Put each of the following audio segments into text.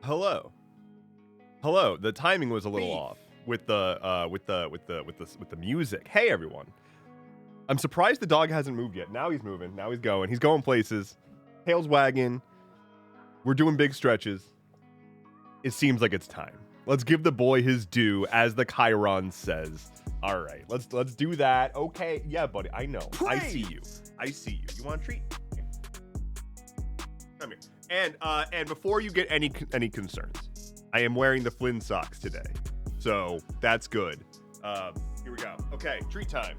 Hello. Hello. The timing was a little off with the music. Hey everyone. I'm surprised the dog hasn't moved yet. Now he's moving. Now he's going. He's going places. Tail's wagging. We're doing big stretches. It seems like it's time. Let's give the boy his due, as the Chiron says. All right, let's do that. Okay, yeah, buddy. I know. Praise. I see you. I see you. You want a treat? Here. Come here. And before you get any concerns, I am wearing the Flynn socks today, so that's good. Here we go. Okay, treat time.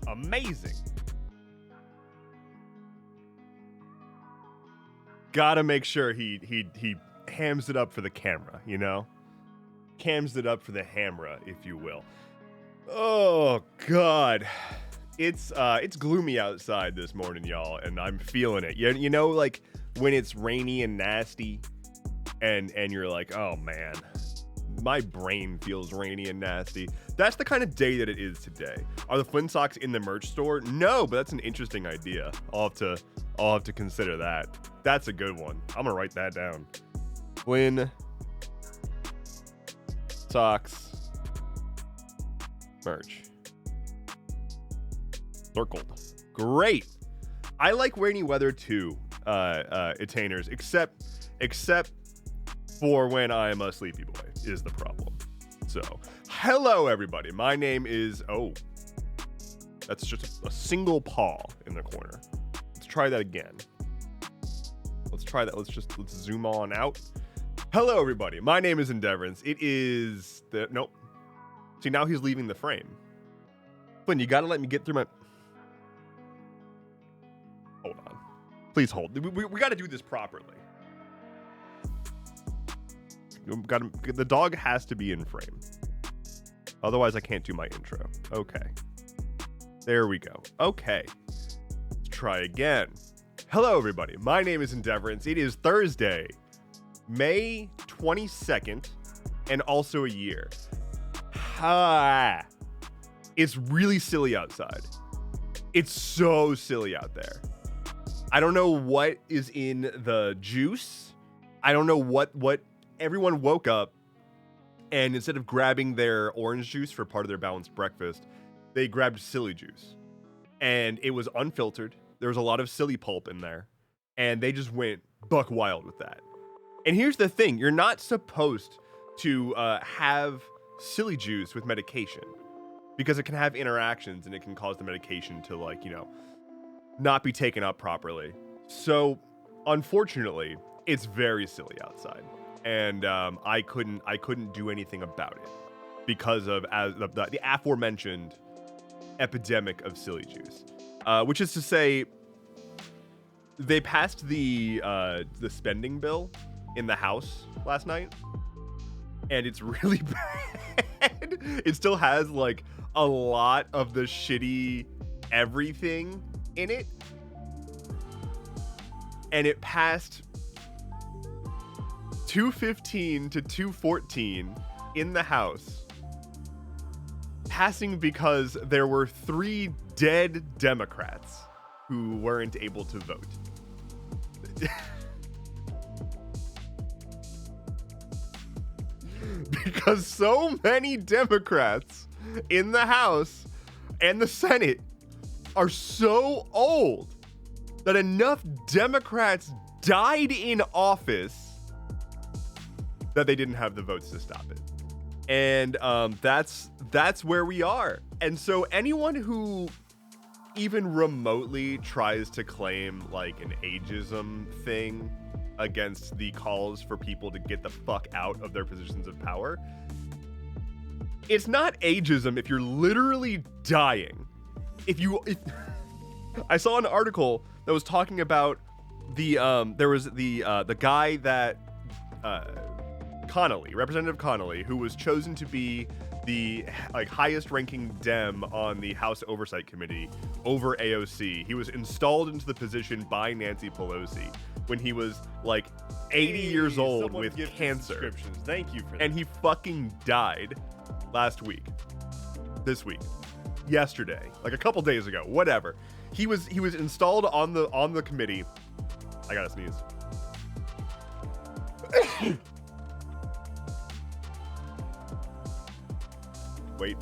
Amazing. Gotta make sure he hams it up for the camera, you know? Cams it up for the hamra, if you will. Oh God. It's gloomy outside this morning, y'all, and I'm feeling it. You know, like when it's rainy and nasty and you're like, oh man, my brain feels rainy and nasty. That's the kind of day that it is today. Are the Flynn socks in the merch store? No, but that's an interesting idea. I'll have to consider that. That's a good one. I'm gonna write that down. Flynn socks merch. Circled. Great. I like rainy weather too, attainers, except for when I'm a sleepy boy is the problem. So, hello everybody. My name is, oh, that's just a single paw in the corner. Let's try that again. Let's try that. Let's zoom on out. Hello everybody. My name is Endeavorance. It is nope. See, now he's leaving the frame. Flynn, you gotta let me get through my, hold on. Please hold. We gotta do this properly. The dog has to be in frame. Otherwise, I can't do my intro. Okay. There we go. Okay. Let's try again. Hello, everybody. My name is Endeavorance. It is Thursday, May 22nd, and also a year. It's really silly outside. It's so silly out there. I don't know what is in the juice. I don't know what everyone woke up and instead of grabbing their orange juice for part of their balanced breakfast, they grabbed silly juice. And it was unfiltered. There was a lot of silly pulp in there. And they just went buck wild with that. And here's the thing. You're not supposed to have silly juice with medication because it can have interactions and it can cause the medication to, like, you know, not be taken up properly. So, unfortunately, it's very silly outside. And I couldn't do anything about it because of the aforementioned epidemic of silly juice, which is to say, they passed the spending bill in the House last night, and it's really bad. It still has like a lot of the shitty everything in it, and it passed 215 to 214 in the House, passing because there were 3 dead Democrats who weren't able to vote. Because so many Democrats in the House and the Senate are so old that enough Democrats died in office that they didn't have the votes to stop it. And that's where we are. And so anyone who even remotely tries to claim like an ageism thing against the calls for people to get the fuck out of their positions of power, it's not ageism if you're literally dying. If I saw an article that was talking about the there was the guy that Connolly, Representative Connolly, who was chosen to be the highest ranking Dem on the House Oversight Committee over AOC. He was installed into the position by Nancy Pelosi when he was 80 years old with cancer. Thank you for that. And he fucking died this week, yesterday, a couple days ago, whatever. He was installed on the committee. I gotta sneeze. Wait.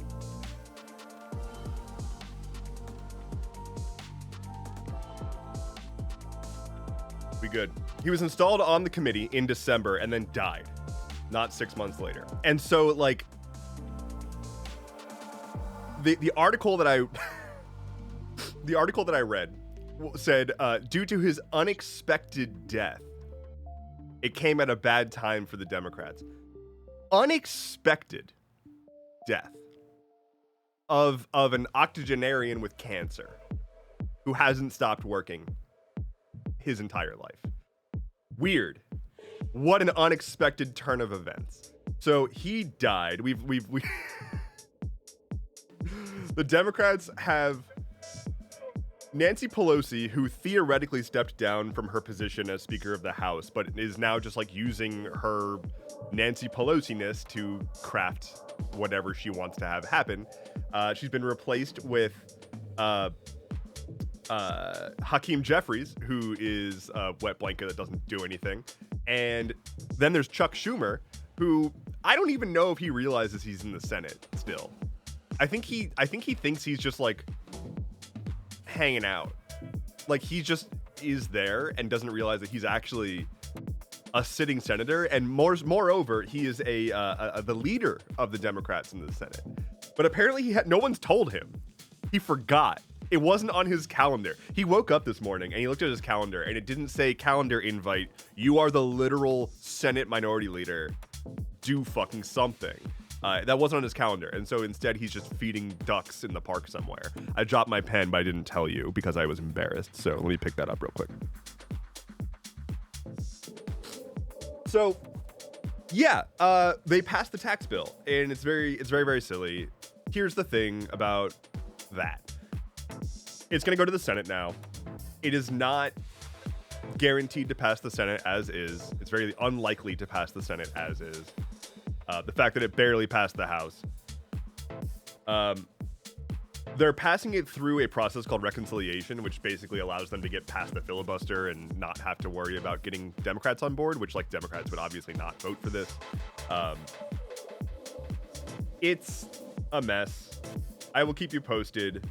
We good. He was installed on the committee in December and then died, not 6 months later. And so the article that I read said, due to his unexpected death, it came at a bad time for the Democrats. Unexpected death of an octogenarian with cancer who hasn't stopped working his entire life. Weird. What an unexpected turn of events. So he died. We the Democrats have Nancy Pelosi, who theoretically stepped down from her position as Speaker of the House, but is now just using her Nancy Pelosi-ness to craft whatever she wants to have happen. She's been replaced with Hakeem Jeffries, who is a wet blanket that doesn't do anything. And then there's Chuck Schumer, who I don't even know if he realizes he's in the Senate still. I think he thinks he's just hanging out. He just is there and doesn't realize that he's actually a sitting senator, and moreover, he is the leader of the Democrats in the Senate. But apparently no one's told him. He forgot. It wasn't on his calendar. He woke up this morning and he looked at his calendar and it didn't say calendar invite. You are the literal Senate minority leader. Do fucking something. That wasn't on his calendar. And so instead he's just feeding ducks in the park somewhere. I dropped my pen, but I didn't tell you because I was embarrassed. So let me pick that up real quick. So yeah, they passed the tax bill and it's very, very silly. Here's the thing about that. It's going to go to the Senate now. It is not guaranteed to pass the Senate as is. It's very unlikely to pass the Senate as is. The fact that it barely passed the House. They're passing it through a process called reconciliation, which basically allows them to get past the filibuster and not have to worry about getting Democrats on board, which Democrats would obviously not vote for this. It's a mess. I will keep you posted.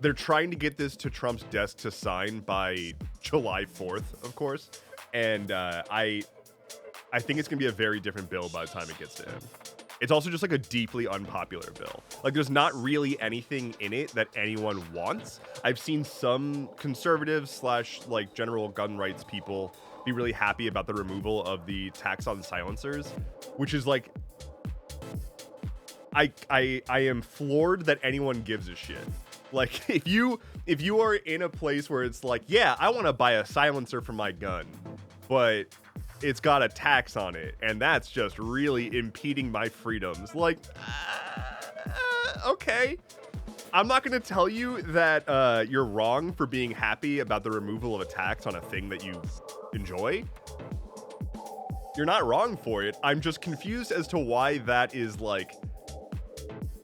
They're trying to get this to Trump's desk to sign by July 4th, of course. And I think it's going to be a very different bill by the time it gets to him. It's also just a deeply unpopular bill. There's not really anything in it that anyone wants. I've seen some conservatives / general gun rights people be really happy about the removal of the tax on silencers, which is I am floored that anyone gives a shit. If you are in a place where it's yeah, I want to buy a silencer for my gun, but it's got a tax on it, and that's just really impeding my freedoms. Okay. I'm not going to tell you that you're wrong for being happy about the removal of a tax on a thing that you enjoy. You're not wrong for it. I'm just confused as to why that is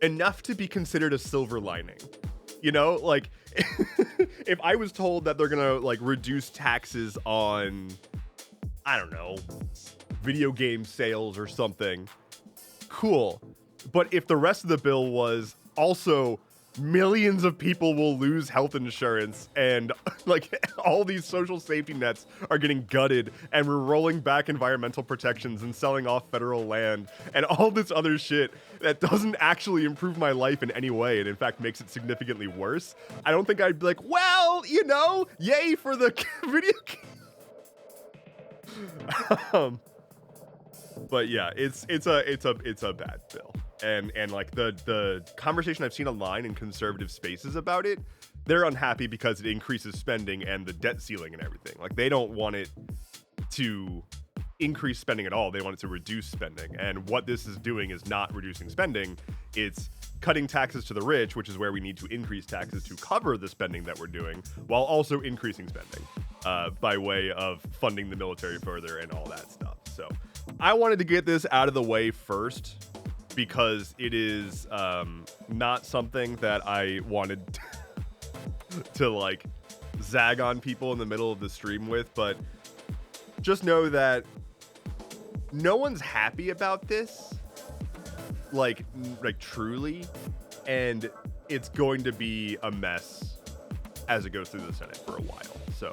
enough to be considered a silver lining. If I was told that they're gonna reduce taxes on, I don't know, video game sales or something, cool. But if the rest of the bill was also millions of people will lose health insurance and all these social safety nets are getting gutted and we're rolling back environmental protections and selling off federal land and all this other shit that doesn't actually improve my life in any way and in fact makes it significantly worse, I don't think I'd be well, yay for the video game. But yeah, it's a bad bill. And the conversation I've seen online in conservative spaces about it they're unhappy because it increases spending and the debt ceiling and everything. Like, they don't want it to increase spending at all. They want it to reduce spending. And what this is doing is not reducing spending. It's cutting taxes to the rich, which is where we need to increase taxes to cover the spending that we're doing, while also increasing spending by way of funding the military further and all that stuff. So I wanted to get this out of the way first because it is not something that I wanted to like zag on people in the middle of the stream with, but just know that no one's happy about this, like truly, and it's going to be a mess as it goes through the Senate for a while. So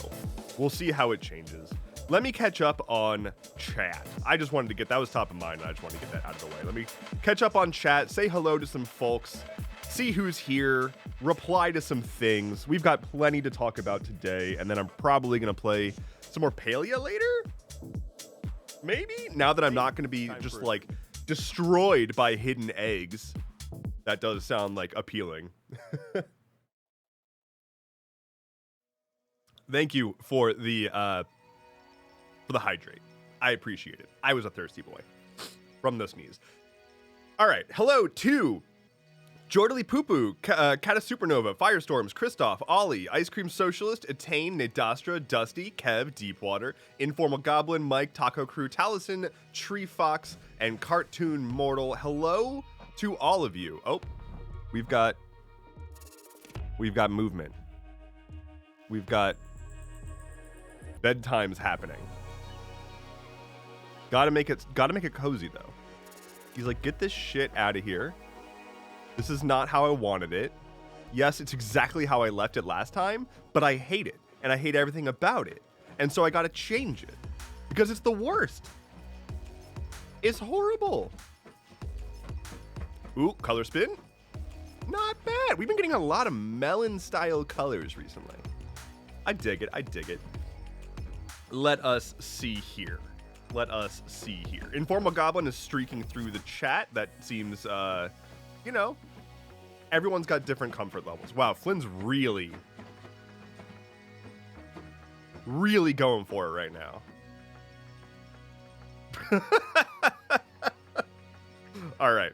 we'll see how it changes. Let me catch up on chat. I just wanted to get, that was top of mind, and I just wanted to get that out of the way. Let me catch up on chat, say hello to some folks, see who's here, reply to some things. We've got plenty to talk about today, and then I'm probably going to play some more Palia later? Maybe? Now that I'm not going to be just like destroyed by hidden eggs. That does sound like appealing. Thank you for the hydrate. I appreciate it. I was a thirsty boy from the sneeze. All right. Hello to Jordally Poopoo, Cata Supernova, Firestorms, Christoph, Ollie, Ice Cream Socialist, Attain, Nadastra, Dusty, Kev, Deepwater, Informal Goblin, Mike, Taco Crew, Taliesin, Tree Fox, and Cartoon Mortal. Hello to all of you. Oh, we've got movement. We've got bedtimes happening. Gotta make it cozy though. He's like, get this shit out of here. This is not how I wanted it. Yes, it's exactly how I left it last time, but I hate it, and I hate everything about it. And so I gotta change it, because it's the worst. It's horrible. Ooh, color spin. Not bad. We've been getting a lot of melon-style colors recently. I dig it, I dig it. Let us see here. Let us see here. Informal Goblin is streaking through the chat. That seems, you know, everyone's got different comfort levels. Wow, Flynn's really going for it right now. All right.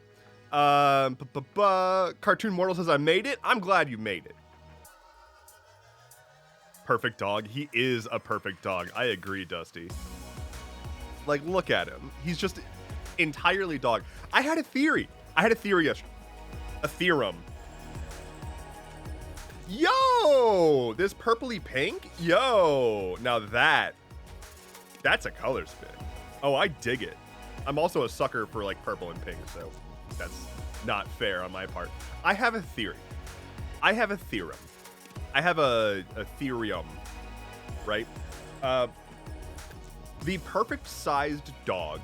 Cartoon Mortal says, I made it. I'm glad you made it. Perfect dog. He is a perfect dog. I agree, Dusty. Like, look at him. He's just entirely dog. I had a theory yesterday. A theorem. Yo, this purpley pink. Yo, now that's a color spin. Oh, I dig it. I'm also a sucker for like purple and pink, so that's not fair on my part. I have a theory. I have a theorem. I have a theorem, right? The perfect sized dog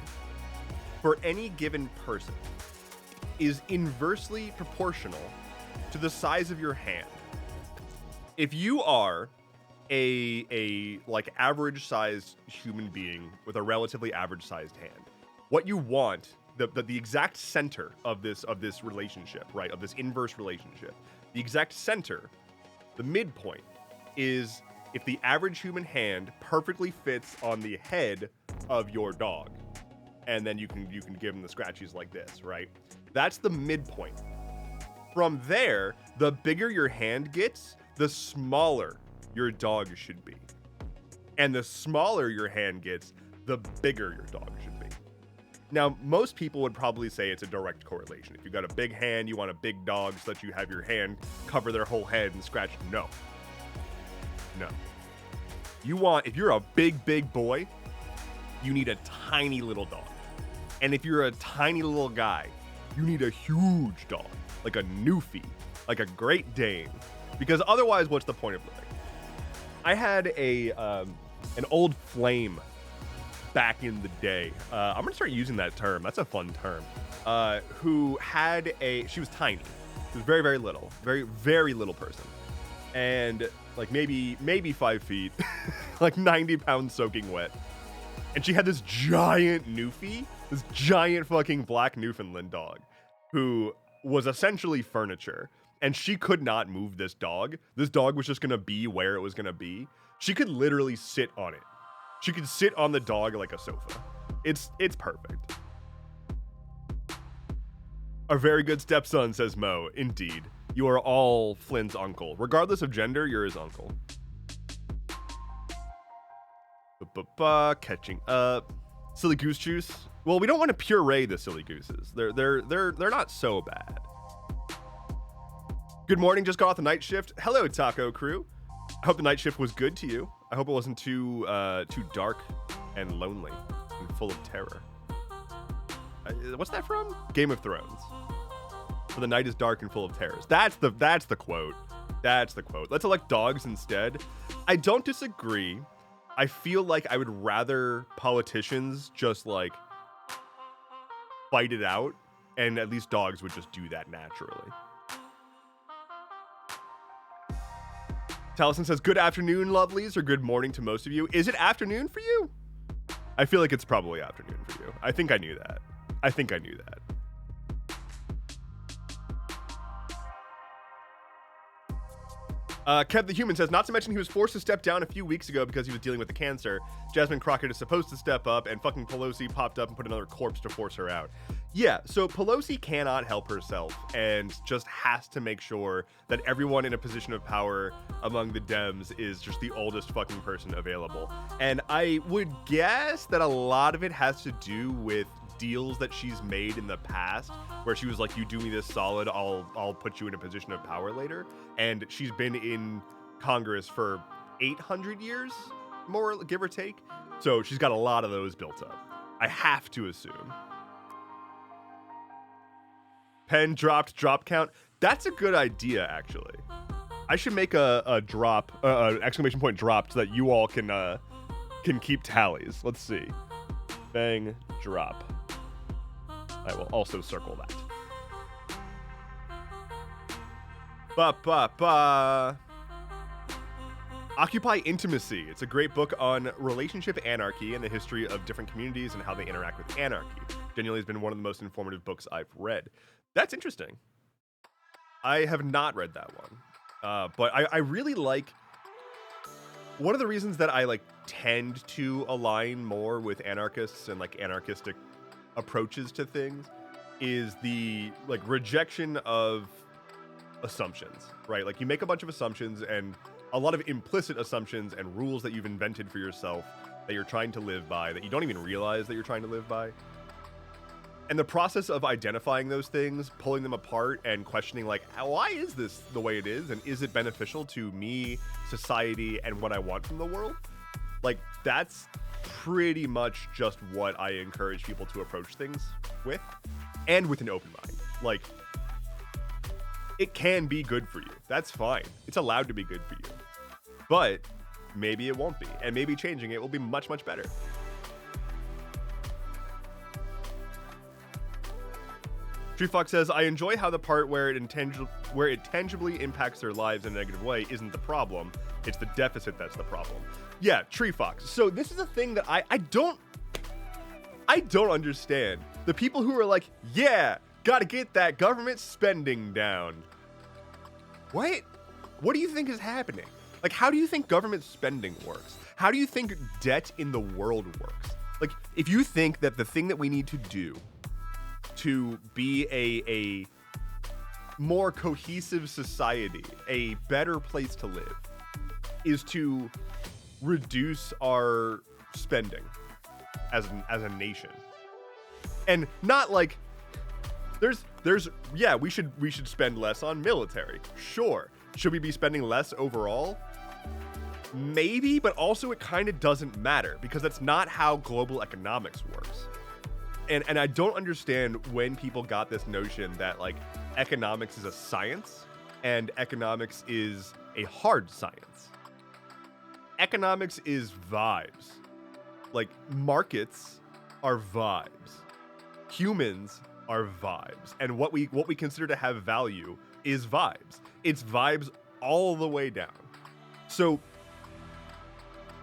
for any given person is inversely proportional to the size of your hand. If you are a like average sized human being with a relatively average sized hand, what you want, the exact center of this relationship, right? Of this inverse relationship, the exact center, the midpoint, is if the average human hand perfectly fits on the head of your dog. And then you can give him the scratchies like this, right? That's the midpoint. From there, the bigger your hand gets, the smaller your dog should be. And the smaller your hand gets, the bigger your dog should be. Now, most people would probably say it's a direct correlation. If you've got a big hand, you want a big dog so that you have your hand cover their whole head and scratch. No. If you're a big boy, you need a tiny little dog. And if you're a tiny little guy, you need a huge dog, like a Newfie, like a Great Dane, because otherwise, what's the point of living? I had an old flame back in the day. I'm gonna start using that term. That's a fun term. She was tiny. She was very, very little, very, very little person, and like maybe 5 feet, like 90 pounds soaking wet. And she had this giant Newfie, this giant fucking black Newfoundland dog, who was essentially furniture. and she could not move this dog. This dog was just going to be where it was going to be. She could literally sit on it. She could sit on the dog like a sofa. It's perfect. A very good stepson, says Mo. Indeed. You are all Flynn's uncle. Regardless of gender, you're his uncle. Catching up. Silly goose juice. Well, we don't want to puree the silly gooses. They're not so bad. Good morning, just got off the night shift. Hello, Taco Crew. I hope the night shift was good to you. I hope it wasn't too dark and lonely and full of terror. What's that from? Game of Thrones. For the night is dark and full of terrors. That's the quote. That's the quote. Let's elect dogs instead. I don't disagree. I feel like I would rather politicians just like fight it out, and at least dogs would just do that naturally. Taliesin says, good afternoon, lovelies, or good morning to most of you. Is it afternoon for you? I feel like it's probably afternoon for you. I think I knew that. Kev the Human says, not to mention he was forced to step down a few weeks ago because he was dealing with the cancer. Jasmine Crockett is supposed to step up, and fucking Pelosi popped up and put another corpse to force her out. Yeah, so Pelosi cannot help herself and just has to make sure that everyone in a position of power among the Dems is just the oldest fucking person available. And I would guess that a lot of it has to do with deals that she's made in the past where she was like, you do me this solid, I'll put you in a position of power later. And she's been in Congress for 800 years, more give or take. So she's got a lot of those built up, I have to assume. Pen dropped, drop count. That's a good idea, actually. I should make a drop, exclamation point dropped, so that you all can keep tallies. Let's see. Bang, drop. I will also circle that. Occupy Intimacy. It's a great book on relationship anarchy and the history of different communities and how they interact with anarchy. Genuinely has been one of the most informative books I've read. That's interesting. I have not read that one. But I really like... One of the reasons that I tend to align more with anarchists and anarchistic approaches to things is the rejection of assumptions, right? You make a bunch of assumptions and a lot of implicit assumptions and rules that you've invented for yourself that you're trying to live by, that you don't even realize that you're trying to live by. And the process of identifying those things, pulling them apart and questioning why is this the way it is? And is it beneficial to me, society, and what I want from the world? That's pretty much just what I encourage people to approach things with, and with an open mind. It can be good for you. That's fine. It's allowed to be good for you. But maybe it won't be, and maybe changing it will be much, much better. Tree Fox says, I enjoy how the part where it tangibly impacts their lives in a negative way isn't the problem. It's the deficit that's the problem. Yeah, Tree Fox. So this is a thing that I don't understand. The people who are yeah, gotta get that government spending down. What do you think is happening? How do you think government spending works? How do you think debt in the world works? If you think that the thing that we need to do to be a more cohesive society, a better place to live, is to reduce our spending as a nation. And not yeah, we should spend less on military. Sure. Should we be spending less overall? Maybe, but also it kind of doesn't matter because that's not how global economics works. And I don't understand when people got this notion that economics is a science and economics is a hard science. Economics is vibes. Markets are vibes. Humans are vibes. And what we consider to have value is vibes. It's vibes all the way down. So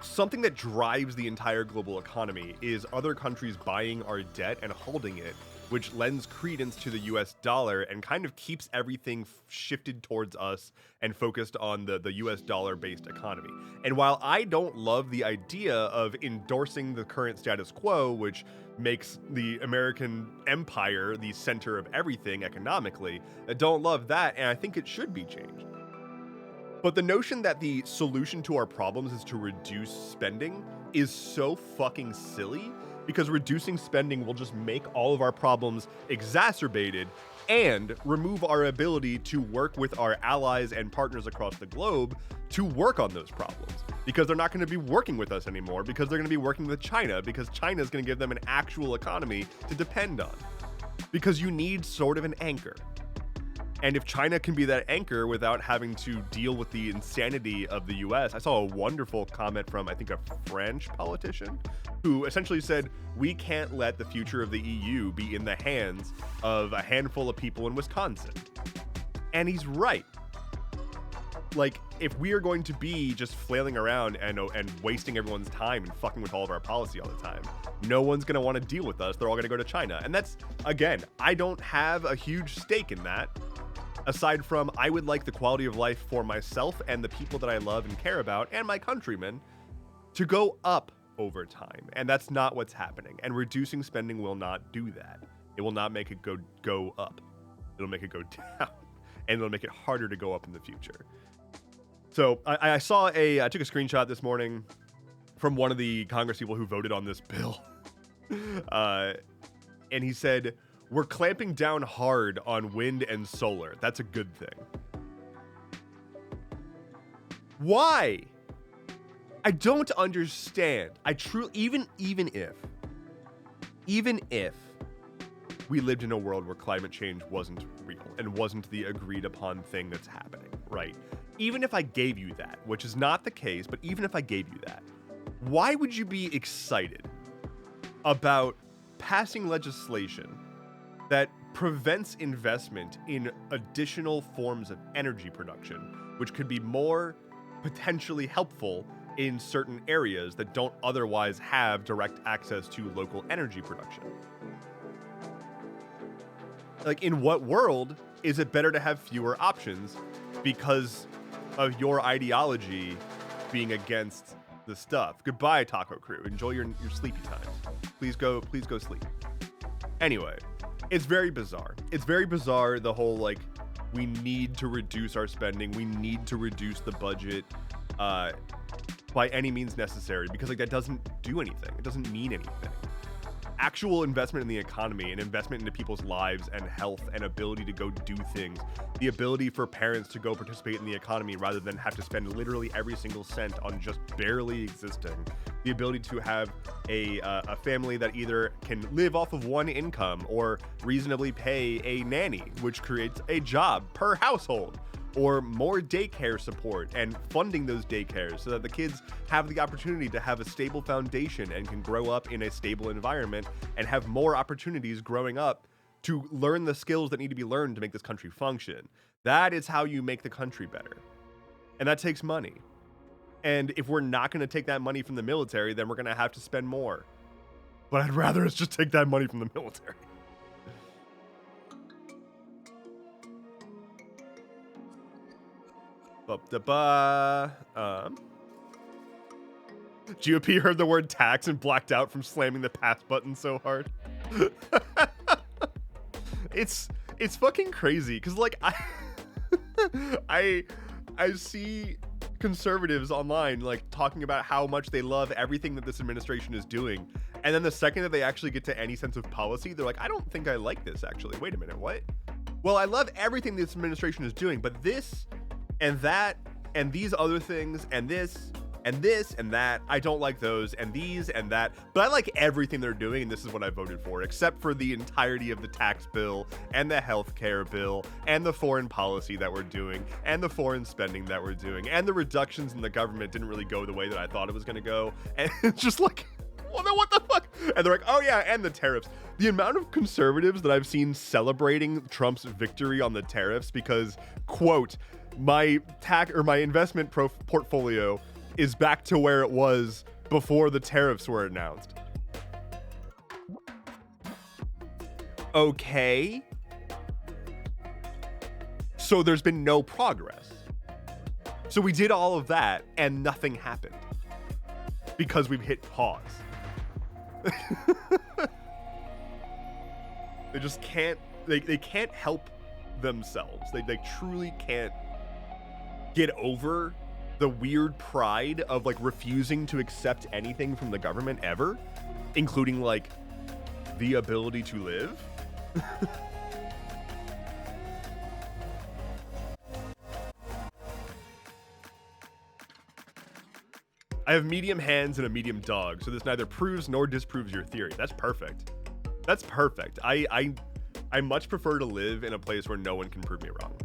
something that drives the entire global economy is other countries buying our debt and holding it which lends credence to the US dollar and kind of keeps everything shifted towards us and focused on the US dollar-based economy. And while I don't love the idea of endorsing the current status quo, which makes the American empire the center of everything economically, I don't love that, and I think it should be changed. But the notion that the solution to our problems is to reduce spending is so fucking silly, because reducing spending will just make all of our problems exacerbated and remove our ability to work with our allies and partners across the globe to work on those problems. Because they're not going to be working with us anymore, because they're going to be working with China, because China is going to give them an actual economy to depend on. Because you need sort of an anchor. And if China can be that anchor without having to deal with the insanity of the US, I saw a wonderful comment from, I think, a French politician who essentially said, we can't let the future of the EU be in the hands of a handful of people in Wisconsin. And he's right. Like, if we are going to be just flailing around and wasting everyone's time and fucking with all of our policy all the time, no one's going to want to deal with us. They're all going to go to China. And that's, again, I don't have a huge stake in that. Aside from, I would like the quality of life for myself and the people that I love and care about and my countrymen to go up over time. And that's not what's happening. And reducing spending will not do that. It will not make it go up. It'll make it go down. And it'll make it harder to go up in the future. So I took a screenshot this morning from one of the Congress people who voted on this bill. And he said, we're clamping down hard on wind and solar. That's a good thing. Why? I don't understand. Even if we lived in a world where climate change wasn't real and wasn't the agreed upon thing that's happening, right? Even if I gave you that, which is not the case, but even if I gave you that, why would you be excited about passing legislation that prevents investment in additional forms of energy production, which could be more potentially helpful in certain areas that don't otherwise have direct access to local energy production? Like, in what world is it better to have fewer options because of your ideology being against the stuff? Goodbye, Taco Crew. Enjoy your sleepy times. Please go sleep. Anyway, it's very bizarre. It's very bizarre, the whole, like, we need to reduce our spending. We need to reduce the budget by any means necessary, because, like, that doesn't do anything. It doesn't mean anything. Actual investment in the economy and investment into people's lives and health and ability to go do things, the ability for parents to go participate in the economy rather than have to spend literally every single cent on just barely existing, the ability to have a family that either can live off of one income or reasonably pay a nanny, which creates a job per household, or more daycare support and funding those daycares so that the kids have the opportunity to have a stable foundation and can grow up in a stable environment and have more opportunities growing up to learn the skills that need to be learned to make this country function. That is how you make the country better. And that takes money. And if we're not going to take that money from the military, then we're going to have to spend more. But I'd rather us just take that money from the military. GOP heard the word tax and blacked out from slamming the pass button so hard. It's fucking crazy, because, like, I see conservatives online, like, talking about how much they love everything that this administration is doing, and then the second that they actually get to any sense of policy, they're like, I don't think I like this, actually. Wait a minute, what? Well, I love everything this administration is doing, but this and that and these other things and this and this and that, I don't like those, and these and that, but I like everything they're doing, and this is what I voted for, except for the entirety of the tax bill and the healthcare bill and the foreign policy that we're doing and the foreign spending that we're doing, and the reductions in the government didn't really go the way that I thought it was going to go, and it's just like, well, then what the fuck? And they're like, oh yeah, and the tariffs. The amount of conservatives that I've seen celebrating Trump's victory on the tariffs because, quote, my investment portfolio is back to where it was before the tariffs were announced. Okay. So there's been no progress. So we did all of that and nothing happened because we've hit pause. They just can't, they can't help themselves. They truly can't get over the weird pride of like refusing to accept anything from the government ever, including like the ability to live. I have medium hands and a medium dog, so this neither proves nor disproves your theory. That's perfect. That's perfect. I much prefer to live in a place where no one can prove me wrong.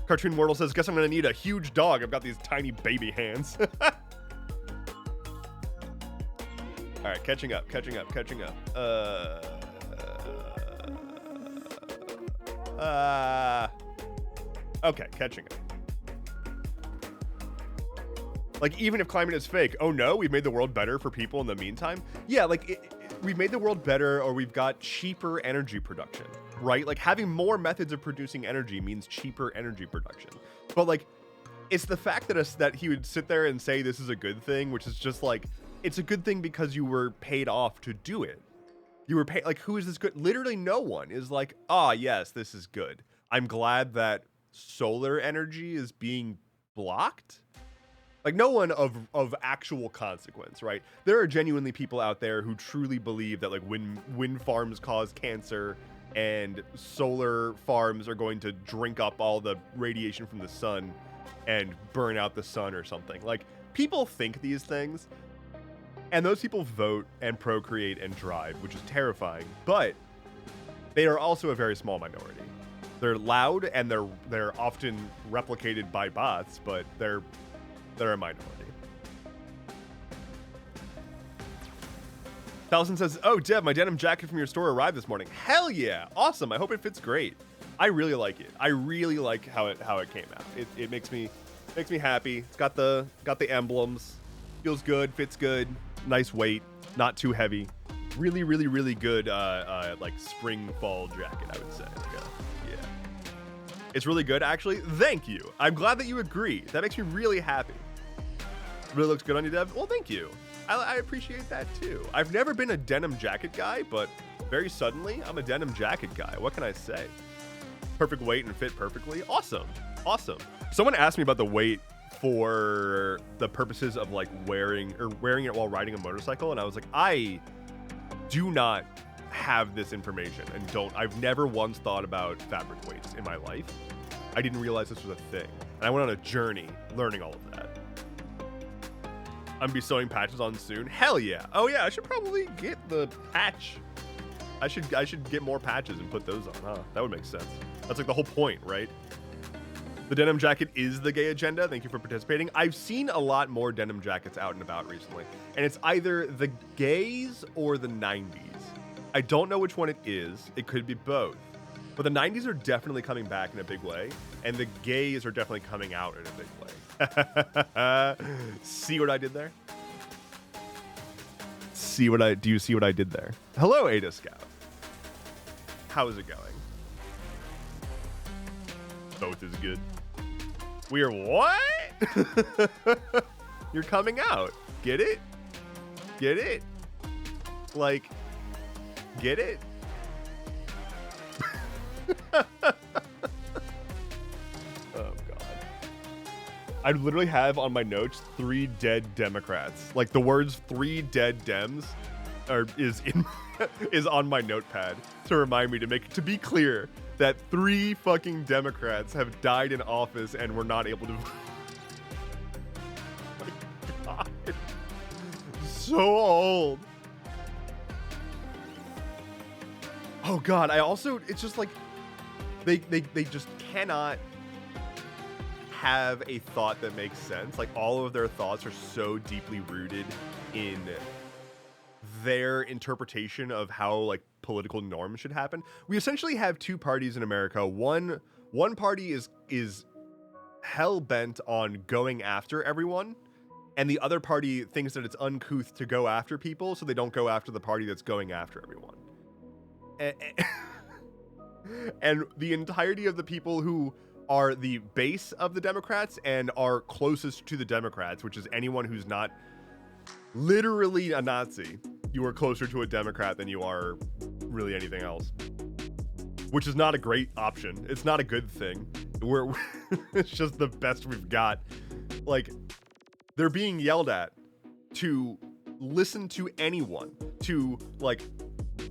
Cartoon Mortal says, guess I'm gonna need a huge dog. I've got these tiny baby hands. All right, catching up. Okay, catching up. Like, even if climate is fake, oh no, we've made the world better for people in the meantime. Yeah, like, we've made the world better, or we've got cheaper energy production, right? Like, having more methods of producing energy means cheaper energy production. But, like, it's the fact that he would sit there and say this is a good thing, which is just like, it's a good thing because you were paid off to do it. You were paid, like, who is this good? Literally no one is like, ah, yes, this is good. I'm glad that solar energy is being blocked. Like, no one of actual consequence, right? There are genuinely people out there who truly believe that, like, wind farms cause cancer and solar farms are going to drink up all the radiation from the sun and burn out the sun or something. Like, people think these things, and those people vote and procreate and drive, which is terrifying, but they are also a very small minority. They're loud, and they're often replicated by bots, but they're a minority. Taliesin says, oh, Dev, my denim jacket from your store arrived this morning. Hell yeah. Awesome. I hope it fits great. I really like it. I really like how it came out. It makes me happy. It's got the emblems. Feels good, fits good. Nice weight, not too heavy. Really, really, really good like spring fall jacket, I would say. Like yeah. It's really good, actually. Thank you. I'm glad that you agree. That makes me really happy. Really looks good on you, Dev. Well, thank you. I appreciate that too. I've never been a denim jacket guy, but very suddenly I'm a denim jacket guy. What can I say? Perfect weight and fit perfectly. Awesome. Awesome. Someone asked me about the weight for the purposes of like wearing it while riding a motorcycle, and I was like, I do not have this information and I've never once thought about fabric weights in my life. I didn't realize this was a thing, and I went on a journey learning all of that. I'm gonna be sewing patches on soon. Hell yeah. Oh yeah, I should probably get the patch. I should get more patches and put those on, huh? That would make sense. That's like the whole point, right? The denim jacket is the gay agenda. Thank you for participating. I've seen a lot more denim jackets out and about recently, and it's either the gays or the 90s. I don't know which one it is. It could be both. But the 90s are definitely coming back in a big way, and the gays are definitely coming out in a big way. See what I did there? Do you see what I did there? Hello, Ada Scout. How is it going? Both is good. We're what? You're coming out. Get it? Get it? Like, get it? Oh god. I literally have on my notes 3 dead Democrats. Like the words 3 dead Dems is on my notepad to remind me to be clear that 3 fucking Democrats have died in office and were not able to my god. So old. Oh god, it's just like they just cannot have a thought that makes sense. Like, all of their thoughts are so deeply rooted in their interpretation of how like political norms should happen. We essentially have 2 parties in America. One party is hell bent on going after everyone and the other party thinks that it's uncouth to go after people, so they don't go after the party that's going after everyone. And the entirety of the people who are the base of the Democrats and are closest to the Democrats, which is anyone who's not literally a Nazi, you are closer to a Democrat than you are really anything else, which is not a great option. It's not a good thing. It's just the best we've got. Like, they're being yelled at to listen to anyone, to like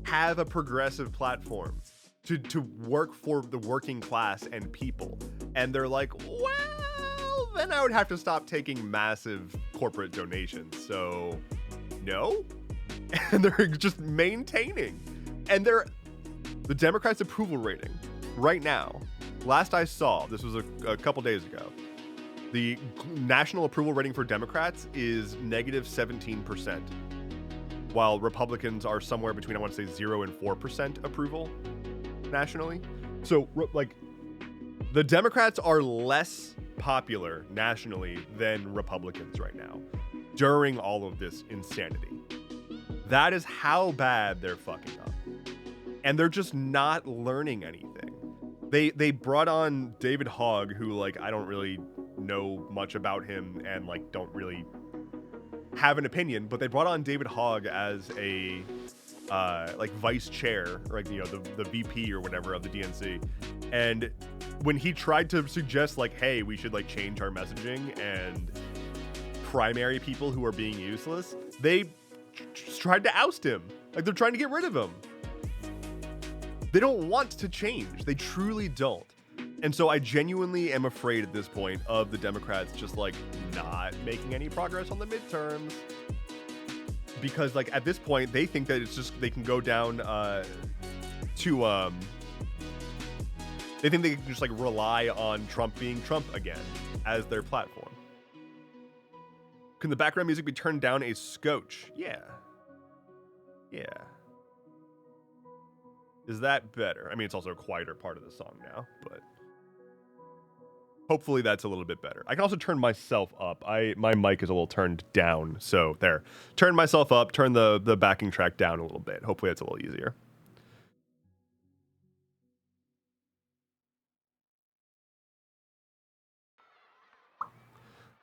have a progressive platform, to work for the working class and people. And they're like, well, then I would have to stop taking massive corporate donations. So no. And they're just maintaining. And the Democrats' approval rating right now, last I saw, this was a couple days ago, the national approval rating for Democrats is negative 17%, while Republicans are somewhere between, I want to say, 0 and 4% approval nationally. So, like, the Democrats are less popular nationally than Republicans right now during all of this insanity. That is how bad they're fucking up. And they're just not learning anything. They brought on David Hogg, who, like, I don't really know much about him and, like, don't really have an opinion, but they brought on David Hogg as a like vice chair, or, like, you know, the VP or whatever of the DNC. And when he tried to suggest, like, hey, we should, like, change our messaging and primary people who are being useless, they tried to oust him. Like, they're trying to get rid of him. They don't want to change. They truly don't. And so I genuinely am afraid at this point of the Democrats just, like, not making any progress on the midterms. Because, like, at this point, they think that it's just, they can go down they think they can just, like, rely on Trump being Trump again as their platform. Can the background music be turned down a scotch? Yeah. Yeah. Is that better? I mean, it's also a quieter part of the song now, but hopefully that's a little bit better. I can also turn myself up. My mic is a little turned down, so there. Turn myself up, turn the backing track down a little bit. Hopefully that's a little easier.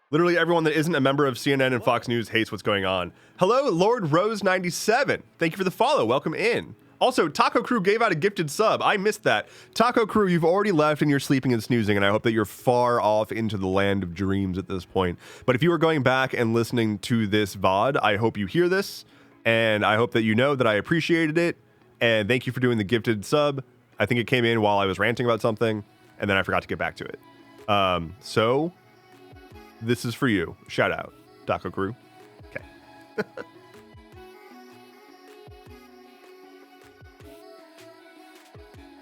Literally everyone that isn't a member of CNN and Fox News hates what's going on. Hello, Lord Rose 97. Thank you for the follow. Welcome in. Also, Taco Crew gave out a gifted sub. I missed that. Taco Crew, you've already left and you're sleeping and snoozing, and I hope that you're far off into the land of dreams at this point. But if you are going back and listening to this VOD, I hope you hear this, and I hope that you know that I appreciated it, and thank you for doing the gifted sub. I think it came in while I was ranting about something, and then I forgot to get back to it. So this is for you. Shout out, Taco Crew. Okay.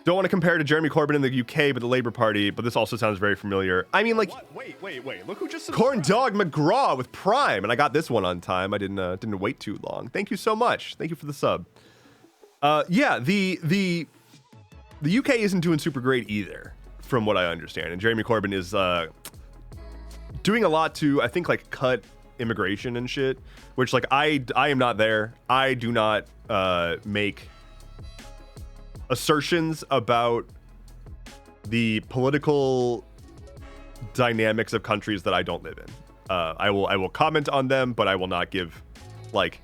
Don't want to compare to Jeremy Corbyn in the UK, but the Labour Party, but this also sounds very familiar. I mean, like, what? Wait. Look who just Corn Dog McGraw with Prime, and I got this one on time. I didn't wait too long. Thank you so much. Thank you for the sub. Yeah, the UK isn't doing super great either, from what I understand. And Jeremy Corbyn is doing a lot to, I think, like, cut immigration and shit, which, like, I am not there. I do not make assertions about the political dynamics of countries that I don't live in. I will comment on them, but I will not give, like,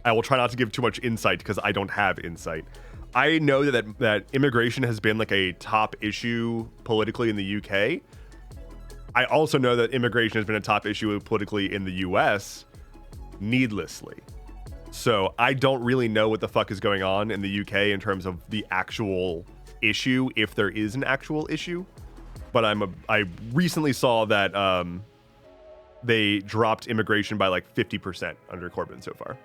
I will try not to give too much insight because I don't have insight. I know that immigration has been, like, a top issue politically in the UK. I also know that immigration has been a top issue politically in the US needlessly. So I don't really know what the fuck is going on in the UK in terms of the actual issue, if there is an actual issue. But I recently saw that they dropped immigration by like 50% under Corbyn so far.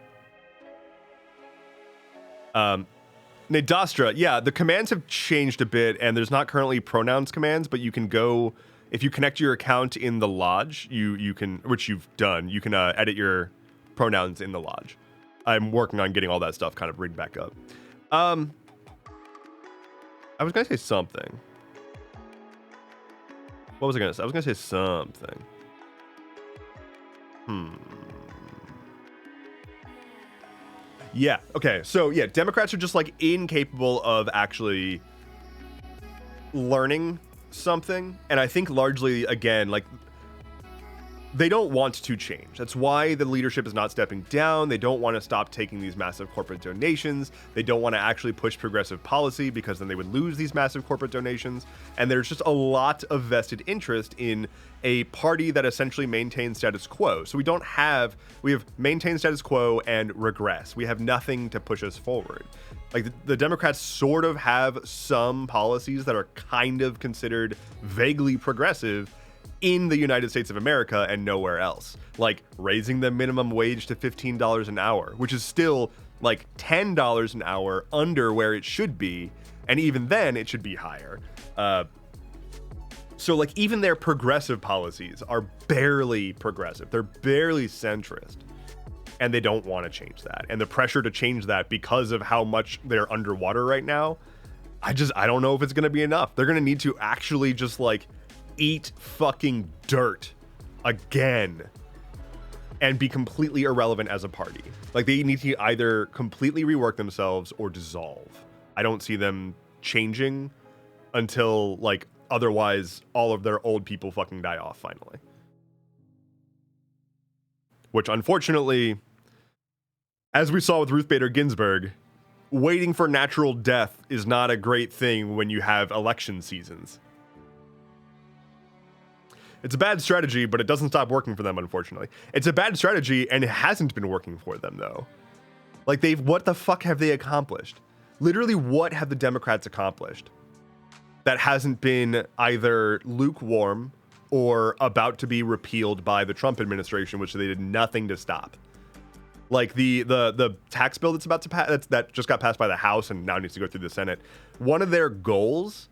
Nadastra, yeah, the commands have changed a bit, and there's not currently pronouns commands, but you can go, if you connect your account in the lodge, you can, which you've done, you can edit your pronouns in the lodge. I'm working on getting all that stuff kind of rigged back up. I was gonna say something. What was I gonna say? I was gonna say something. Yeah. Okay. So yeah, Democrats are just like incapable of actually learning something. And I think largely, again, like they don't want to change. That's why the leadership is not stepping down. They don't want to stop taking these massive corporate donations. They don't want to actually push progressive policy because then they would lose these massive corporate donations. And there's just a lot of vested interest in a party that essentially maintains status quo. So we have maintained status quo and regress. We have nothing to push us forward. Like the Democrats sort of have some policies that are kind of considered vaguely progressive in the United States of America and nowhere else, like raising the minimum wage to $15 an hour, which is still like $10 an hour under where it should be, and even then it should be higher. So like even their progressive policies are barely progressive. They're barely centrist, and they don't want to change that. And the pressure to change that because of how much they're underwater right now, I don't know if it's going to be enough. They're going to need to actually just like eat fucking dirt again and be completely irrelevant as a party. Like they need to either completely rework themselves or dissolve. I don't see them changing until like otherwise all of their old people fucking die off finally. Which unfortunately, as we saw with Ruth Bader Ginsburg, waiting for natural death is not a great thing when you have election seasons. It's a bad strategy, but it doesn't stop working for them, unfortunately. It's a bad strategy, and it hasn't been working for them, though. Like, what the fuck have they accomplished? Literally, what have the Democrats accomplished that hasn't been either lukewarm or about to be repealed by the Trump administration, which they did nothing to stop? Like, the tax bill that's about to pass, that just got passed by the House and now needs to go through the Senate. One of their goals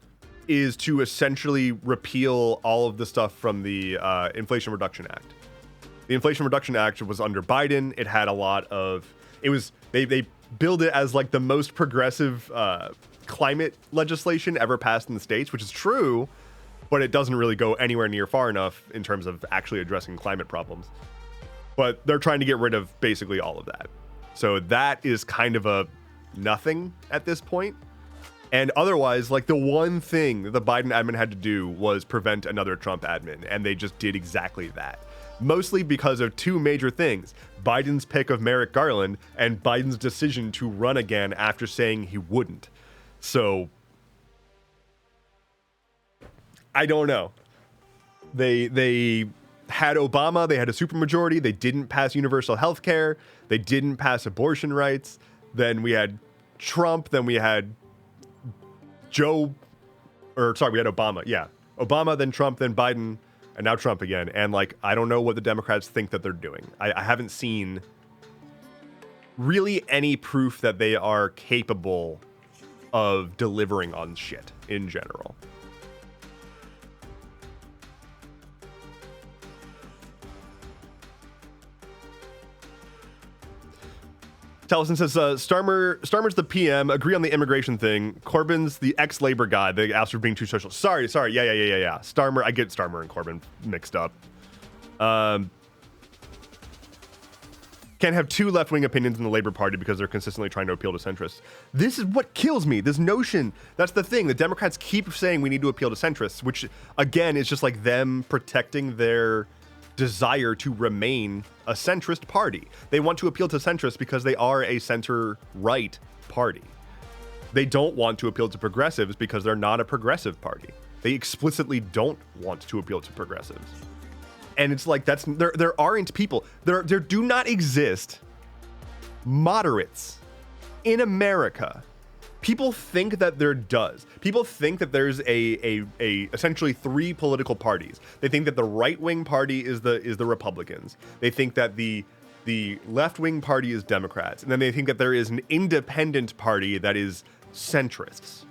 is to essentially repeal all of the stuff from the Inflation Reduction Act. The Inflation Reduction Act was under Biden. It had a lot of, they billed it as like the most progressive climate legislation ever passed in the States, which is true, but it doesn't really go anywhere near far enough in terms of actually addressing climate problems. But they're trying to get rid of basically all of that. So that is kind of a nothing at this point. And otherwise, like the one thing that the Biden admin had to do was prevent another Trump admin, and they just did exactly that. Mostly because of two major things: Biden's pick of Merrick Garland and Biden's decision to run again after saying he wouldn't. So, I don't know. They had Obama, they had a supermajority, they didn't pass universal health care, they didn't pass abortion rights, then we had Trump, then we had we had Obama. Yeah. Obama, then Trump, then Biden, and now Trump again. And like, I don't know what the Democrats think that they're doing. I haven't seen really any proof that they are capable of delivering on shit in general. Tellison says, Starmer's the PM, agree on the immigration thing. Corbyn's the ex-Labor guy. They asked for being too social. Sorry. Yeah. Starmer, I get Starmer and Corbyn mixed up. Can't have two left-wing opinions in the Labor Party because they're consistently trying to appeal to centrists. This is what kills me, this notion. That's the thing. The Democrats keep saying we need to appeal to centrists, which, again, is just like them protecting their desire to remain a centrist party. They want to appeal to centrists because they are a center-right party. They don't want to appeal to progressives because they're not a progressive party. They explicitly don't want to appeal to progressives. And it's like, there aren't people, there do not exist moderates in America. People think that there does. People think that there's a essentially three political parties. They think that the right-wing party is the Republicans. They think that the left-wing party is Democrats. And then they think that there is an independent party that is centrists.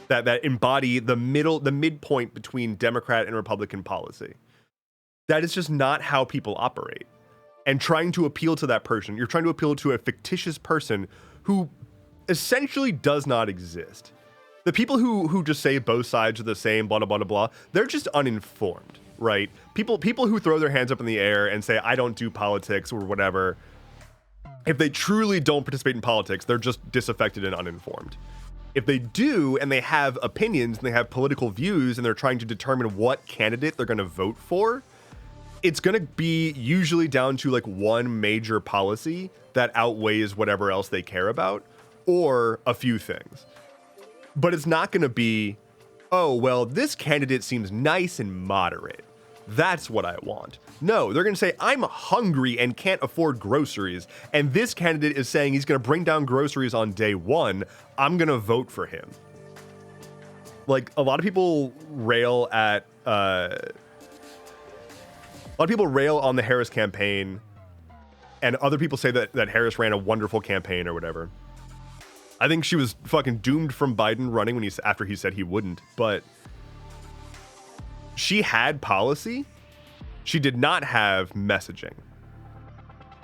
That embody the midpoint between Democrat and Republican policy. That is just not how people operate. And trying to appeal to that person, you're trying to appeal to a fictitious person who essentially does not exist. The people who just say both sides are the same, blah, blah, blah, blah, they're just uninformed, right? People who throw their hands up in the air and say, I don't do politics or whatever, if they truly don't participate in politics, they're just disaffected and uninformed. If they do, and they have opinions and they have political views and they're trying to determine what candidate they're going to vote for, it's going to be usually down to like one major policy that outweighs whatever else they care about, or a few things. But it's not going to be, oh, well, this candidate seems nice and moderate. That's what I want. No, they're going to say, I'm hungry and can't afford groceries, and this candidate is saying he's going to bring down groceries on day one. I'm going to vote for him. Like, a lot of people rail at, a lot of people rail on the Harris campaign, and other people say that Harris ran a wonderful campaign or whatever. I think she was fucking doomed from Biden running after he said he wouldn't, but she had policy. She did not have messaging.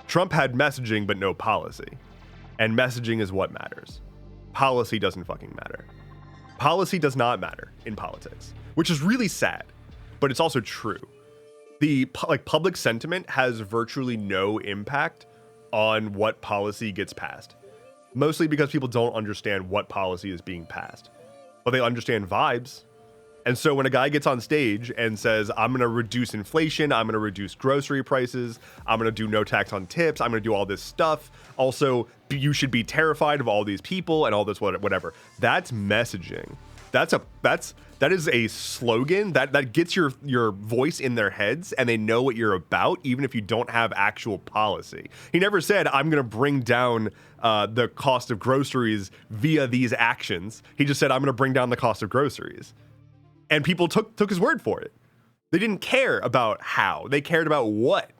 Trump had messaging, but no policy. And messaging is what matters. Policy doesn't fucking matter. Policy does not matter in politics, which is really sad, but it's also true. The public sentiment has virtually no impact on what policy gets passed. Mostly because people don't understand what policy is being passed, but they understand vibes. And so when a guy gets on stage and says, I'm going to reduce inflation, I'm going to reduce grocery prices, I'm going to do no tax on tips, I'm going to do all this stuff. Also, you should be terrified of all these people and all this whatever. That's messaging. That is a slogan that gets your voice in their heads, and they know what you're about, even if you don't have actual policy. He never said, I'm going to bring down the cost of groceries via these actions. He just said, I'm going to bring down the cost of groceries. And people took his word for it. They didn't care about how. They cared about what.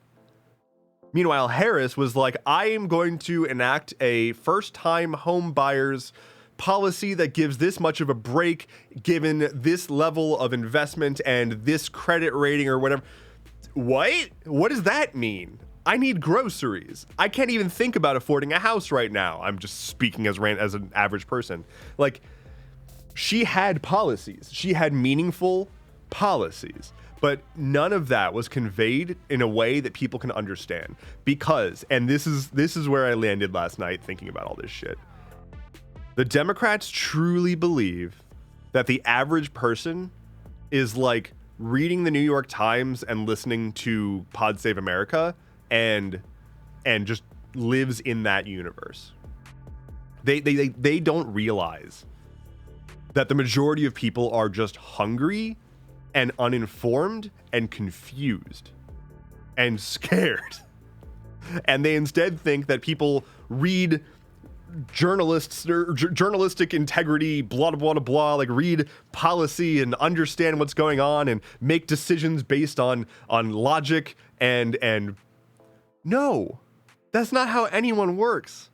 Meanwhile, Harris was like, I am going to enact a first-time home buyers policy that gives this much of a break given this level of investment and this credit rating or whatever. What? What does that mean? I need groceries. I can't even think about affording a house right now. I'm just speaking as an average person. Like, she had policies. She had meaningful policies. But none of that was conveyed in a way that people can understand. Because, and this is where I landed last night thinking about all this shit. The Democrats truly believe that the average person is like reading the New York Times and listening to Pod Save America and just lives in that universe. They don't realize that the majority of people are just hungry and uninformed and confused and scared. And they instead think that people read journalistic integrity, blah, blah, blah, blah, like read policy and understand what's going on and make decisions based on logic and no, that's not how anyone works.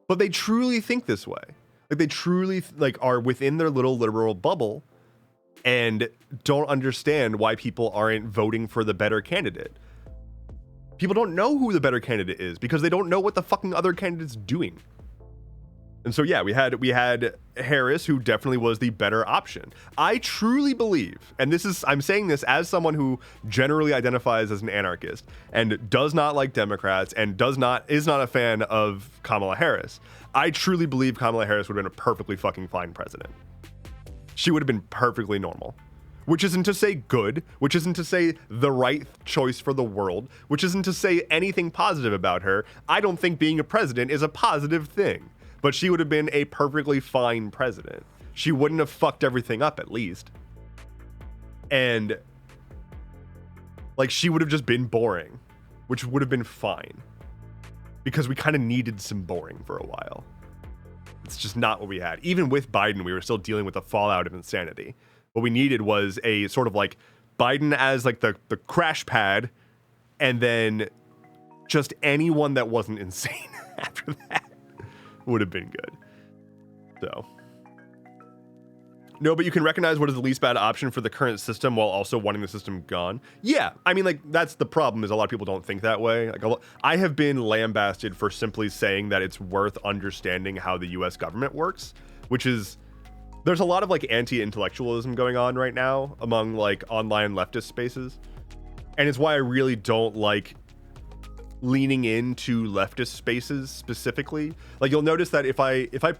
But they truly think this way. Like they truly are within their little liberal bubble and don't understand why people aren't voting for the better candidate. People don't know who the better candidate is because they don't know what the fucking other candidate's doing. And so, yeah, we had Harris, who definitely was the better option. I truly believe, and I'm saying this as someone who generally identifies as an anarchist and does not like Democrats and is not a fan of Kamala Harris. I truly believe Kamala Harris would have been a perfectly fucking fine president. She would have been perfectly normal. Which isn't to say good, which isn't to say the right choice for the world, which isn't to say anything positive about her. I don't think being a president is a positive thing. But she would have been a perfectly fine president. She wouldn't have fucked everything up, at least. And like she would have just been boring, which would have been fine. Because we kind of needed some boring for a while. It's just not what we had. Even with Biden, we were still dealing with the fallout of insanity. What we needed was a sort of like Biden as like the crash pad, and then just anyone that wasn't insane after that would have been good. So no, but you can recognize what is the least bad option for the current system while also wanting the system gone. Yeah, I mean, like that's the problem, is a lot of people don't think that way. Like I have been lambasted for simply saying that it's worth understanding how the US government works, which is, there's a lot of like anti-intellectualism going on right now among like online leftist spaces. And it's why I really don't like leaning into leftist spaces specifically. Like, you'll notice that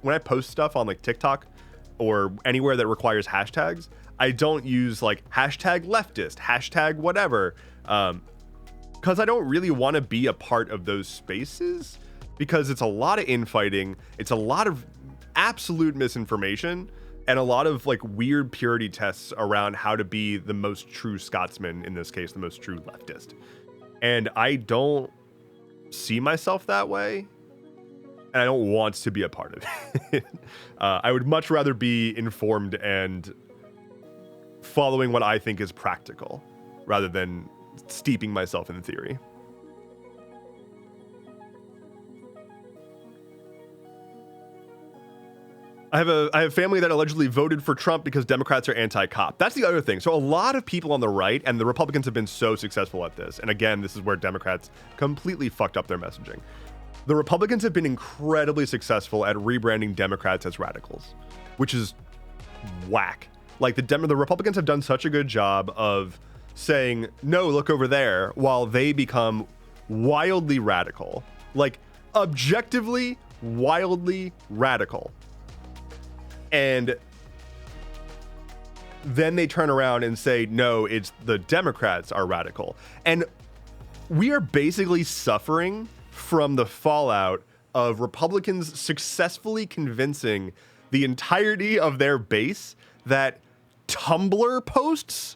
when I post stuff on like TikTok or anywhere that requires hashtags, I don't use like hashtag leftist, hashtag whatever, because I don't really want to be a part of those spaces, because it's a lot of infighting, it's a lot of absolute misinformation, and a lot of like weird purity tests around how to be the most true Scotsman, in this case, the most true leftist. And I don't see myself that way, and I don't want to be a part of it. I would much rather be informed and following what I think is practical rather than steeping myself in theory. I have family that allegedly voted for Trump because Democrats are anti-cop. That's the other thing. So a lot of people on the right, and the Republicans have been so successful at this, and again, this is where Democrats completely fucked up their messaging. The Republicans have been incredibly successful at rebranding Democrats as radicals, which is whack. Like, the Republicans have done such a good job of saying, no, look over there, while they become wildly radical. Like, objectively, wildly radical. And then they turn around and say, no, it's the Democrats are radical. And we are basically suffering from the fallout of Republicans successfully convincing the entirety of their base that Tumblr posts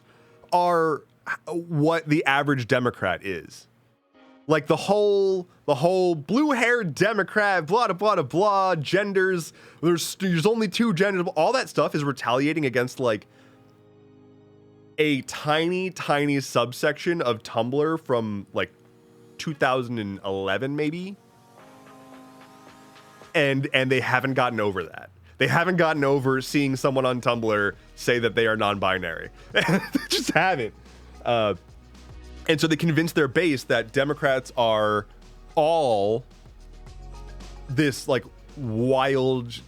are what the average Democrat is. Like the whole blue-haired Democrat, blah, blah, blah, blah, genders, there's only two genders, all that stuff is retaliating against like a tiny, tiny subsection of Tumblr from like 2011 maybe. And they haven't gotten over that. They haven't gotten over seeing someone on Tumblr say that they are non-binary. They just haven't. And so they convinced their base that Democrats are all this like wild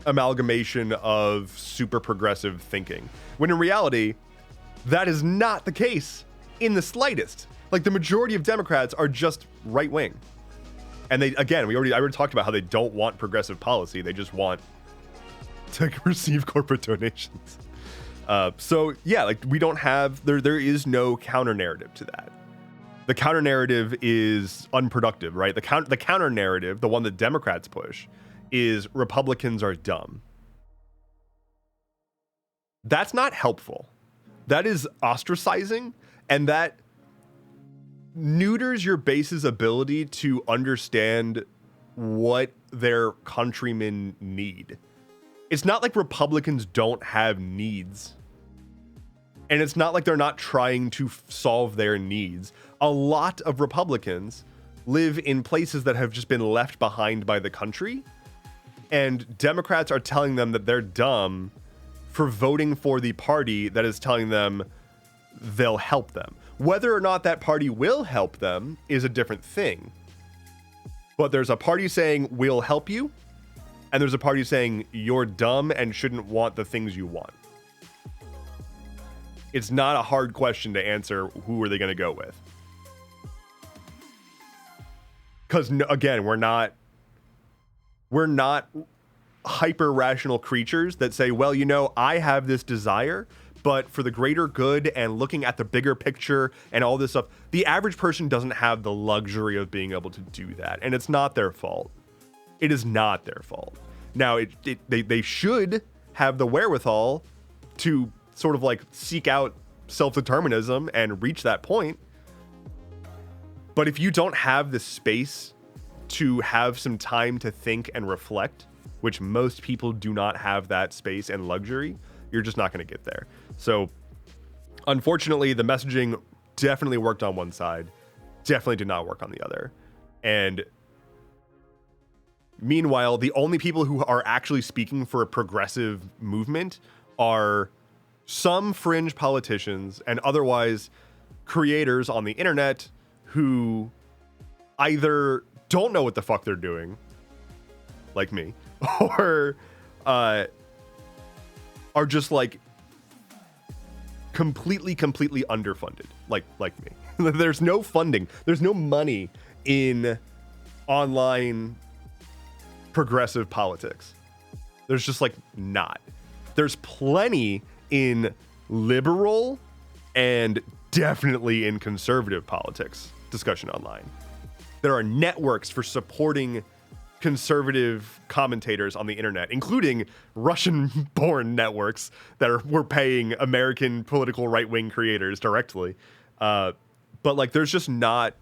amalgamation of super progressive thinking, when in reality, that is not the case in the slightest. Like, the majority of Democrats are just right wing. And they, again, I already talked about how they don't want progressive policy. They just want to receive corporate donations. So yeah, like, we don't have, there is no counter narrative to that. The counter narrative is unproductive, right? The counter narrative, the one that Democrats push, is Republicans are dumb. That's not helpful. That is ostracizing, and that neuters your base's ability to understand what their countrymen need. It's not like Republicans don't have needs. And it's not like they're not trying to solve their needs. A lot of Republicans live in places that have just been left behind by the country. And Democrats are telling them that they're dumb for voting for the party that is telling them they'll help them. Whether or not that party will help them is a different thing. But there's a party saying, we'll help you. And there's a party saying, you're dumb and shouldn't want the things you want. It's not a hard question to answer. Who are they going to go with? Because, again, we're not hyper rational creatures that say, well, you know, I have this desire, but for the greater good and looking at the bigger picture and all this stuff, the average person doesn't have the luxury of being able to do that. And it's not their fault. It is not their fault. Now, they should have the wherewithal to sort of like seek out self-determinism and reach that point. But if you don't have the space to have some time to think and reflect, which most people do not have that space and luxury, you're just not going to get there. So unfortunately, the messaging definitely worked on one side, definitely did not work on the other. And meanwhile, the only people who are actually speaking for a progressive movement are some fringe politicians and otherwise creators on the internet who either don't know what the fuck they're doing, like me, or are just like completely underfunded, like me. There's no funding. There's no money in online progressive politics. There's just like not. There's plenty in liberal and definitely in conservative politics discussion online. There are networks for supporting conservative commentators on the internet, including Russian-born networks that were paying American political right-wing creators directly. But like, there's just not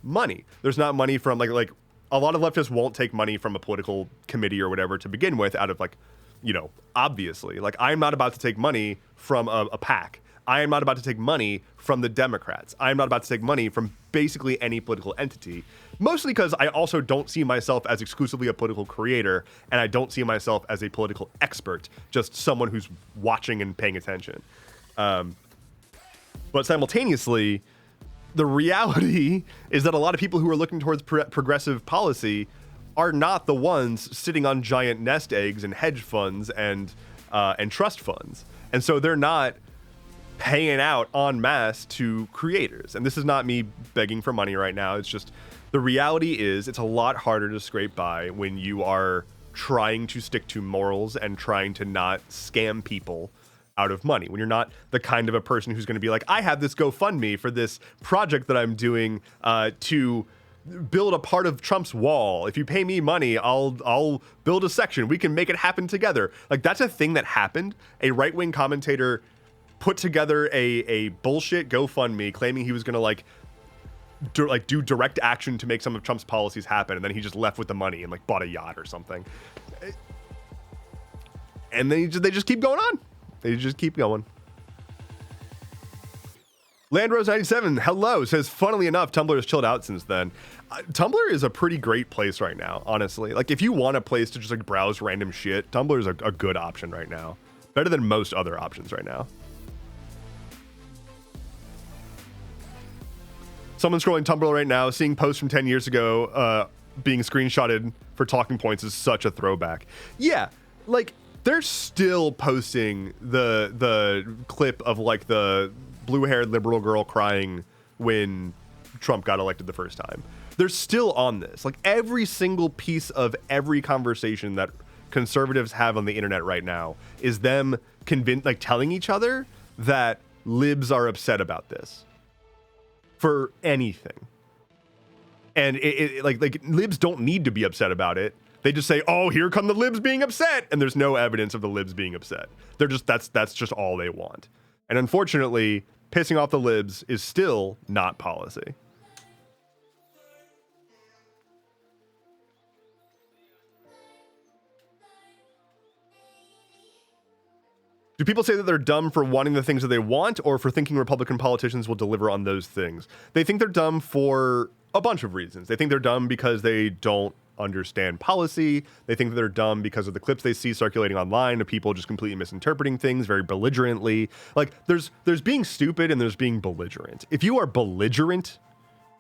money. There's not money from like a lot of leftists won't take money from a political committee or whatever to begin with, out of like, you know, obviously, like I'm not about to take money from a PAC. I am not about to take money from the Democrats. I am not about to take money from basically any political entity, mostly because I also don't see myself as exclusively a political creator, and I don't see myself as a political expert, just someone who's watching and paying attention. But simultaneously, the reality is that a lot of people who are looking towards progressive policy are not the ones sitting on giant nest eggs and hedge funds and trust funds. And so they're not paying out en masse to creators. And this is not me begging for money right now. It's just the reality is it's a lot harder to scrape by when you are trying to stick to morals and trying to not scam people out of money. When you're not the kind of a person who's going to be like, I have this GoFundMe for this project that I'm doing to build a part of Trump's wall. If you pay me money, I'll build a section. We can make it happen together. Like, that's a thing that happened. A right-wing commentator put together a bullshit GoFundMe claiming he was going to do direct action to make some of Trump's policies happen, and then he just left with the money and like bought a yacht or something. And then they just keep going on. They just keep going. Landrose97, hello, says, funnily enough, Tumblr has chilled out since then. Tumblr is a pretty great place right now, honestly. Like, if you want a place to just like browse random shit, Tumblr is a good option right now. Better than most other options right now. Someone scrolling Tumblr right now, seeing posts from 10 years ago being screenshotted for talking points is such a throwback. Yeah, like, they're still posting the clip of like the blue-haired liberal girl crying when Trump got elected the first time. They're still on this. Like, every single piece of every conversation that conservatives have on the internet right now is them telling each other that libs are upset about this for anything. And like libs don't need to be upset about it. They just say, oh, here come the libs being upset. And there's no evidence of the libs being upset. They're just, that's just all they want. And unfortunately, pissing off the libs is still not policy. Do people say that they're dumb for wanting the things that they want, or for thinking Republican politicians will deliver on those things? They think they're dumb for a bunch of reasons. They think they're dumb because they don't understand policy. They think that they're dumb because of the clips they see circulating online of people just completely misinterpreting things very belligerently. Like, there's being stupid and there's being belligerent. If you are belligerent,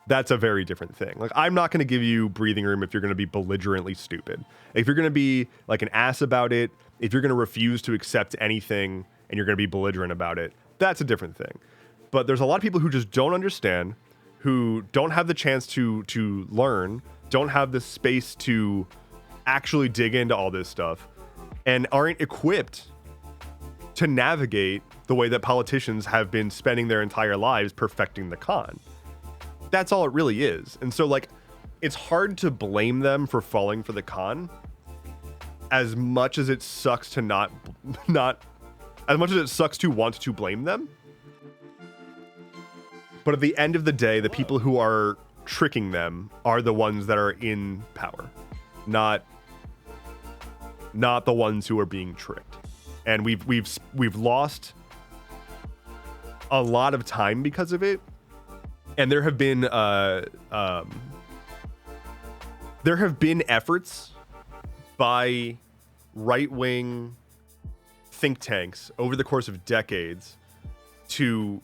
that's a very different thing. Like, I'm not going to give you breathing room if you're going to be belligerently stupid. If you're going to be like an ass about it, if you're going to refuse to accept anything and you're going to be belligerent about it, that's a different thing. But there's a lot of people who just don't understand, who don't have the chance to learn, don't have the space to actually dig into all this stuff, and aren't equipped to navigate the way that politicians have been spending their entire lives perfecting the con. That's all it really is. And so, like, it's hard to blame them for falling for the con, as much as it sucks to not as much as it sucks to want to blame them. But at the end of the day, the people who are tricking them are the ones that are in power, not the ones who are being tricked. And we've lost a lot of time because of it. And there have been efforts by right-wing think tanks over the course of decades to,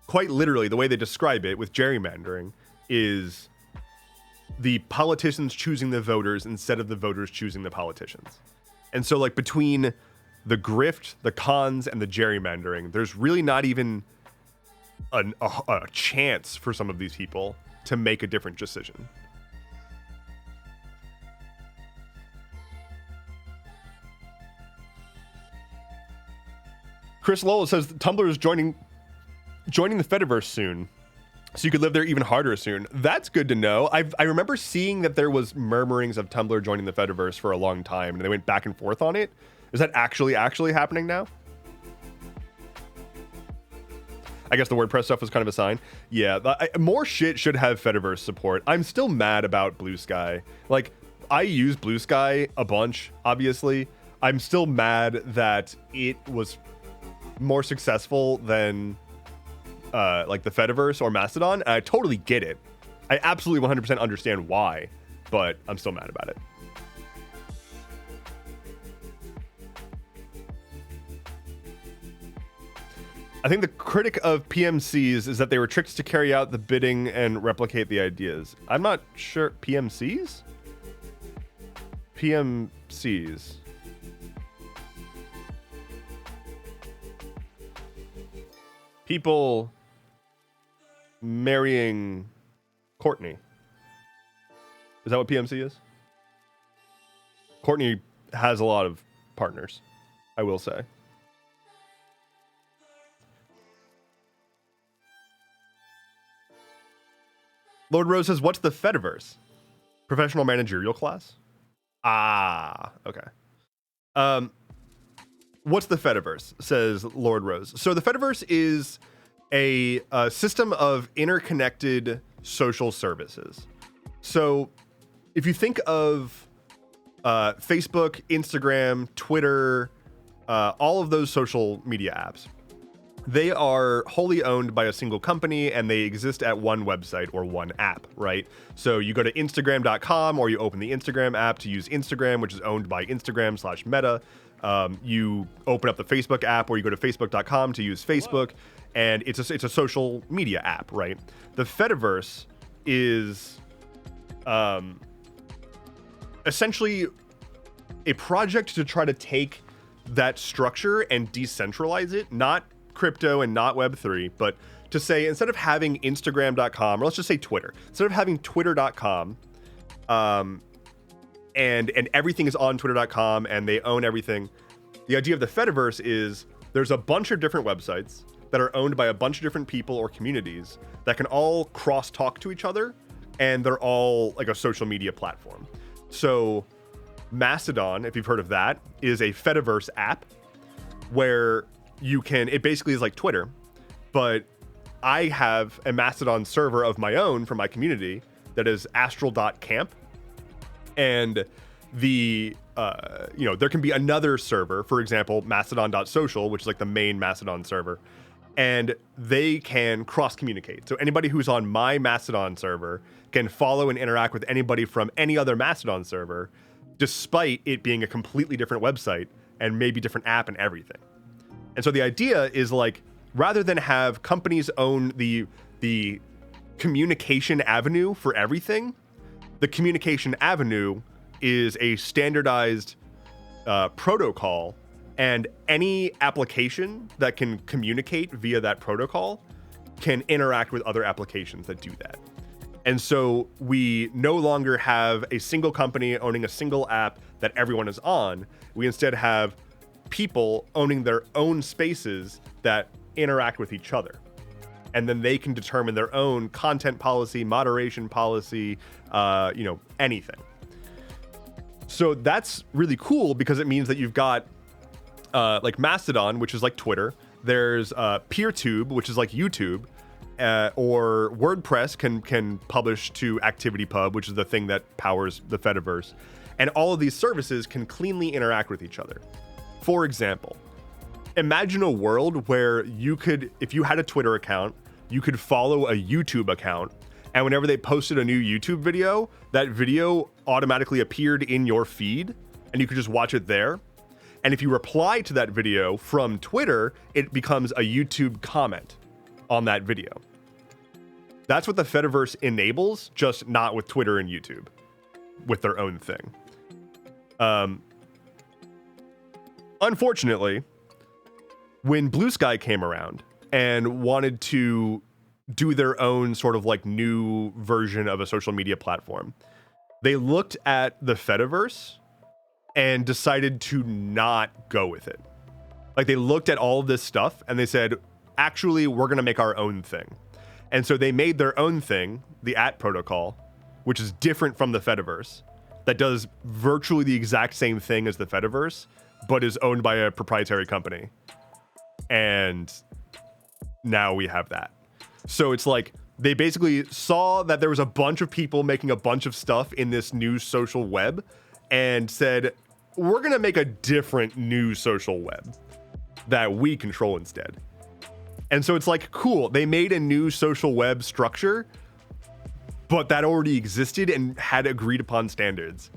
quite literally, the way they describe it with gerrymandering is the politicians choosing the voters instead of the voters choosing the politicians. And so, like, between the grift, the cons, and the gerrymandering, there's really not even a chance for some of these people to make a different decision. Chris Lowell says Tumblr is joining the Fediverse soon, so you could live there even harder soon. That's good to know. I remember seeing that there was murmurings of Tumblr joining the Fediverse for a long time, and they went back and forth on it. Is that actually happening now? I guess the WordPress stuff was kind of a sign. Yeah, more shit should have Fediverse support. I'm still mad about Blue Sky. Like, I use Blue Sky a bunch, obviously. I'm still mad that it was more successful than like the Fediverse or Mastodon. And I totally get it. I absolutely 100% understand why, but I'm still mad about it. I think the critic of PMCs is that they were tricked to carry out the bidding and replicate the ideas. I'm not sure. PMCs? PMCs. People marrying Courtney. Is that what PMC is? Courtney has a lot of partners, I will say. Lord Rose says, what's the Fediverse? Professional managerial class? Ah, okay. What's the Fediverse? Says Lord Rose. So the Fediverse is a system of interconnected social services. So if you think of Facebook, Instagram, Twitter, all of those social media apps, they are wholly owned by a single company and they exist at one website or one app, right? So you go to Instagram.com or you open the Instagram app to use Instagram, which is owned by Instagram/Meta. You open up the Facebook app or you go to Facebook.com to use Facebook, and it's a social media app, right? The Fediverse is essentially a project to try to take that structure and decentralize it, not crypto and not Web3, but to say instead of having Instagram.com, or let's just say Twitter, instead of having Twitter.com, and everything is on Twitter.com and they own everything, the idea of the Fediverse is there's a bunch of different websites that are owned by a bunch of different people or communities that can all cross-talk to each other, and they're all like a social media platform. So Mastodon, if you've heard of that, is a Fediverse app where you can, it basically is like Twitter, but I have a Mastodon server of my own for my community that is astral.camp. And the, there can be another server, for example, mastodon.social, which is like the main Mastodon server, and they can cross communicate. So anybody who's on my Mastodon server can follow and interact with anybody from any other Mastodon server, despite it being a completely different website and maybe different app and everything. And so the idea is, like, rather than have companies own the communication avenue for everything, the communication avenue is a standardized protocol, and any application that can communicate via that protocol can interact with other applications that do that. And so we no longer have a single company owning a single app that everyone is on. We instead have people owning their own spaces that interact with each other. And then they can determine their own content policy, moderation policy, anything. So that's really cool because it means that you've got like Mastodon, which is like Twitter. There's PeerTube, which is like YouTube, or WordPress can publish to ActivityPub, which is the thing that powers the Fediverse. And all of these services can cleanly interact with each other. For example, imagine a world where you could, if you had a Twitter account, you could follow a YouTube account, and whenever they posted a new YouTube video, that video automatically appeared in your feed, and you could just watch it there. And if you reply to that video from Twitter, it becomes a YouTube comment on that video. That's what the Fediverse enables, just not with Twitter and YouTube, with their own thing. Unfortunately, when Blue Sky came around and wanted to do their own sort of like new version of a social media platform, they looked at the Fediverse and decided to not go with it. Like, they looked at all of this stuff and they said, actually, we're going to make our own thing. And so they made their own thing, the @ protocol, which is different from the Fediverse, that does virtually the exact same thing as the Fediverse, but is owned by a proprietary company. And now we have that. So it's like, they basically saw that there was a bunch of people making a bunch of stuff in this new social web and said, we're going to make a different new social web that we control instead. And so it's like, cool, they made a new social web structure, but that already existed and had agreed upon standards.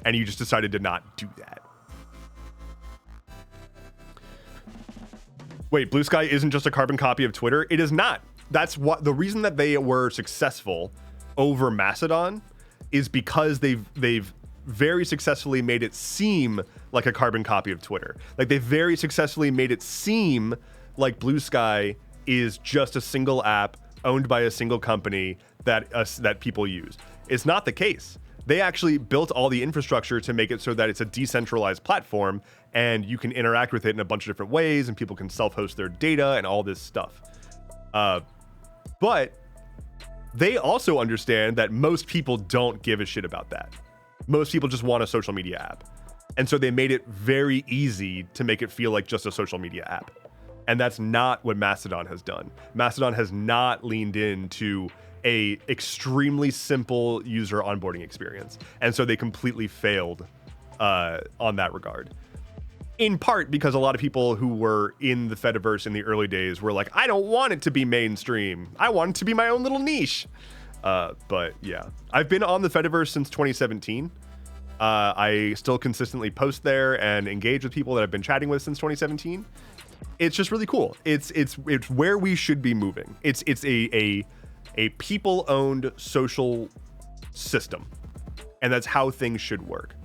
And you just decided to not do that. Wait, Blue Sky isn't just a carbon copy of Twitter? It is not. That's what the reason that they were successful over Mastodon is because they've very successfully made it seem like a carbon copy of Twitter. Like, they very successfully made it seem like Blue Sky is just a single app owned by a single company that people use. It's not the case. They actually built all the infrastructure to make it so that it's a decentralized platform and you can interact with it in a bunch of different ways and people can self-host their data and all this stuff. But they also understand that most people don't give a shit about that. Most people just want a social media app. And so they made it very easy to make it feel like just a social media app. And that's not what Mastodon has done. Mastodon has not leaned into a extremely simple user onboarding experience. And so they completely failed on that regard. In part because a lot of people who were in the Fediverse in the early days were like, I don't want it to be mainstream. I want it to be my own little niche. But yeah, I've been on the Fediverse since 2017. I still consistently post there and engage with people that I've been chatting with since 2017. It's just really cool. It's where we should be moving. It's a people-owned social system, and that's how things should work.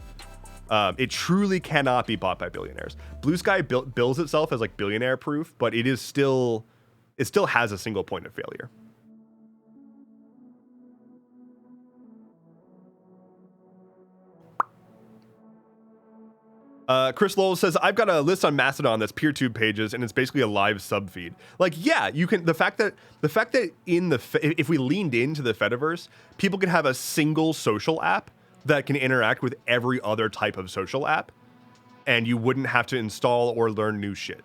It truly cannot be bought by billionaires. Blue Sky bills itself as like billionaire proof, but it still has a single point of failure. Chris Lowell says, I've got a list on Mastodon that's PeerTube pages, and it's basically a live sub feed. Like, yeah, you can. The fact that if we leaned into the Fediverse, people could have a single social app that can interact with every other type of social app, and you wouldn't have to install or learn new shit.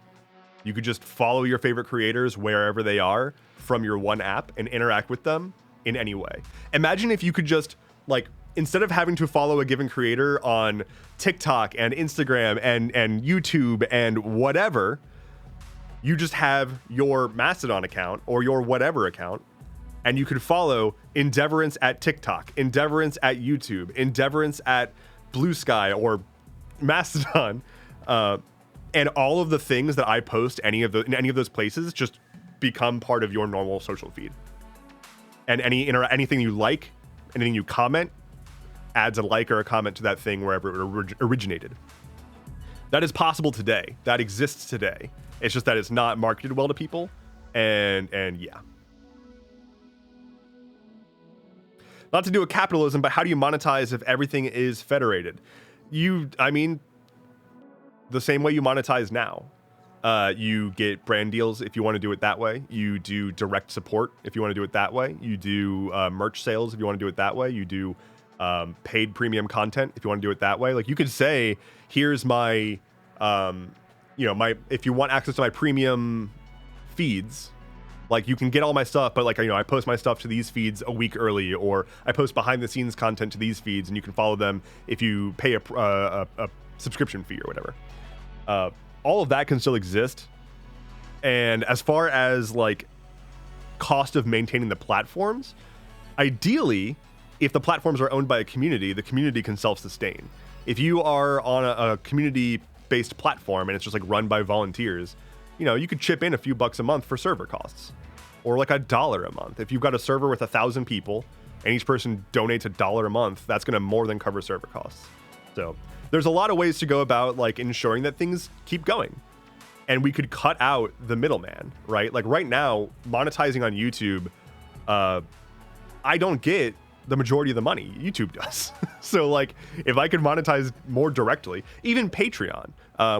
You could just follow your favorite creators wherever they are from your one app and interact with them in any way. Imagine if you could just, like, instead of having to follow a given creator on TikTok and Instagram and YouTube and whatever, you just have your Mastodon account or your whatever account, and you could follow Endeavorance at TikTok, Endeavorance at YouTube, Endeavorance at Blue Sky or Mastodon, and all of the things that I post in any of those places just become part of your normal social feed. And anything you like, anything you comment, adds a like or a comment to that thing wherever it originated. That is possible today. That exists today. It's just that it's not marketed well to people. And yeah. Not to do with capitalism, but how do you monetize if everything is federated? I mean, the same way you monetize now. You get brand deals if you want to do it that way. You do direct support if you want to do it that way. You do merch sales if you want to do it that way. You do paid premium content if you want to do it that way. Like, you could say, here's my if you want access to my premium feeds, like, you can get all my stuff, but like, I post my stuff to these feeds a week early, or I post behind the scenes content to these feeds, and you can follow them if you pay a subscription fee or whatever. All of that can still exist. And as far as like cost of maintaining the platforms, ideally, if the platforms are owned by a community, the community can self-sustain. If you are on a community-based platform and it's just like run by volunteers, you could chip in a few bucks a month for server costs, or like $1 a month. If you've got a server with 1,000 people and each person donates $1 a month, that's going to more than cover server costs. So there's a lot of ways to go about like ensuring that things keep going. And we could cut out the middleman, right? Like right now, monetizing on YouTube, I don't get the majority of the money. YouTube does. So like if I could monetize more directly, even Patreon,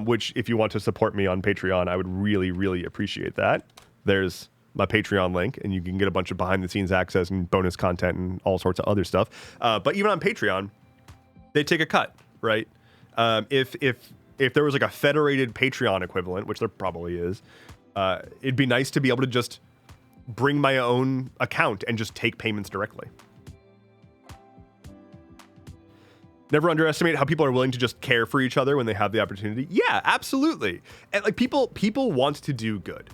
which if you want to support me on Patreon, I would really, really appreciate that. There's my Patreon link, and you can get a bunch of behind the scenes access and bonus content and all sorts of other stuff. But even on Patreon, they take a cut, right? If there was like a federated Patreon equivalent, which there probably is, it'd be nice to be able to just bring my own account and just take payments directly. Never underestimate how people are willing to just care for each other when they have the opportunity. Yeah, absolutely. And like people want to do good.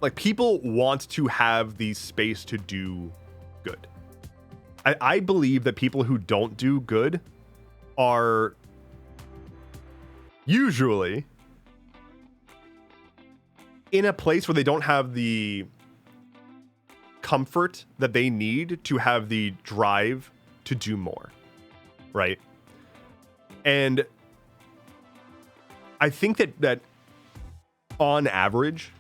Like people want to have the space to do good. I believe that people who don't do good are usually in a place where they don't have the comfort that they need to have the drive to do more, right? And I think that on average,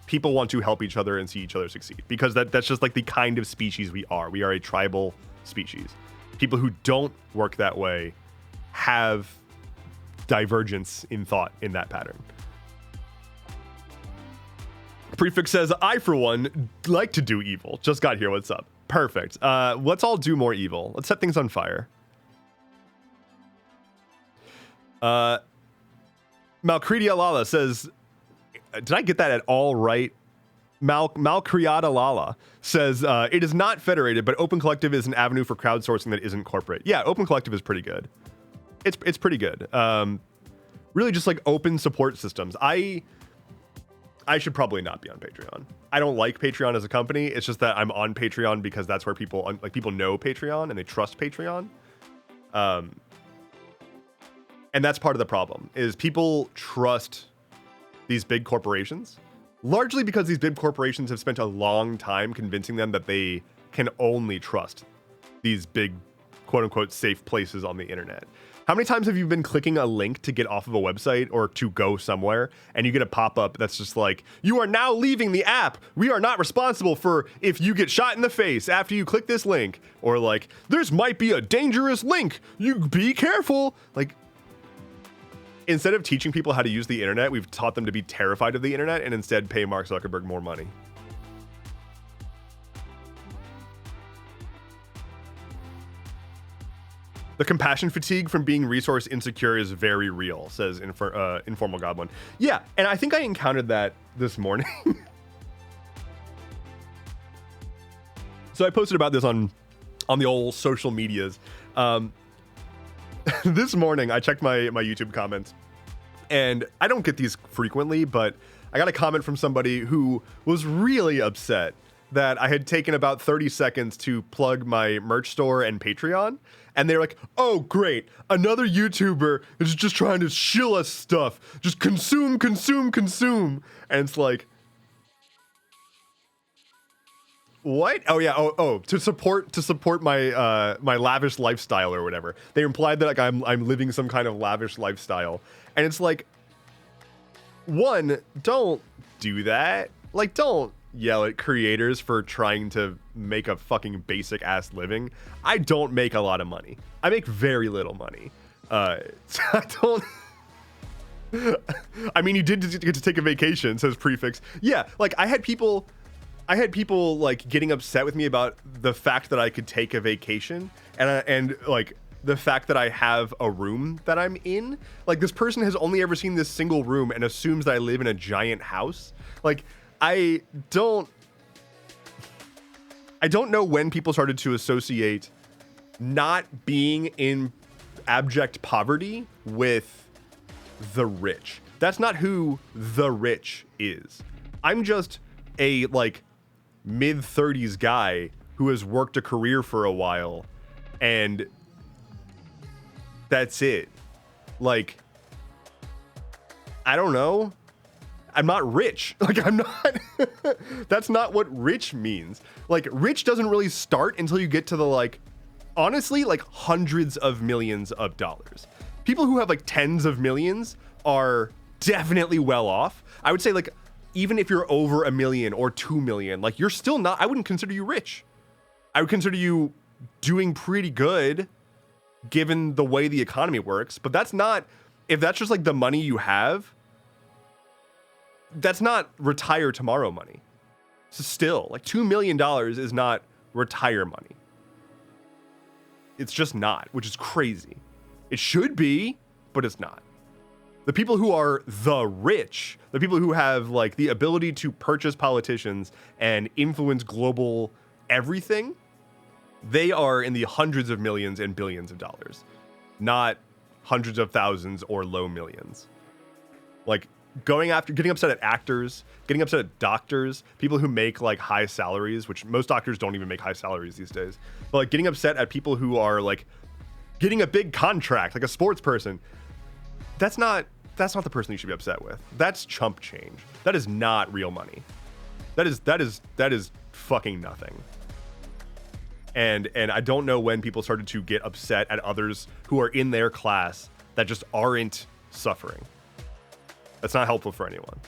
people want to help each other and see each other succeed, because that's just like the kind of species we are. We are a tribal species. People who don't work that way have divergence in thought in that pattern. Prefix says, I, for one, like to do evil. Just got here. What's up? Perfect. Let's all do more evil. Let's set things on fire. Malcridia Lala says, did I get that at all right? Malcriada Lala says, it is not federated, but Open Collective is an avenue for crowdsourcing that isn't corporate. Yeah, Open Collective is pretty good. It's pretty good. Really just like open support systems. I should probably not be on Patreon. I don't like Patreon as a company. It's just that I'm on Patreon because that's where people know Patreon and they trust Patreon. And that's part of the problem, is people trust these big corporations, largely because these big corporations have spent a long time convincing them that they can only trust these big, quote unquote, safe places on the internet. How many times have you been clicking a link to get off of a website or to go somewhere, and you get a pop-up that's just like, you are now leaving the app. We are not responsible for if you get shot in the face after you click this link. Or like, there's might be a dangerous link. You be careful. Like, instead of teaching people how to use the internet, we've taught them to be terrified of the internet and instead pay Mark Zuckerberg more money. The compassion fatigue from being resource insecure is very real, says Informal Goblin. Yeah, and I think I encountered that this morning. So I posted about this on the old social medias. This morning, I checked my YouTube comments, and I don't get these frequently, but I got a comment from somebody who was really upset that I had taken about 30 seconds to plug my merch store and Patreon. And they're like, oh, great. Another YouTuber is just trying to shill us stuff. Just consume. And it's like, what? Oh, yeah. Oh, to support my my lavish lifestyle or whatever. They implied that like I'm living some kind of lavish lifestyle. And it's like, one, don't do that. Like, don't yell at creators for trying to make a fucking basic ass living. I don't make a lot of money. I make very little money. I don't. I mean, you did get to take a vacation, says Prefix. Yeah, like I had people like getting upset with me about the fact that I could take a vacation and like the fact that I have a room that I'm in. Like, this person has only ever seen this single room and assumes that I live in a giant house. Like, I don't know when people started to associate not being in abject poverty with the rich. That's not who the rich is. I'm just a like mid-30s guy who has worked a career for a while, and that's it. Like, I don't know. I'm not rich. Like, I'm not. That's not what rich means. Like, rich doesn't really start until you get to the, like, honestly, like hundreds of millions of dollars. people who have like tens of millions are definitely well off. I would say like, even if you're over 1 million or 2 million, like you're still not, I wouldn't consider you rich. I would consider you doing pretty good given the way the economy works. But that's not, if that's just like the money you have, that's not retire tomorrow money. So still, like $2 million is not retire money. It's just not, which is crazy. It should be, but it's not. The people who are the rich, the people who have like the ability to purchase politicians and influence global everything, they are in the hundreds of millions and billions of dollars, not hundreds of thousands or low millions. Like getting upset at actors, getting upset at doctors, people who make like high salaries, which most doctors don't even make high salaries these days, but like getting upset at people who are like getting a big contract, like a sports person. That's not the person you should be upset with. That's chump change. That is not real money. That is fucking nothing. And I don't know when people started to get upset at others who are in their class that just aren't suffering. That's not helpful for anyone.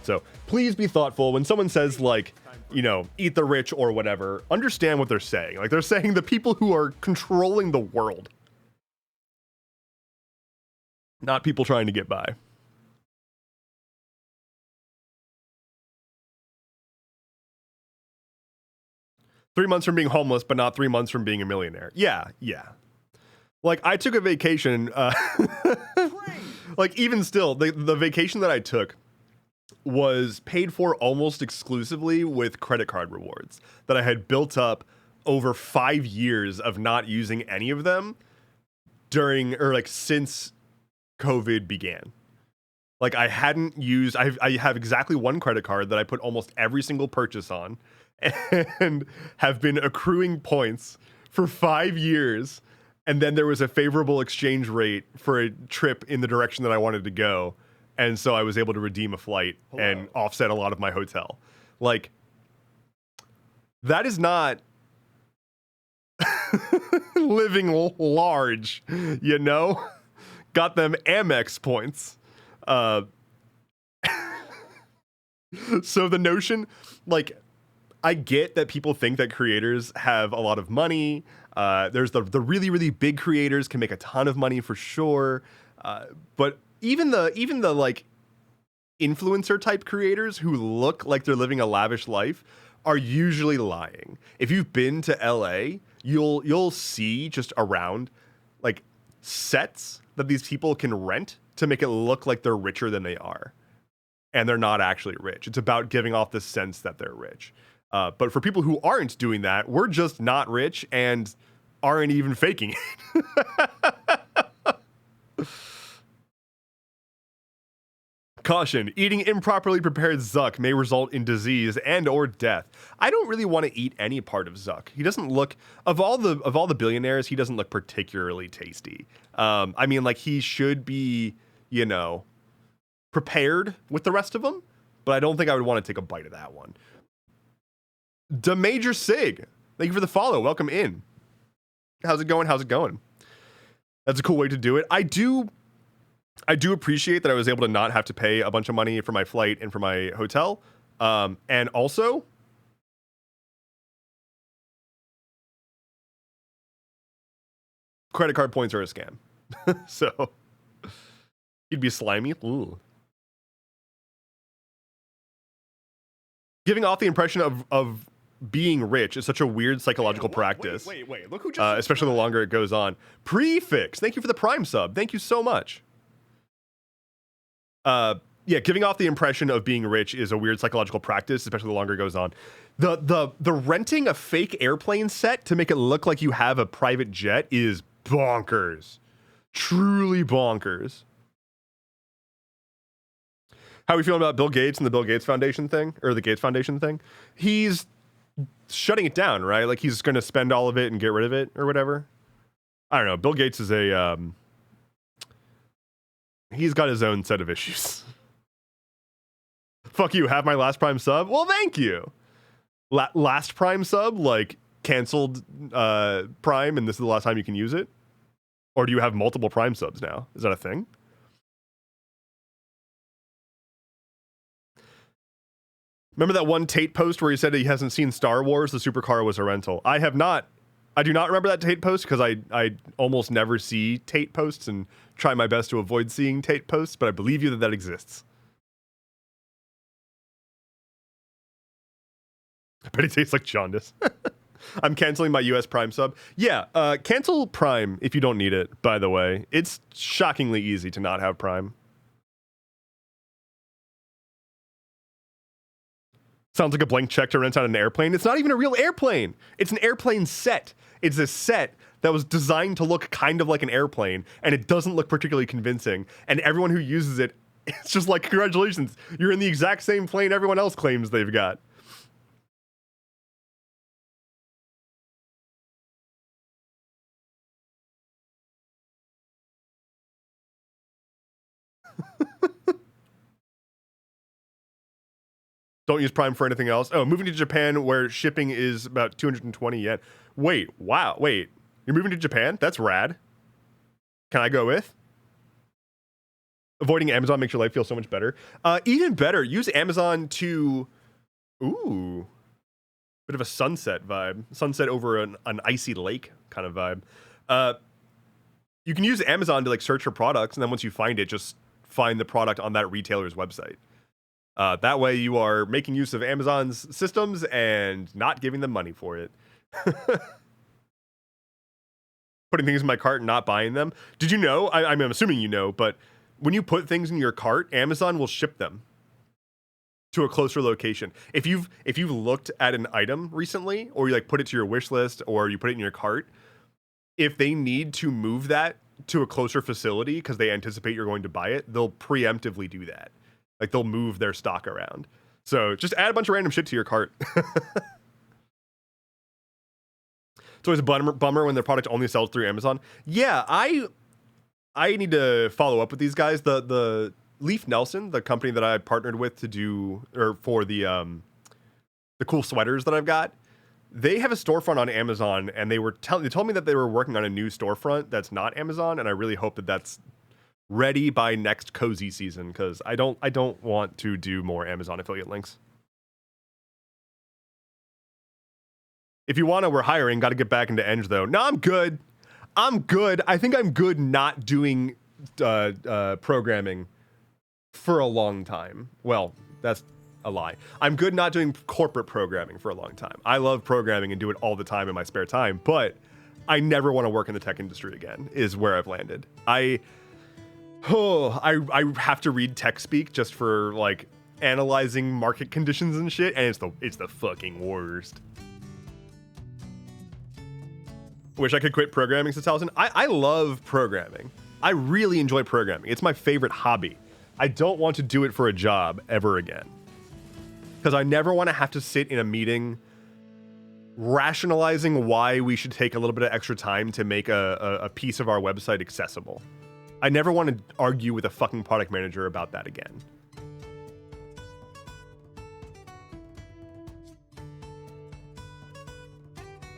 So please be thoughtful when someone says like, you know, eat the rich or whatever, understand what they're saying. Like they're saying the people who are controlling the world, not people trying to get by. Three months from being homeless, but not 3 months from being a millionaire. Yeah. Like I took a vacation, like even still, the vacation that I took was paid for almost exclusively with credit card rewards that I had built up over 5 years of not using any of them since COVID began. Like I hadn't used, I have exactly one credit card that I put almost every single purchase on and have been accruing points for 5 years. And then there was a favorable exchange rate for a trip in the direction that I wanted to go. And so I was able to redeem a flight and offset a lot of my hotel. Like that is not living large, you know? Got them Amex points. So the notion, like, I get that people think that creators have a lot of money. There's the really, really big creators can make a ton of money for sure. But even the like influencer type creators who look like they're living a lavish life are usually lying. If you've been to LA, you'll see just around like sets that these people can rent to make it look like they're richer than they are. And they're not actually rich. It's about giving off the sense that they're rich. But for people who aren't doing that, we're just not rich and aren't even faking it. Caution, eating improperly prepared Zuck may result in disease and or death. I don't really want to eat any part of Zuck. He doesn't look, of all the billionaires, he doesn't look particularly tasty. I mean, like he should be, you know, prepared with the rest of them, but I don't think I would want to take a bite of that one. Da Major Sig, thank you for the follow. Welcome in. How's it going? That's a cool way to do it. I do appreciate that I was able to not have to pay a bunch of money for my flight and for my hotel. And also, credit card points are a scam. So, you'd be slimy. Ooh. Giving off the impression of being rich is such a weird psychological practice. Wait. Look who just especially the longer it goes on. Prefix, thank you for the Prime sub. Thank you so much. Yeah, giving off the impression of being rich is a weird psychological practice, especially the longer it goes on. The renting a fake airplane set to make it look like you have a private jet is bonkers. Truly bonkers. How are we feeling about Bill Gates and the Bill Gates Foundation thing, or the Gates Foundation thing? He's shutting it down, right? Like he's going to spend all of it and get rid of it or whatever. I don't know. Bill Gates is he's got his own set of issues. Fuck you, have my last Prime sub? Well, thank you. Last Prime sub, like canceled Prime, and this is the last time you can use it. Or do you have multiple Prime subs now? Is that a thing? Remember that one Tate post where he said he hasn't seen Star Wars? The supercar was a rental. I have not. I do not remember that Tate post because I almost never see Tate posts and try my best to avoid seeing Tate posts, but I believe you that that exists. I bet it tastes like jaundice. I'm canceling my US Prime sub. Yeah, cancel Prime if you don't need it, by the way. It's shockingly easy to not have Prime. Sounds like a blank check to rent out an airplane. It's not even a real airplane. It's an airplane set. It's a set that was designed to look kind of like an airplane, and it doesn't look particularly convincing. And everyone who uses it, it's just like, congratulations, you're in the exact same plane everyone else claims they've got. Don't use Prime for anything else. Oh, moving to Japan where shipping is about 220 yen. Wait, wow, wait. You're moving to Japan? That's rad. Can I go with? Avoiding Amazon makes your life feel so much better. Even better, use Amazon to... Ooh. Bit of a sunset vibe. Sunset over an icy lake kind of vibe. You can use Amazon to like search for products, and then once you find it, just find the product on that retailer's website. That way you are making use of Amazon's systems and not giving them money for it. Putting things in my cart and not buying them. Did you know, I'm assuming you know, but when you put things in your cart, Amazon will ship them to a closer location. If you've looked at an item recently, or you like put it to your wish list, or you put it in your cart, if they need to move that to a closer facility because they anticipate you're going to buy it, they'll preemptively do that. Like, they'll move their stock around. So just add a bunch of random shit to your cart. It's always a bummer when their product only sells through Amazon. Yeah, I need to follow up with these guys. The Leaf Nelson, the company that I partnered with to do, or for the cool sweaters that I've got, they have a storefront on Amazon, and they told me that they were working on a new storefront that's not Amazon, and I really hope that that's ready by next cozy season, because I don't want to do more Amazon affiliate links. If you want to, we're hiring. Got to get back into Eng though. No, I'm good. I think I'm good not doing programming for a long time. Well, that's a lie. I'm good not doing corporate programming for a long time. I love programming and do it all the time in my spare time, but I never want to work in the tech industry again, is where I've landed. I have to read tech speak just for like analyzing market conditions and shit, and it's the fucking worst. Wish I could quit programming, says Allison. I love programming. I really enjoy programming. It's my favorite hobby. I don't want to do it for a job ever again, because I never want to have to sit in a meeting rationalizing why we should take a little bit of extra time to make a piece of our website accessible. I never want to argue with a fucking product manager about that again.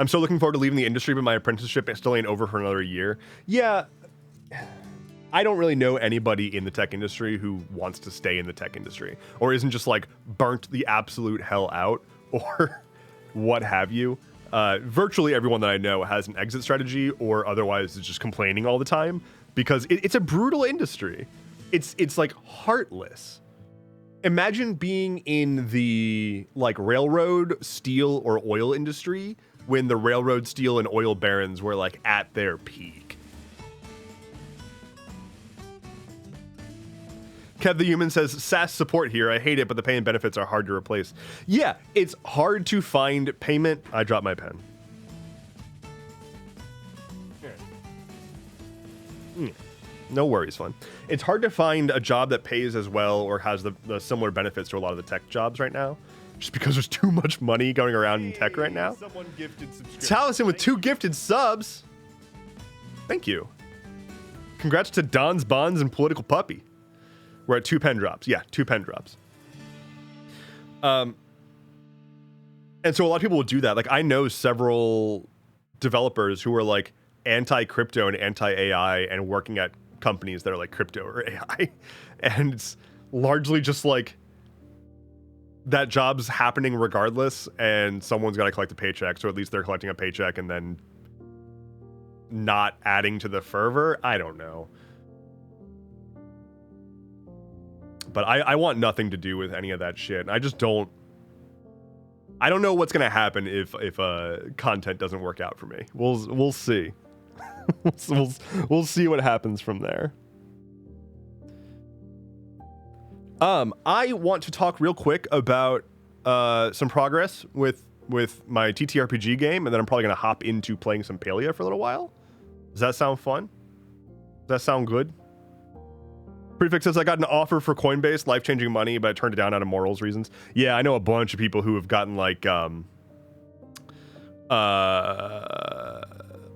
I'm so looking forward to leaving the industry, but my apprenticeship still ain't over for another year. Yeah, I don't really know anybody in the tech industry who wants to stay in the tech industry, or isn't just like burnt the absolute hell out, or what have you. Virtually everyone that I know has an exit strategy, or otherwise is just complaining all the time, because it's a brutal industry. It's like heartless. Imagine being in the like railroad, steel, or oil industry when the railroad, steel, and oil barons were like at their peak. Kev the Human says, SaaS support here. I hate it, but the pay and benefits are hard to replace. Yeah, it's hard to find payment. I dropped my pen. No worries, fun. It's hard to find a job that pays as well or has the similar benefits to a lot of the tech jobs right now, just because there's too much money going around in tech right now. Someone gifted subscription. Taliesin with 2 gifted subs. Thank you. Congrats to Don's Bonds and Political Puppy. We're at 2 pen drops. Yeah, 2 pen drops. And so a lot of people will do that. Like, I know several developers who are like anti-crypto and anti-AI and working at companies that are like crypto or AI. And it's largely just like that job's happening regardless, and someone's got to collect a paycheck, so at least they're collecting a paycheck and then not adding to the fervor. I don't know. But I want nothing to do with any of that shit. And I just don't. I don't know what's gonna happen if content doesn't work out for me. We'll see. we'll see what happens from there. I want to talk real quick about some progress with my TTRPG game, and then I'm probably gonna hop into playing some Palia for a little while. Does that sound fun? Does that sound good? Prefix says, I got an offer for Coinbase, life-changing money, but I turned it down out of morals reasons. Yeah, I know a bunch of people who have gotten like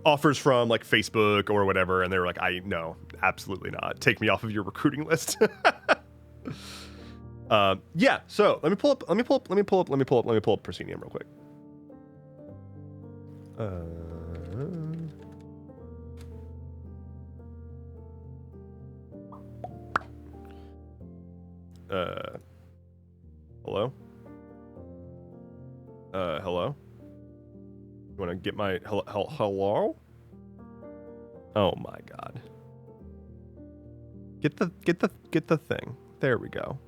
offers from like Facebook or whatever, and they were like, no, absolutely not. Take me off of your recruiting list. Yeah, so let me pull up Proscenium real quick. Hello? Hello? You want to get my hello? Oh my god. Get the thing. There we go.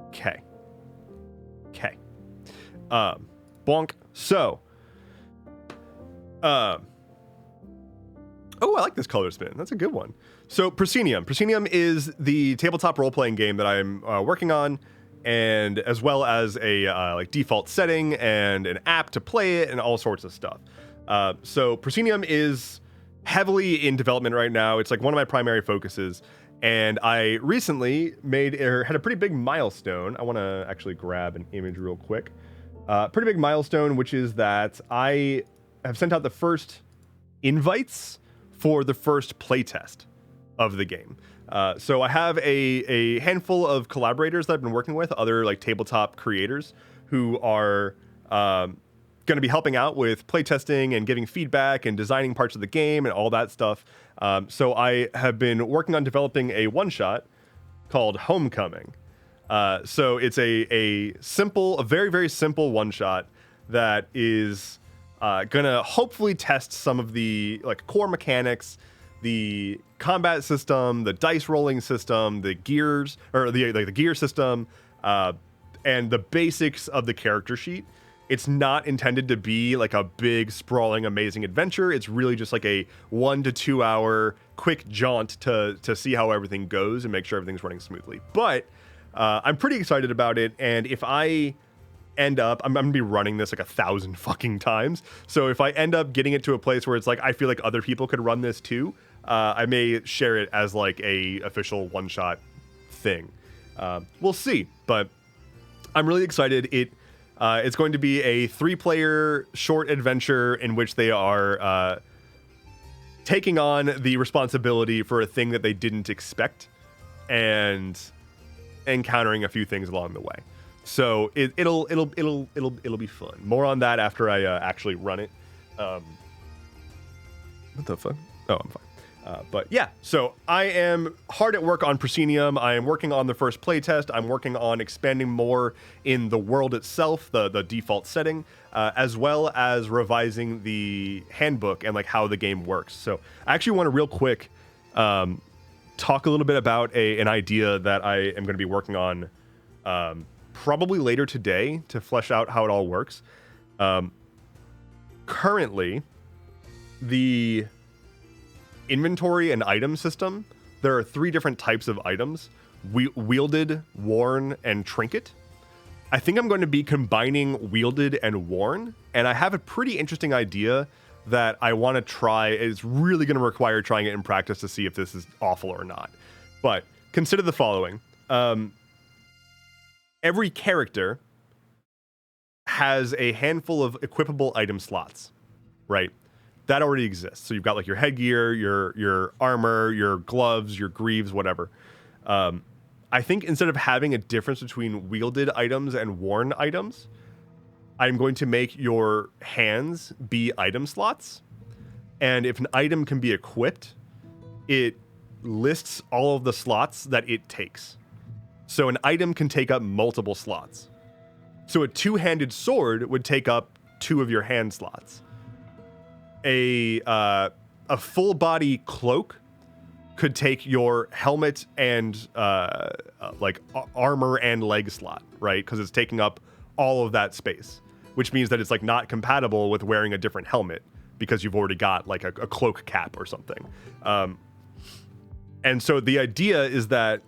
Okay. Bonk. So, oh, I like this color spin. That's a good one. So, Proscenium. Proscenium is the tabletop role-playing game that I'm working on, and as well as a like default setting and an app to play it and all sorts of stuff. So, Proscenium is heavily in development right now. It's like one of my primary focuses, and I recently had a pretty big milestone. I want to actually grab an image real quick. Pretty big milestone, which is that I have sent out the first invites for the first playtest of the game. So I have a handful of collaborators that I've been working with, other like tabletop creators who are going to be helping out with playtesting and giving feedback and designing parts of the game and all that stuff. So I have been working on developing a one-shot called Homecoming. So it's a very, very simple one-shot that is gonna hopefully test some of the like core mechanics, the combat system, the dice rolling system, the gears, or the gear system, and the basics of the character sheet. It's not intended to be like a big, sprawling, amazing adventure. It's really just like a 1 to 2 hour quick jaunt to see how everything goes and make sure everything's running smoothly. But I'm pretty excited about it, and if I end up, I'm gonna be running this like 1,000 fucking times. So if I end up getting it to a place where it's like I feel like other people could run this too, I may share it as like a official one-shot thing. We'll see, but I'm really excited. It's going to be a 3-player short adventure in which they are taking on the responsibility for a thing that they didn't expect and encountering a few things along the way. So it'll be fun. More on that after I actually run it. What the fuck? Oh, I'm fine. But yeah, so I am hard at work on Proscenium. I am working on the first playtest. I'm working on expanding more in the world itself, the default setting, as well as revising the handbook and like how the game works. So I actually want to real quick talk a little bit about an idea that I am going to be working on probably later today to flesh out how it all works. Currently, the inventory and item system, there are 3 different types of items: wielded, worn, and trinket. I think I'm going to be combining wielded and worn, and I have a pretty interesting idea that I want to try. It's really going to require trying it in practice to see if this is awful or not. But consider the following. Every character has a handful of equipable item slots, right? That already exists. So you've got like your headgear, your armor, your gloves, your greaves, whatever. I think instead of having a difference between wielded items and worn items, I'm going to make your hands be item slots. And if an item can be equipped, it lists all of the slots that it takes. So an item can take up multiple slots. So a two-handed sword would take up 2 of your hand slots. A full body cloak could take your helmet and like armor and leg slot, right? Because it's taking up all of that space, which means that it's like not compatible with wearing a different helmet because you've already got like a cloak cap or something. And so the idea is that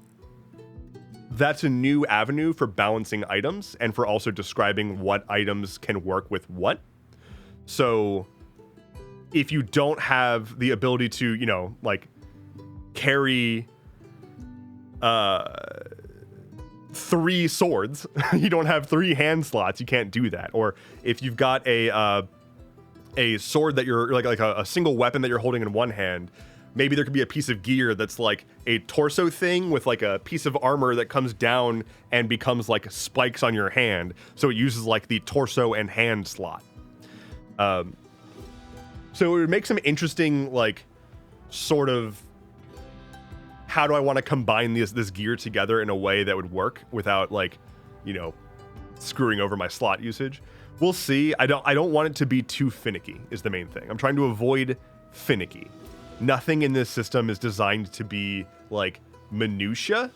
that's a new avenue for balancing items and for also describing what items can work with what. So if you don't have the ability to, you know, like carry 3 swords, you don't have 3 hand slots, you can't do that. Or if you've got a sword that you're like a single weapon that you're holding in one hand, maybe there could be a piece of gear that's like a torso thing with like a piece of armor that comes down and becomes like spikes on your hand. So it uses like the torso and hand slot. So it would make some interesting, like, sort of, how do I want to combine this gear together in a way that would work without, like, you know, screwing over my slot usage. We'll see. I don't want it to be too finicky is the main thing. I'm trying to avoid finicky. Nothing in this system is designed to be, like, minutia.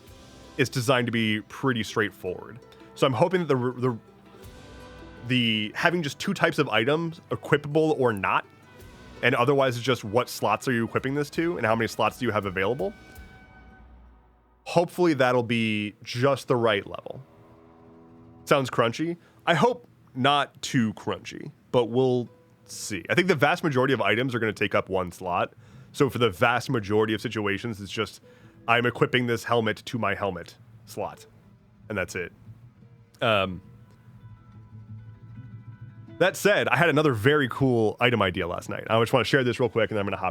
It's designed to be pretty straightforward. So I'm hoping that the having just 2 types of items, equipable or not, and otherwise it's just what slots are you equipping this to and how many slots do you have available. Hopefully that'll be just the right level. Sounds crunchy. I hope not too crunchy, but we'll see. I think the vast majority of items are going to take up 1 slot. So for the vast majority of situations, it's just I'm equipping this helmet to my helmet slot, and that's it. That said, I had another very cool item idea last night. I just want to share this real quick, and then I'm going to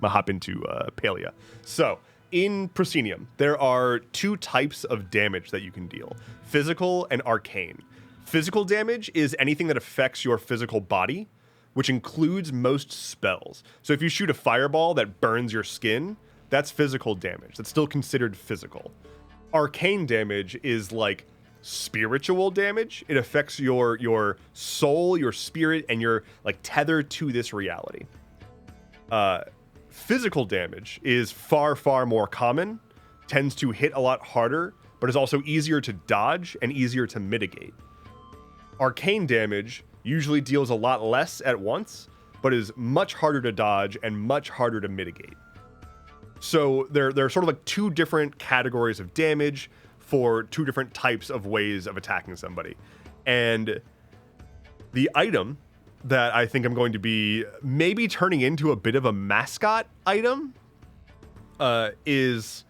hop into Palia. So in Proscenium, there are 2 types of damage that you can deal: physical and arcane. Physical damage is anything that affects your physical body, which includes most spells. So if you shoot a fireball that burns your skin, that's physical damage. That's still considered physical. Arcane damage is like spiritual damage. It affects your soul, your spirit, and your like tether to this reality. Physical damage is far more common, tends to hit a lot harder, but is also easier to dodge and easier to mitigate. Arcane damage usually deals a lot less at once, but is much harder to dodge and much harder to mitigate. So they're sort of like 2 different categories of damage for 2 different types of ways of attacking somebody. And the item that I think I'm going to be maybe turning into a bit of a mascot item is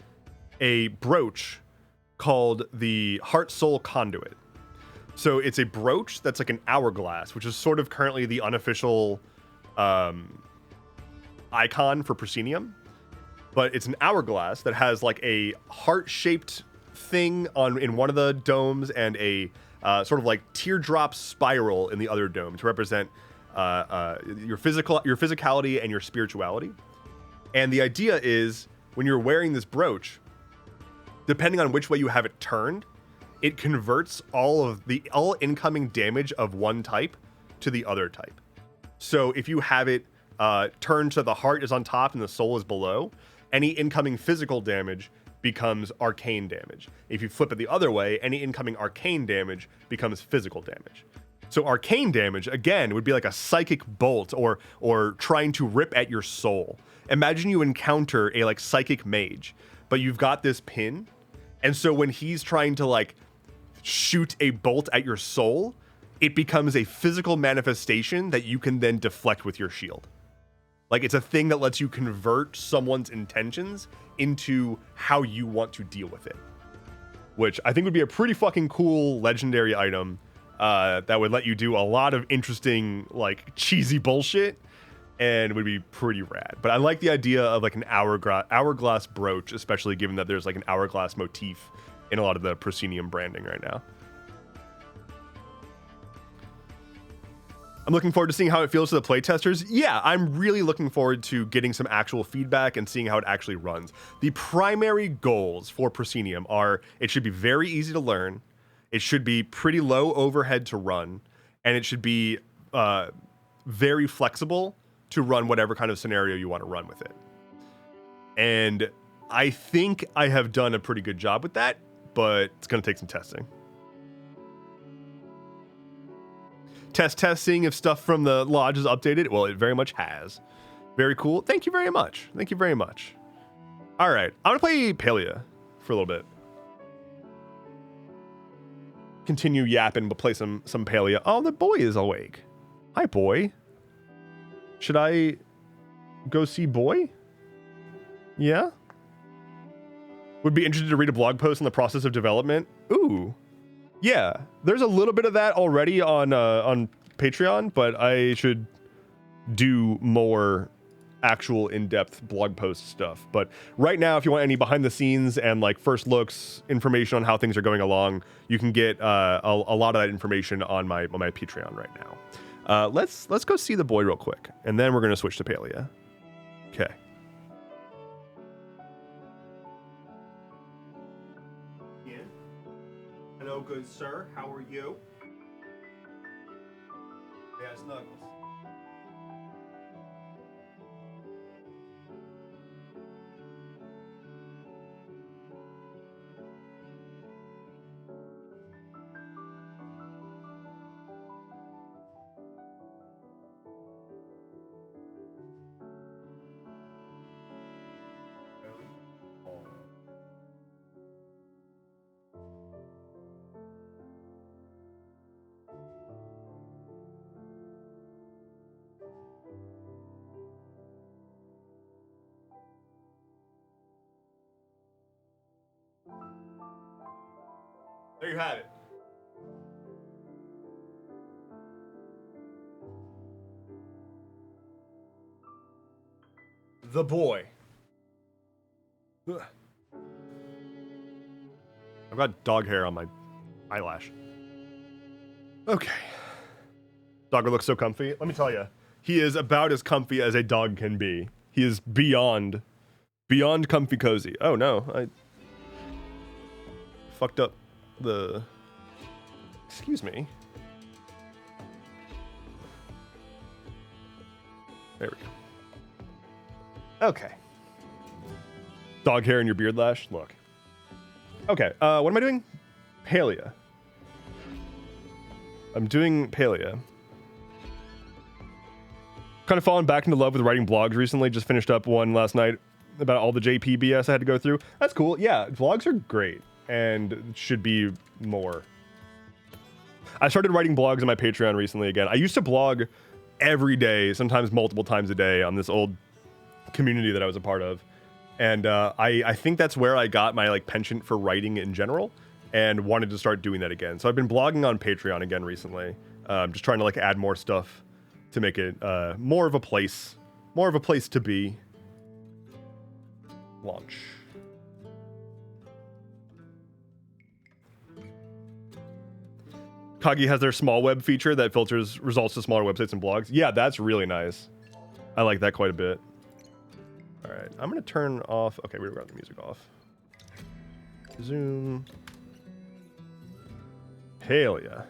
a brooch called the Heart Soul Conduit. So it's a brooch that's like an hourglass, which is sort of currently the unofficial icon for Proscenium. But it's an hourglass that has like a heart-shaped thing in one of the domes and a sort of like teardrop spiral in the other dome to represent your physicality and your spirituality. And the idea is when you're wearing this brooch, depending on which way you have it turned, it converts all incoming damage of one type to the other type. So if you have it turned so the heart is on top and the soul is below, any incoming physical damage becomes arcane damage. If you flip it the other way, any incoming arcane damage becomes physical damage. So arcane damage, again, would be like a psychic bolt or trying to rip at your soul. Imagine you encounter a like psychic mage, but you've got this pin, and so when he's trying to like shoot a bolt at your soul, it becomes a physical manifestation that you can then deflect with your shield. Like, it's a thing that lets you convert someone's intentions into how you want to deal with it, which I think would be a pretty fucking cool legendary item that would let you do a lot of interesting, like, cheesy bullshit, and would be pretty rad. But I like the idea of like an hourglass brooch, especially given that there's like an hourglass motif in a lot of the Proscenium branding right now. I'm looking forward to seeing how it feels to the playtesters. Yeah, I'm really looking forward to getting some actual feedback and seeing how it actually runs. The primary goals for Proscenium are it should be very easy to learn, it should be pretty low overhead to run, and it should be very flexible to run whatever kind of scenario you want to run with it. And I think I have done a pretty good job with that, but it's going to take some testing. Testing if stuff from the lodge is updated. Well, it very much has. Very cool. Thank you very much. Thank you very much. All right, I'm gonna play Palia for a little bit. Continue yapping, but play some Palia. Oh, the boy is awake. Hi, boy. Should I go see boy? Yeah. Would be interested to read a blog post on the process of development. Ooh. Yeah, there's a little bit of that already on Patreon, but I should do more actual in-depth blog post stuff. But right now, if you want any behind the scenes and like first looks, information on how things are going along, you can get a lot of that information on my Patreon right now. Let's go see the boy real quick, and then we're gonna switch to Palia. Okay. Hello, good sir. How are you? Yeah, Snuggles. There you have it. The boy. Ugh. I've got dog hair on my eyelash. Okay. Dogger looks so comfy. Let me tell you, he is about as comfy as a dog can be. He is beyond comfy cozy. Oh no, I fucked up the... Excuse me. There we go. Okay. Dog hair in your beard lash? Look. Okay, what am I doing? Palia. I'm doing Palia. Kind of fallen back into love with writing blogs recently. Just finished up one last night about all the JPBS I had to go through. That's cool. Yeah, vlogs are great and should be more. I started writing blogs on my Patreon recently again. I used to blog every day, sometimes multiple times a day on this old community that I was a part of. And I think that's where I got my like penchant for writing in general and wanted to start doing that again. So I've been blogging on Patreon again recently. Just trying to like add more stuff to make it more of a place to be. Launch. Kagi has their small web feature that filters results to smaller websites and blogs. Yeah, that's really nice. I like that quite a bit. All right, I'm gonna turn off. Okay, we got the music off. Zoom. Palia.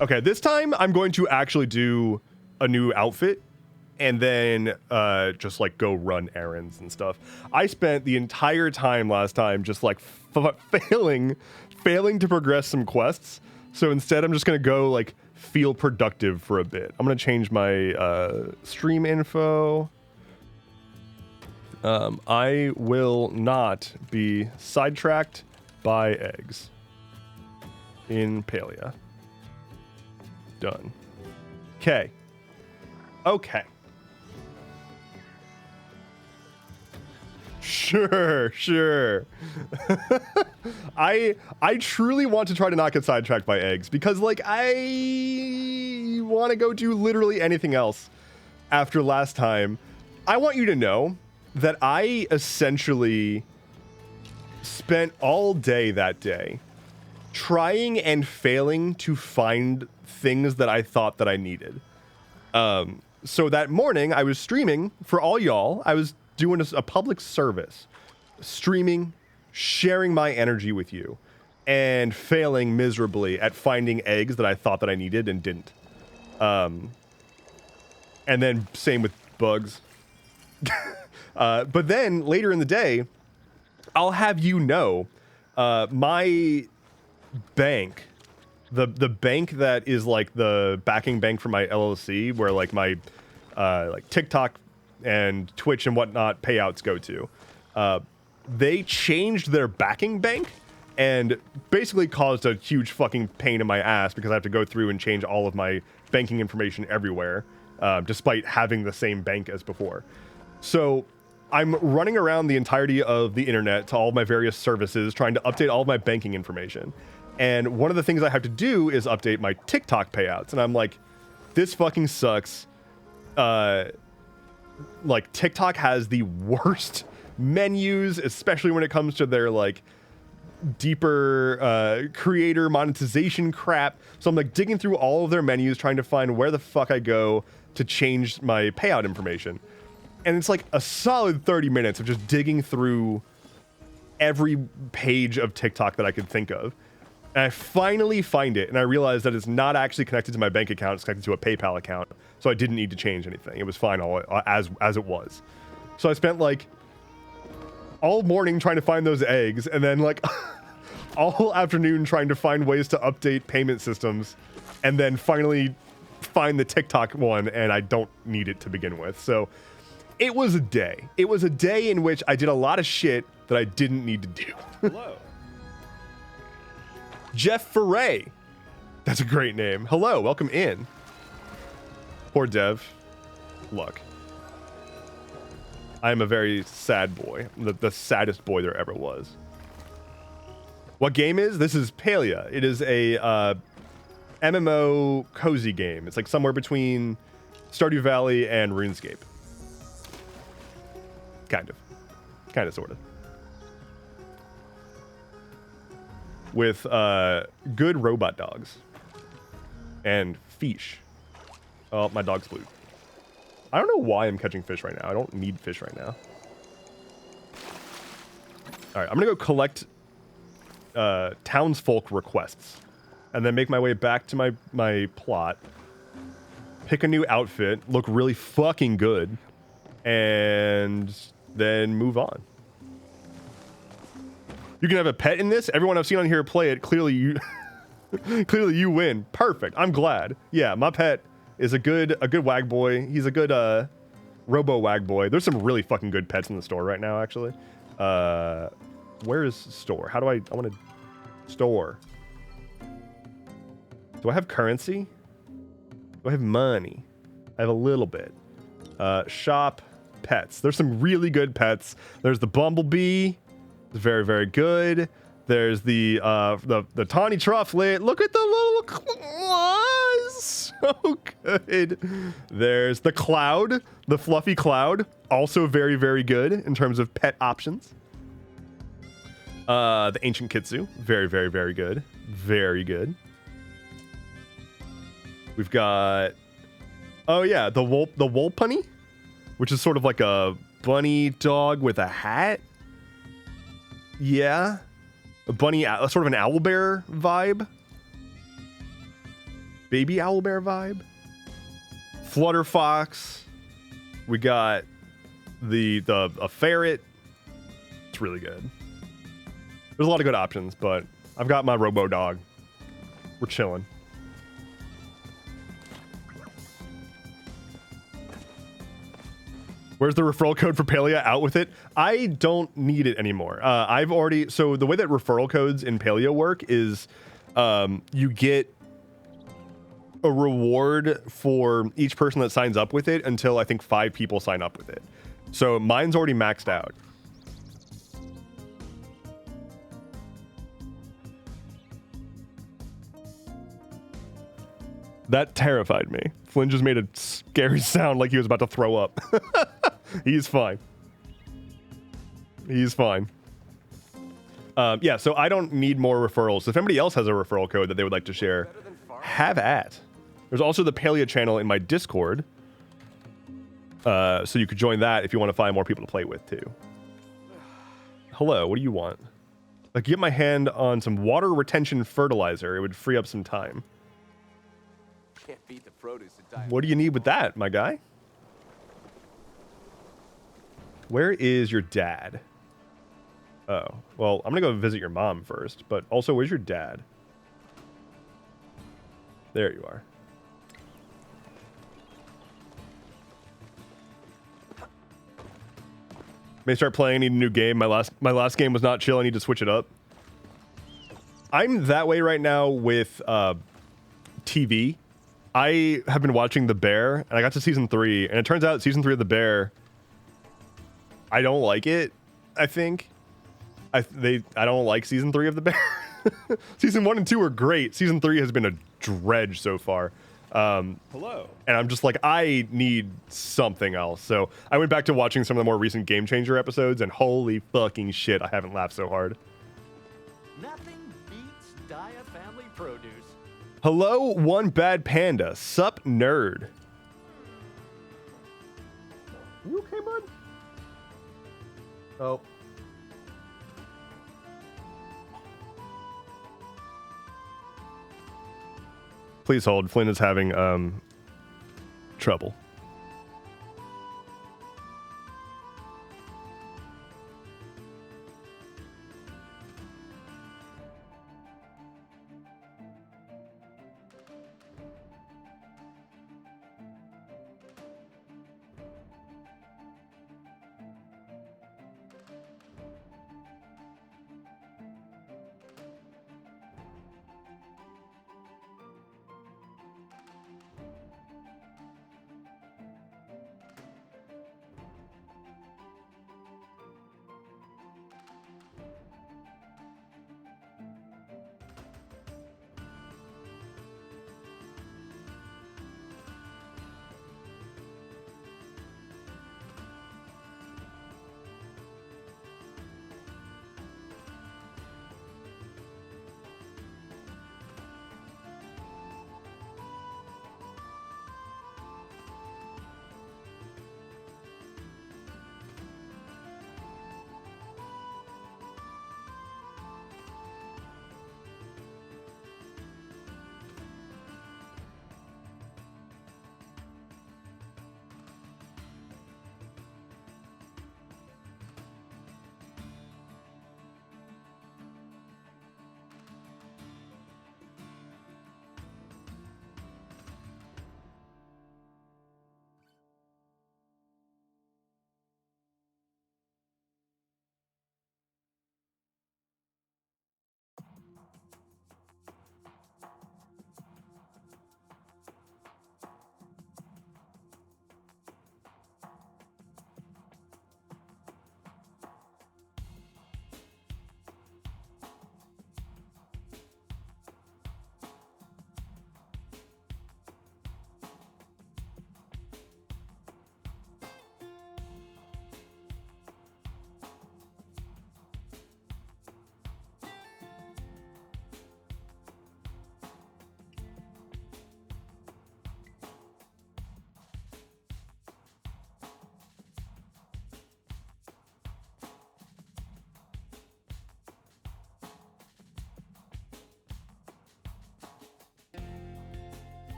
Okay, this time I'm going to actually do a new outfit and then just like go run errands and stuff. I spent the entire time last time just like failing to progress some quests. So instead I'm just gonna go like feel productive for a bit. I'm gonna change my stream info. I will not be sidetracked by eggs in Palia. Done. Okay. Okay. Sure. I truly want to try to not get sidetracked by eggs because like I want to go do literally anything else after last time. I want you to know that I essentially spent all day that day trying and failing to find things that I thought that I needed. So that morning I was streaming for all y'all. I was doing a public service, streaming, sharing my energy with you, and failing miserably at finding eggs that I thought that I needed and didn't. And then same with bugs. But then later in the day, I'll have you know, my bank, the bank that is like the backing bank for my LLC, where like my like TikTok and Twitch and whatnot payouts go to, they changed their backing bank and basically caused a huge fucking pain in my ass because I have to go through and change all of my banking information everywhere, despite having the same bank as before. So I'm running around the entirety of the internet to all my various services, trying to update all of my banking information. And one of the things I have to do is update my TikTok payouts. And I'm like, this fucking sucks. Like, TikTok has the worst menus, especially when it comes to their, like, deeper creator monetization crap. So I'm, like, digging through all of their menus, trying to find where the fuck I go to change my payout information. And it's like a solid 30 minutes of just digging through every page of TikTok that I could think of. And I finally find it, and I realize that it's not actually connected to my bank account, it's connected to a PayPal account, so I didn't need to change anything. It was fine all as it was. So I spent like all morning trying to find those eggs, and then like all afternoon trying to find ways to update payment systems, and then finally find the TikTok one, and I don't need it to begin with. So it was a day. It was a day in which I did a lot of shit that I didn't need to do. Hello. Jeff Foray. That's a great name. Hello, welcome in. Poor Dev. Look. I am a very sad boy. The saddest boy there ever was. What game is? This is Palia. It is a MMO cozy game. It's like somewhere between Stardew Valley and RuneScape. Kind of, sort of. With good robot dogs and fish. Oh, my dog's blue. I don't know why I'm catching fish right now. I don't need fish right now. All right, I'm gonna go collect townsfolk requests and then make my way back to my plot, pick a new outfit, look really fucking good, and then move on. You can have a pet in this. Everyone I've seen on here play it, clearly you win. Perfect. I'm glad. Yeah, my pet is a good wag boy. He's a good robo wag boy. There's some really fucking good pets in the store right now, actually. Where is store? How do I want to store? Do I have currency? Do I have money? I have a little bit. Shop pets. There's some really good pets. There's the bumblebee. It's very, very good. There's the tawny trufflet. Look at the little claws. So good. There's the cloud, the fluffy cloud. Also very, very good in terms of pet options. The ancient kitsu. Very, very, very good. Very good. We've got, oh yeah, the wolpunny, which is sort of like a bunny dog with a hat. Yeah. A bunny, sort of an owlbear vibe. Baby owlbear vibe. Flutter fox. We got a ferret. It's really good. There's a lot of good options, but I've got my robo dog. We're chilling. Where's the referral code for Palia? Out with it. I don't need it anymore. I've already, so the way that referral codes in Palia work is you get a reward for each person that signs up with it until I think 5 people sign up with it. So mine's already maxed out. That terrified me. Flynn just made a scary sound like he was about to throw up. He's fine. He's fine. Yeah, so I don't need more referrals. So if anybody else has a referral code that they would like to share, have at. There's also the Palia channel in my Discord. So you could join that if you want to find more people to play with too. Hello, what do you want? Like, get my hand on some water retention fertilizer. It would free up some time. Can't beat the produce. What do you need with that, my guy? Where is your dad? Oh, well, I'm gonna go visit your mom first, but also, where's your dad? There you are. May start playing. I need a new game. My last game was not chill. I need to switch it up. I'm that way right now with TV. I have been watching The Bear, and I got to season 3, and it turns out season 3 of The Bear, I don't like it. I think I don't like season 3 of The Bear. Season 1 and 2 are great. Season 3 has been a dredge so far. Hello. And I'm just like, I need something else. So I went back to watching some of the more recent Game Changer episodes, and holy fucking shit, I haven't laughed so hard. Nothing beats Dia Family Produce. Hello, One Bad Panda. Sup, nerd. You okay, bud? Oh. Please hold. Flynn is having trouble.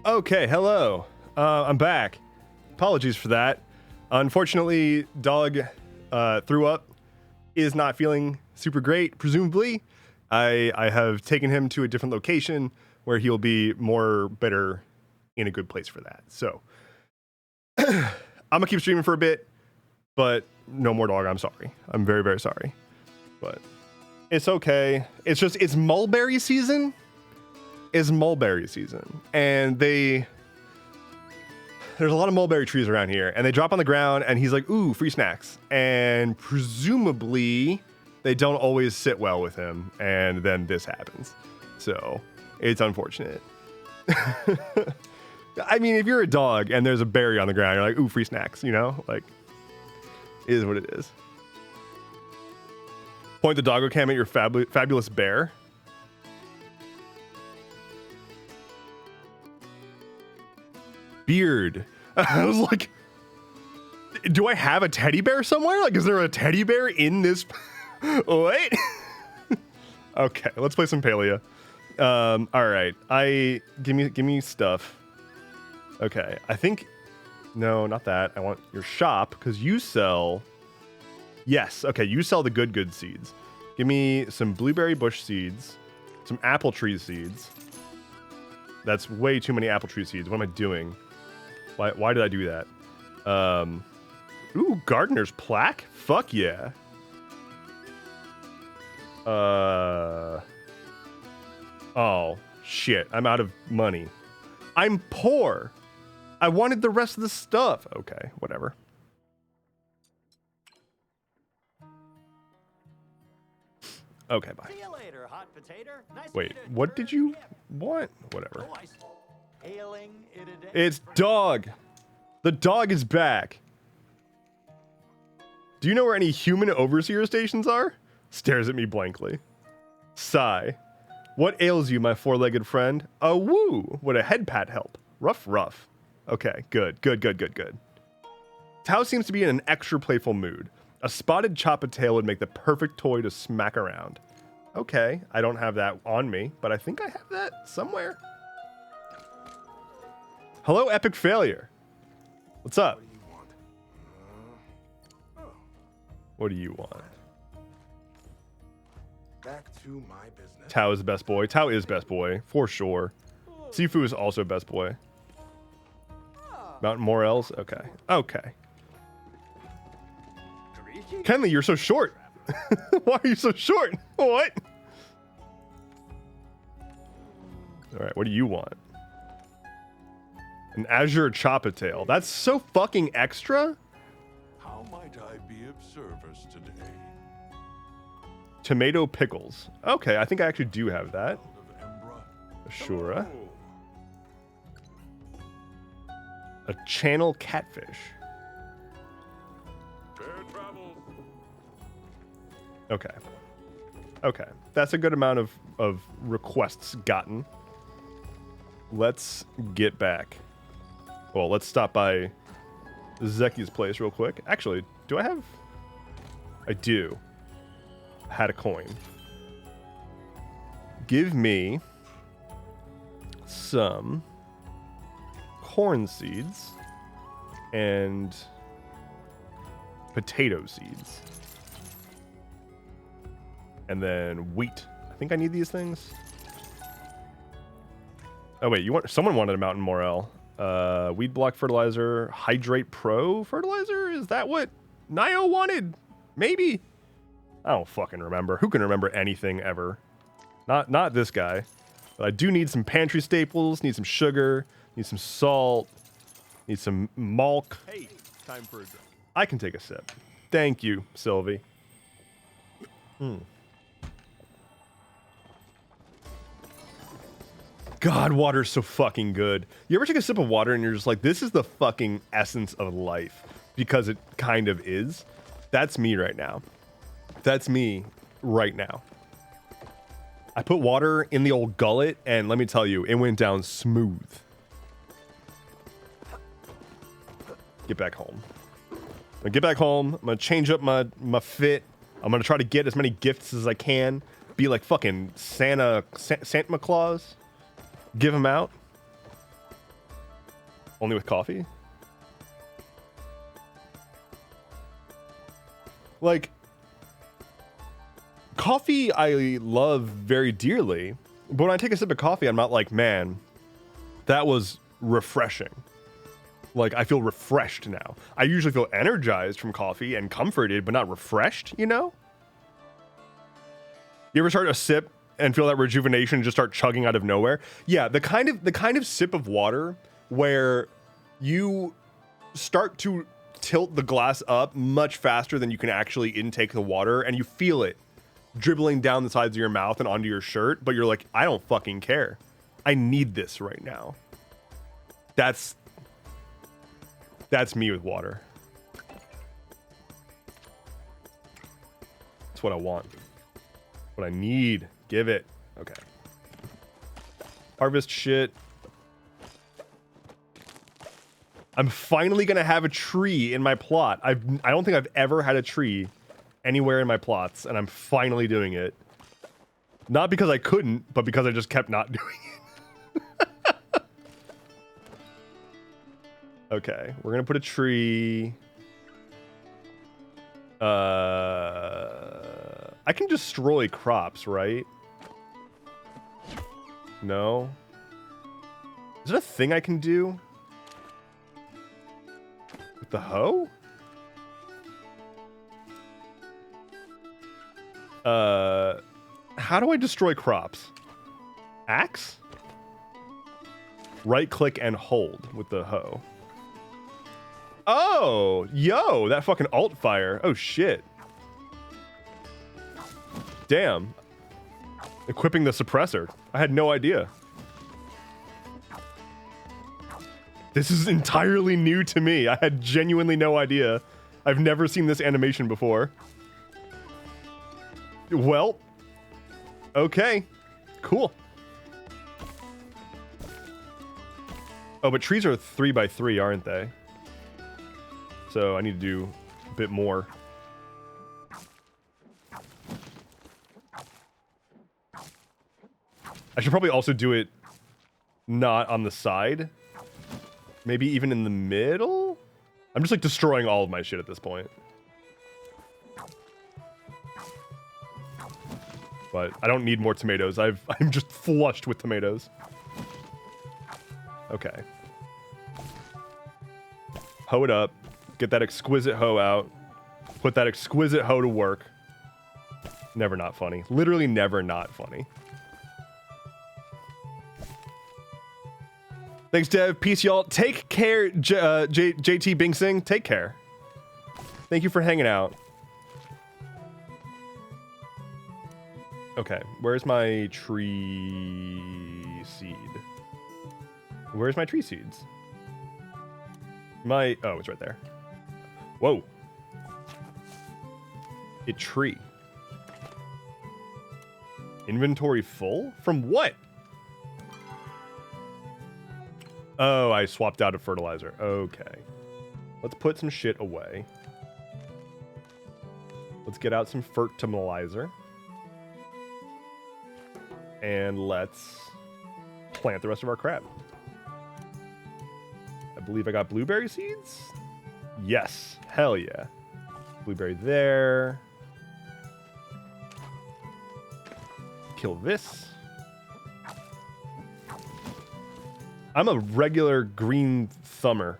Okay, hello. I'm back. Apologies for that. Unfortunately, dog threw up, is not feeling super great, presumably. I have taken him to a different location where he'll be better in a good place for that. So I'm gonna keep streaming for a bit, but no more dog. I'm sorry. I'm very, very sorry. But it's okay. It's mulberry season. It's mulberry season. And there's a lot of mulberry trees around here, and they drop on the ground, and he's like, ooh, free snacks. And presumably they don't always sit well with him, and then this happens. So it's unfortunate. I mean, if you're a dog and there's a berry on the ground, you're like, ooh, free snacks, you know? Like, it is what it is. Point the doggo cam at your fabulous bear. Beard. I was like, do I have a teddy bear somewhere? Like, is there a teddy bear in this? What? Okay, let's play some Palia. All right, give me stuff. Okay, I think, no, not that. I want your shop because you sell. Yes, okay, you sell the good seeds. Give me some blueberry bush seeds, some apple tree seeds. That's way too many apple tree seeds. What am I doing? Why did I do that? Ooh, gardener's plaque? Fuck yeah. Oh, shit. I'm out of money. I'm poor. I wanted the rest of the stuff. Okay, whatever. Okay, bye. See you later, hot potato. Nice Wait, to what did you want? Whatever. Oh, hailing it a day. It's dog. The dog is back. Do you know where any human overseer stations are? Stares at me blankly. Sigh. What ails you, my four-legged friend? Oh, woo. Would a head pat help? Rough. Okay, good. Tao seems to be in an extra playful mood. A spotted choppa tail would make the perfect toy to smack around. Okay, I don't have that on me, but I think I have that somewhere. Hello, epic failure. What's up? What do you want? Back to my business. Tao is the best boy. Tao is best boy, for sure. Sifu is also best boy. Mountain Morels? Okay. Kenley, you're so short. Why are you so short? What? All right, what do you want? An Azure Choppa Tail. That's so fucking extra. How might I be of service today? Tomato pickles. Okay, I think I actually do have that. Ashura. A channel catfish. Okay. That's a good amount of requests gotten. Let's get back. Well, let's stop by Zeki's place real quick. Actually, do I have? I do. I had a coin. Give me some corn seeds and potato seeds. And then wheat. I think I need these things. Oh wait, someone wanted a Mountain Morel. Weed block fertilizer, Hydrate Pro fertilizer? Is that what Nio wanted? Maybe. I don't fucking remember. Who can remember anything ever? Not this guy. But I do need some pantry staples, need some sugar, need some salt, need some malt. Hey, time for a drink. I can take a sip. Thank you, Sylvie. God, water's so fucking good. You ever take a sip of water and you're just like, this is the fucking essence of life? Because it kind of is. That's me right now. That's me right now. I put water in the old gullet, and let me tell you, it went down smooth. Get back home. I'm gonna get back home. I'm gonna change up my fit. I'm gonna try to get as many gifts as I can. Be like fucking Santa Claus. Give them out. Only with coffee? Like, coffee I love very dearly, but when I take a sip of coffee, I'm not like, man, that was refreshing. Like, I feel refreshed now. I usually feel energized from coffee and comforted, but not refreshed, you know? You ever start a sip and feel that rejuvenation and just start chugging out of nowhere? Yeah, the kind of sip of water where you start to tilt the glass up much faster than you can actually intake the water, and you feel it dribbling down the sides of your mouth and onto your shirt, but you're like, I don't fucking care. I need this right now. That's me with water. That's what I want. What I need. Give it. Okay. Harvest shit. I'm finally gonna have a tree in my plot. I don't think I've ever had a tree anywhere in my plots, and I'm finally doing it. Not because I couldn't, but because I just kept not doing it. Okay, we're gonna put a tree. I can destroy crops, right? No. Is it a thing I can do? With the hoe? How do I destroy crops? Axe? Right click and hold with the hoe. Oh, yo, that fucking alt fire. Oh shit. Damn. Equipping the suppressor. I had no idea. This is entirely new to me. I had genuinely no idea. I've never seen this animation before. Well, okay, cool. Oh, but trees are 3x3, aren't they? So I need to do a bit more. I should probably also do it not on the side. Maybe even in the middle? I'm just like destroying all of my shit at this point. But I don't need more tomatoes. I'm just flushed with tomatoes. Okay. Hoe it up. Get that exquisite hoe out. Put that exquisite hoe to work. Never not funny. Literally never not funny. Thanks, Dev. Peace, y'all. Take care, JT Bing Sing. Take care. Thank you for hanging out. Okay, where's my tree seed? Where's my tree seeds? Oh, it's right there. Whoa. A tree. Inventory full? From what? Oh, I swapped out a fertilizer. Okay. Let's put some shit away. Let's get out some fertilizer. And let's plant the rest of our crap. I believe I got blueberry seeds? Yes. Hell yeah. Blueberry there. Kill this. I'm a regular green thumber.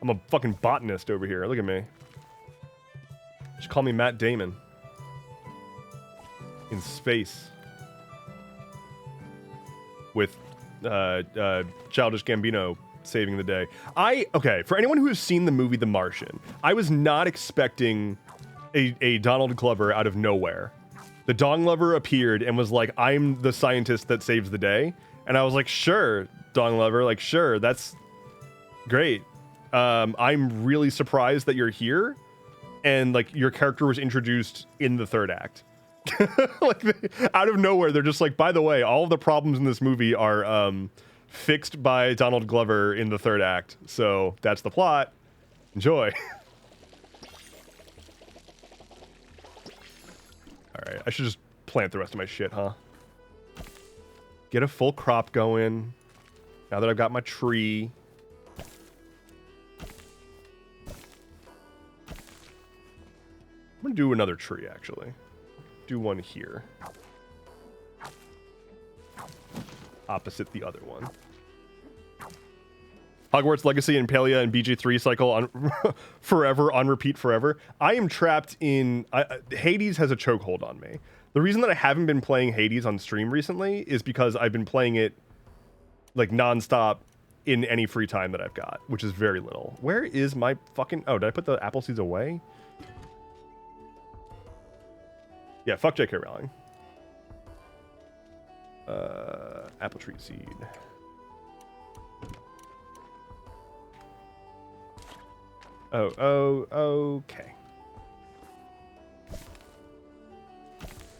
I'm a fucking botanist over here. Look at me. Just call me Matt Damon. In space. With Childish Gambino saving the day. Okay, for anyone who has seen the movie The Martian, I was not expecting a Donald Glover out of nowhere. The Dong Lover appeared and was like, I'm the scientist that saves the day. And I was like, sure, Dong Lover, like, sure, that's great. I'm really surprised that you're here. And, like, your character was introduced in the third act. Like, out of nowhere, they're just like, by the way, all of the problems in this movie are fixed by Donald Glover in the third act. So that's the plot. Enjoy. All right, I should just plant the rest of my shit, huh? Get a full crop going. Now that I've got my tree. I'm gonna do another tree, actually. Do one here. Opposite the other one. Hogwarts Legacy and Palia and BJ3 cycle on forever, on repeat forever. I am trapped in... Hades has a chokehold on me. The reason that I haven't been playing Hades on stream recently is because I've been playing it like nonstop in any free time that I've got, which is very little. Where is my fucking... Oh, did I put the apple seeds away? Yeah, fuck J.K. Rowling. Apple tree seed. Okay.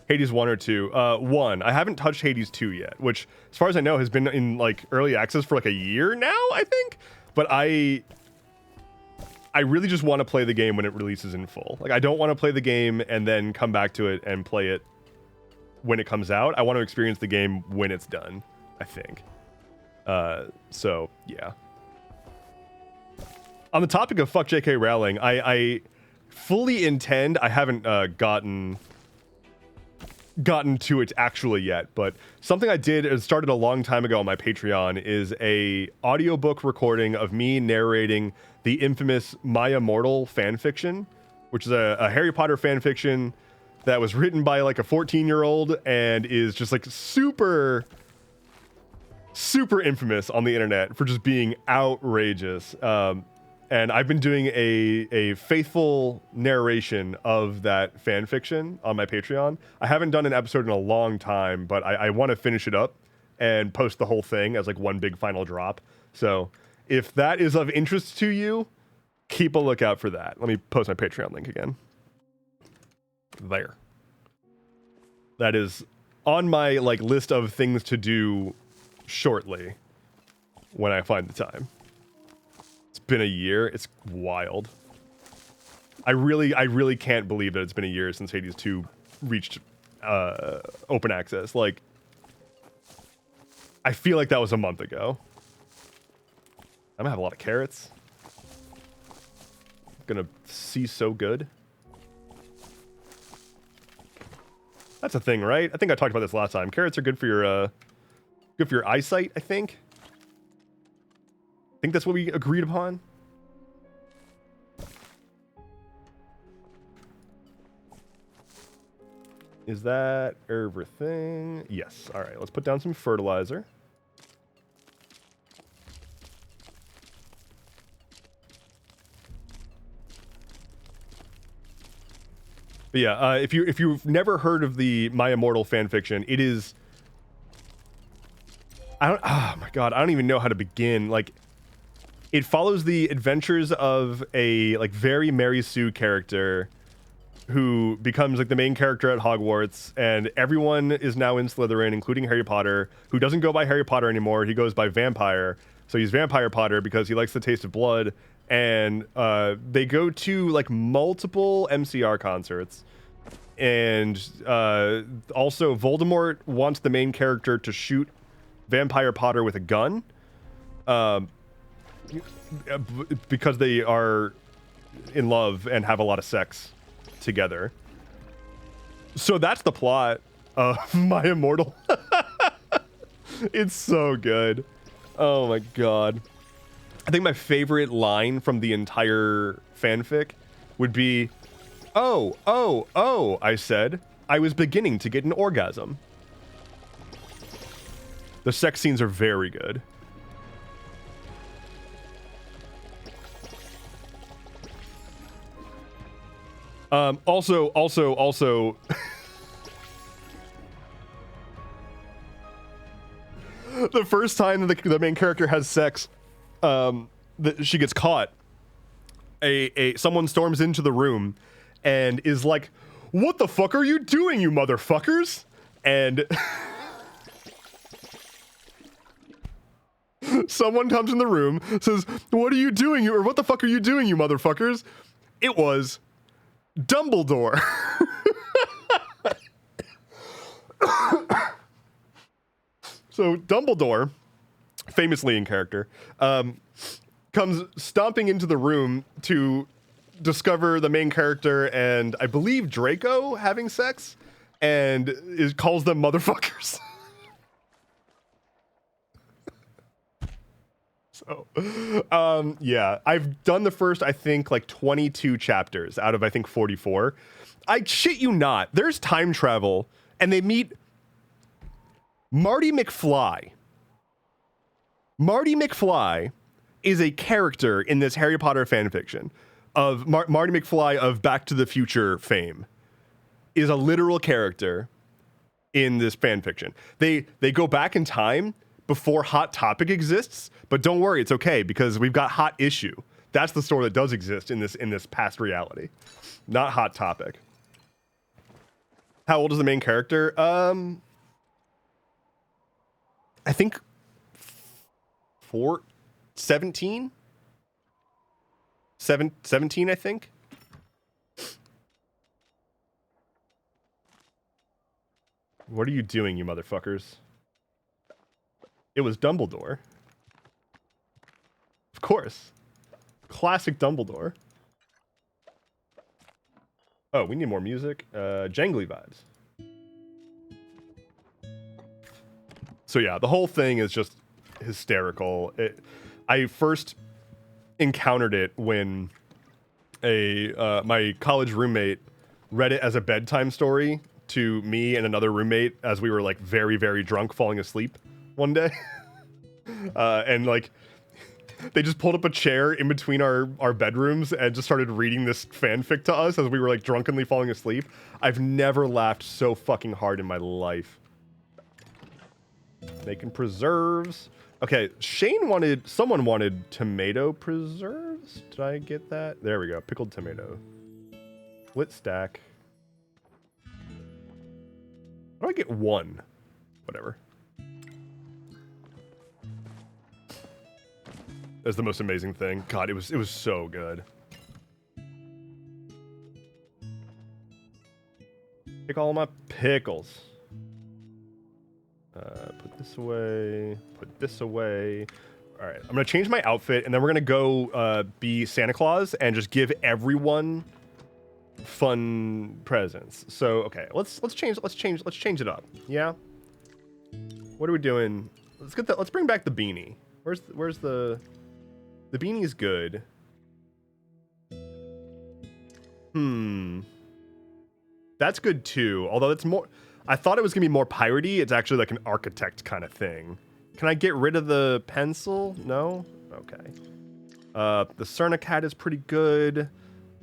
Hades 1 or 2? 1. I haven't touched Hades 2 yet, which, as far as I know, has been in, like, early access for, like, a year now, I think? But I really just want to play the game when it releases in full. Like, I don't want to play the game and then come back to it and play it when it comes out. I want to experience the game when it's done, I think. So, yeah. On the topic of fuck J.K. Rowling, I fully intend... I haven't gotten to it actually yet, but something I did, it started a long time ago on my Patreon, is a audiobook recording of me narrating the infamous My Immortal fanfiction, which is a Harry Potter fanfiction that was written by like a 14-year-old and is just like super infamous on the internet for just being outrageous. And I've been doing a faithful narration of that fan fiction on my Patreon. I haven't done an episode in a long time, but I want to finish it up and post the whole thing as like one big final drop. So if that is of interest to you, keep a lookout for that. Let me post my Patreon link again. There. That is on my like list of things to do shortly when I find the time. It's been a year. It's wild. I really can't believe that it's been a year since Hades 2 reached open access. Like, I feel like that was a month ago. I'm gonna have a lot of carrots. Gonna see so good. That's a thing, right? I think I talked about this last time. Carrots are good for your eyesight, I think. I think that's what we agreed upon. Is that everything? Yes. All right, let's put down some fertilizer. But yeah, if you've never heard of the My Immortal fanfiction, it is... oh my god, I don't even know how to begin. Like, it follows the adventures of a like very Mary Sue character who becomes like the main character at Hogwarts, and everyone is now in Slytherin, including Harry Potter, who doesn't go by Harry Potter anymore. He goes by Vampire. So he's Vampire Potter because he likes the taste of blood. And they go to like multiple MCR concerts. And also Voldemort wants the main character to shoot Vampire Potter with a gun. Because they are in love and have a lot of sex together. So that's the plot of My Immortal. It's so good. Oh my god. I think my favorite line from the entire fanfic would be, oh, I said, I was beginning to get an orgasm. The sex scenes are very good. Also, the first time that the main character has sex, she gets caught. Someone storms into the room and is like, "What the fuck are you doing, you motherfuckers?" And someone comes in the room, says, "What are you doing? Or what the fuck are you doing, you motherfuckers?" It was Dumbledore. So Dumbledore famously in character, comes stomping into the room to discover the main character and I believe Draco having sex, and calls them motherfuckers. So, yeah, I've done the first, I think, like 22 chapters out of, I think, 44. I shit you not. There's time travel, and they meet Marty McFly. Marty McFly is a character in this Harry Potter fanfiction of Marty McFly of Back to the Future fame. Is a literal character in this fanfiction. They go back in time before Hot Topic exists, but don't worry, it's okay because we've got Hot Issue. That's the story that does exist in this past reality, not Hot Topic. How old is the main character? I think 17? 17, I think. What are you doing, you motherfuckers? It was Dumbledore. Of course. Classic Dumbledore. Oh, we need more music. Jangly vibes. So yeah, the whole thing is just hysterical. I first encountered it when my college roommate read it as a bedtime story to me and another roommate as we were like very, very drunk falling asleep one day. And like they just pulled up a chair in between our bedrooms and just started reading this fanfic to us as we were like drunkenly falling asleep. I've never laughed so fucking hard in my life. Making preserves. Okay, someone wanted tomato preserves. Did I get that? There we go. Pickled tomato. Split stack. How do I get one? Whatever. That's the most amazing thing. God, it was so good. Take all my pickles. Put this away. Put this away. All right, I'm gonna change my outfit, and then we're gonna go be Santa Claus and just give everyone fun presents. So okay, let's change it up. Yeah. What are we doing? Let's bring back the beanie. Where's the beanie's good. That's good too. Although it's more, I thought it was gonna be more piratey. It's actually like an architect kind of thing. Can I get rid of the pencil? No? Okay. The Cernicat is pretty good.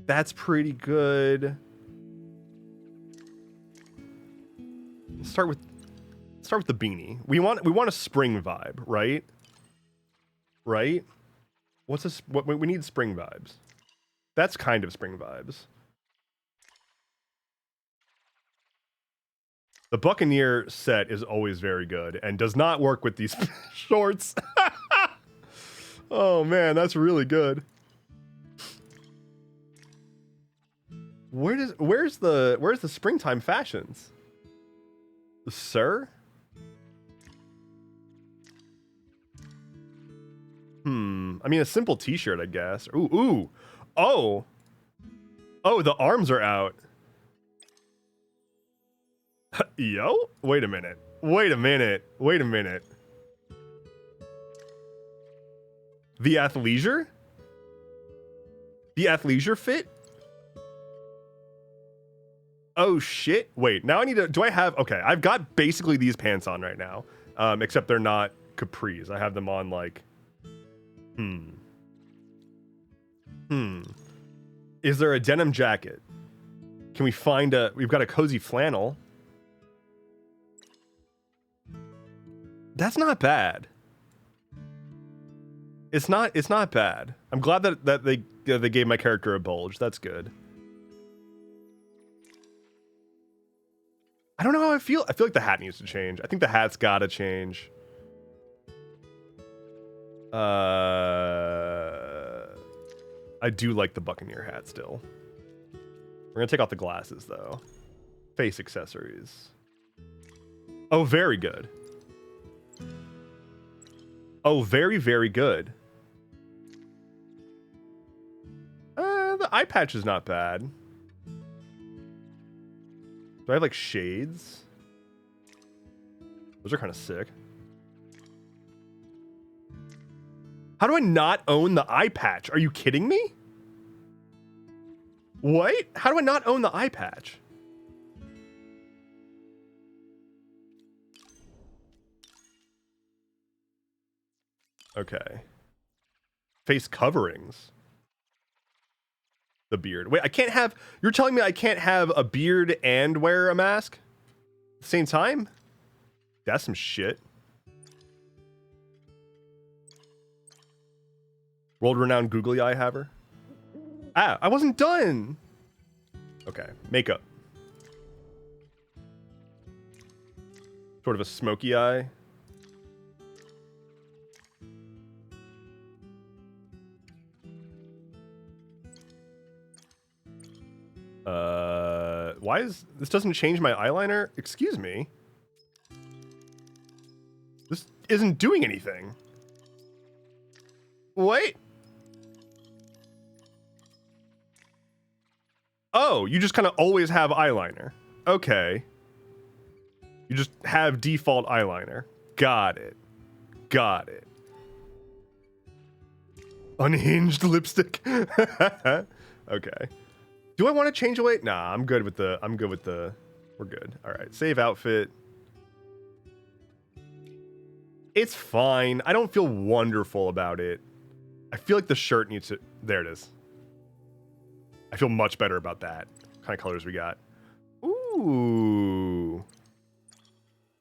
That's pretty good. Let's start with the beanie. We want a spring vibe, right? Right? What we need spring vibes. That's kind of spring vibes. The Buccaneer set is always very good and does not work with these shorts. Oh man, that's really good. Where's the springtime fashions? The Sir? I mean, a simple t-shirt, I guess. Ooh. Oh, the arms are out. Yo, wait a minute. The athleisure? The athleisure fit? Oh shit. Wait, now I need to, okay, I've got basically these pants on right now. Except they're not capris. I have them on like, Is there a denim jacket? Can we find we've got a cozy flannel. That's not bad. It's not bad. I'm glad that they gave my character a bulge. That's good. I don't know how I feel. I feel like the hat needs to change. I think the hat's gotta change. I do like the Buccaneer hat still. We're gonna take off the glasses though. Face accessories. Oh, very good. Oh, very, very good. The eye patch is not bad. Do I have like shades? Those are kind of sick. How do I not own the eye patch? Are you kidding me? What? How do I not own the eye patch? Okay. Face coverings. The beard. Wait, I can't have... You're telling me I can't have a beard and wear a mask? At the same time? That's some shit. World-renowned googly eye haver. Ah, I wasn't done. Okay, makeup. Sort of a smoky eye. Why is this doesn't change my eyeliner? Excuse me. This isn't doing anything. Wait. Oh, you just kind of always have eyeliner. Okay. You just have default eyeliner. Got it. Got it. Unhinged lipstick. Okay. Do I want to change away? Nah, I'm good with the, we're good. All right, save outfit. It's fine. I don't feel wonderful about it. I feel like the shirt needs to, there it is. I feel much better about that. What kind of colors we got? Ooh.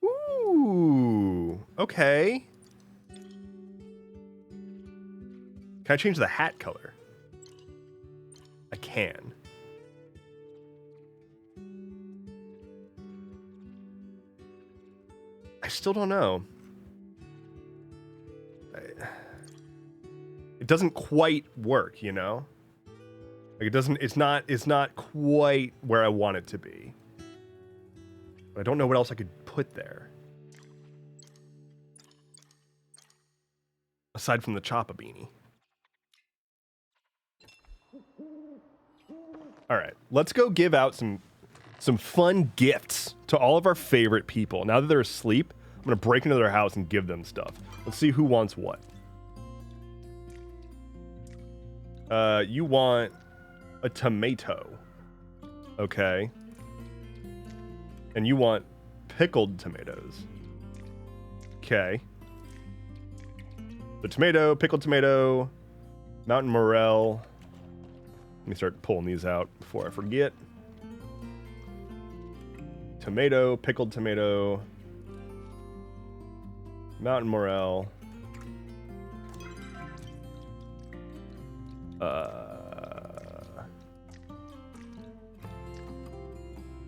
Ooh. Okay. Can I change the hat color? I can. I still don't know. It doesn't quite work, you know? Like it doesn't, it's not quite where I want it to be. But I don't know what else I could put there. Aside from the Choppa beanie. All right, let's go give out some fun gifts to all of our favorite people. Now that they're asleep, I'm gonna break into their house and give them stuff. Let's see who wants what. You want a tomato. Okay. And you want pickled tomatoes. Okay. The tomato, pickled tomato, mountain morel. Let me start pulling these out before I forget. Tomato, pickled tomato, mountain morel.